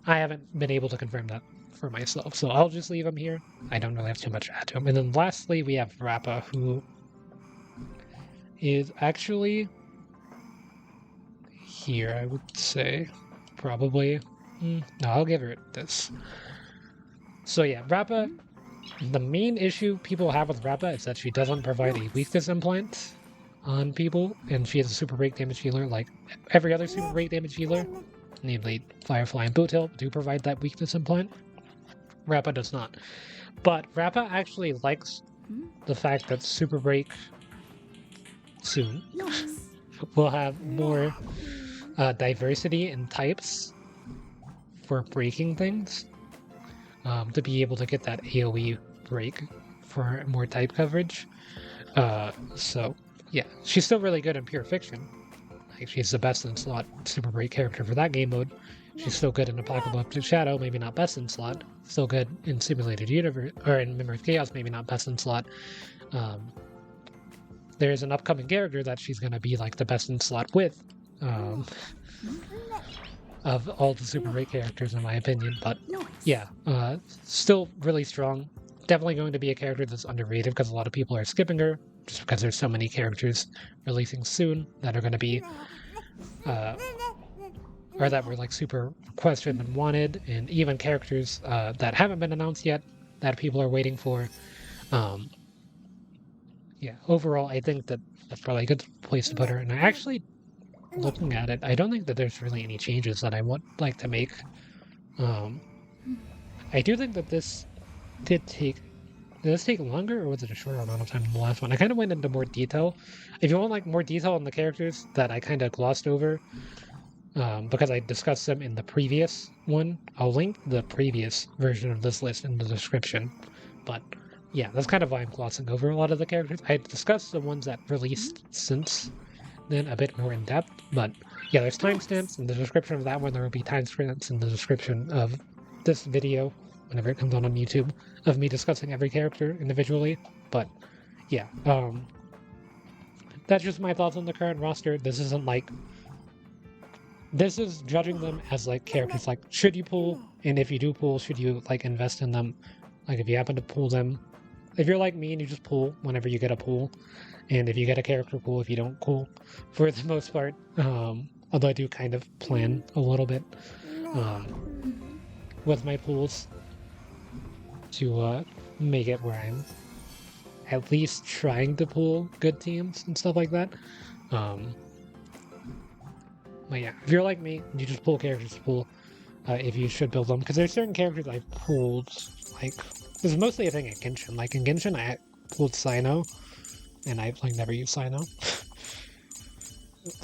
I haven't been able to confirm that for myself, so I'll just leave him here. I don't really have too much to add to him. And then lastly, we have Rappa, who is actually here, I would say. Probably. No, I'll give her this. So yeah, Rappa, the main issue people have with Rappa is that she doesn't provide a weakness implant on people, and she is a super break damage healer like every other super break damage healer, namely Firefly and Bootail, do provide that weakness implant. Rappa does not. But Rappa actually likes the fact that super break soon will have more diversity in types for breaking things, to be able to get that AoE break for more type coverage. So yeah, she's still really good in Pure Fiction. Like, she's the best in slot super break character for that game mode. She's still good in Apocalyptic Shadow, maybe not best in slot. Still good in Simulated Universe, or in Memory of Chaos, maybe not best in slot. There's an upcoming character that she's going to be like the best in slot with, of all the super great characters in my opinion. But yeah, still really strong. Definitely going to be a character that's underrated because a lot of people are skipping her just because there's so many characters releasing soon that are going to be or that were like super requested and wanted, and even characters that haven't been announced yet that people are waiting for. Yeah, overall, I think that that's probably a good place to put her. And I actually, looking at it, I don't think that there's really any changes that I would like to make. I do think that this did take longer, or was it a shorter amount of time than the last one? I kind of went into more detail. If you want like more detail on the characters that I kind of glossed over, because I discussed them in the previous one, I'll link the previous version of this list in the description. But yeah, that's kind of why I'm glossing over a lot of the characters. I discussed the ones that released since then a bit more in depth, but yeah, there's timestamps in the description of that one. There will be timestamps in the description of this video, whenever it comes on YouTube, of me discussing every character individually. But yeah, that's just my thoughts on the current roster. This isn't like... This is judging them as like characters, like should you pull, and if you do pull, should you like invest in them? Like if you happen to pull them, if you're like me and you just pull whenever you get a pull, and if you get a character pull, if you don't pull, for the most part. Although I do kind of plan a little bit with my pulls to make it where I'm at least trying to pull good teams and stuff like that. But yeah, if you're like me, you just pull characters to pull if you should build them. Because there's certain characters I've pulled, like, this is mostly a thing in Genshin. Like, in Genshin, I pulled Cyno, and I've, like, never used Cyno.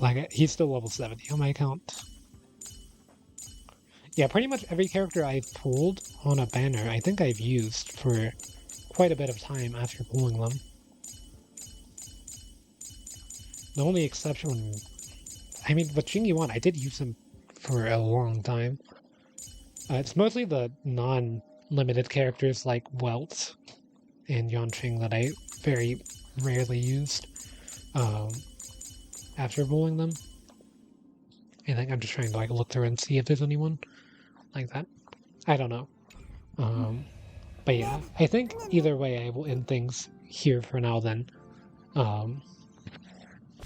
Like, he's still level 70 on my account. Yeah, pretty much every character I've pulled on a banner, I think I've used for quite a bit of time after pulling them. The only exception... I mean, with Jing Yuan, I did use him for a long time. It's mostly the non-limited characters like Welt and Yanqing that I very rarely used after pulling them. I think I'm just trying to like look through and see if there's anyone like that. I don't know. But yeah, I think either way I will end things here for now then.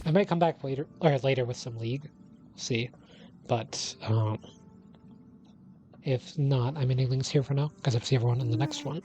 I might come back later with some League, see, but if not, I'm ending things here for now, because I'll see everyone in the next one.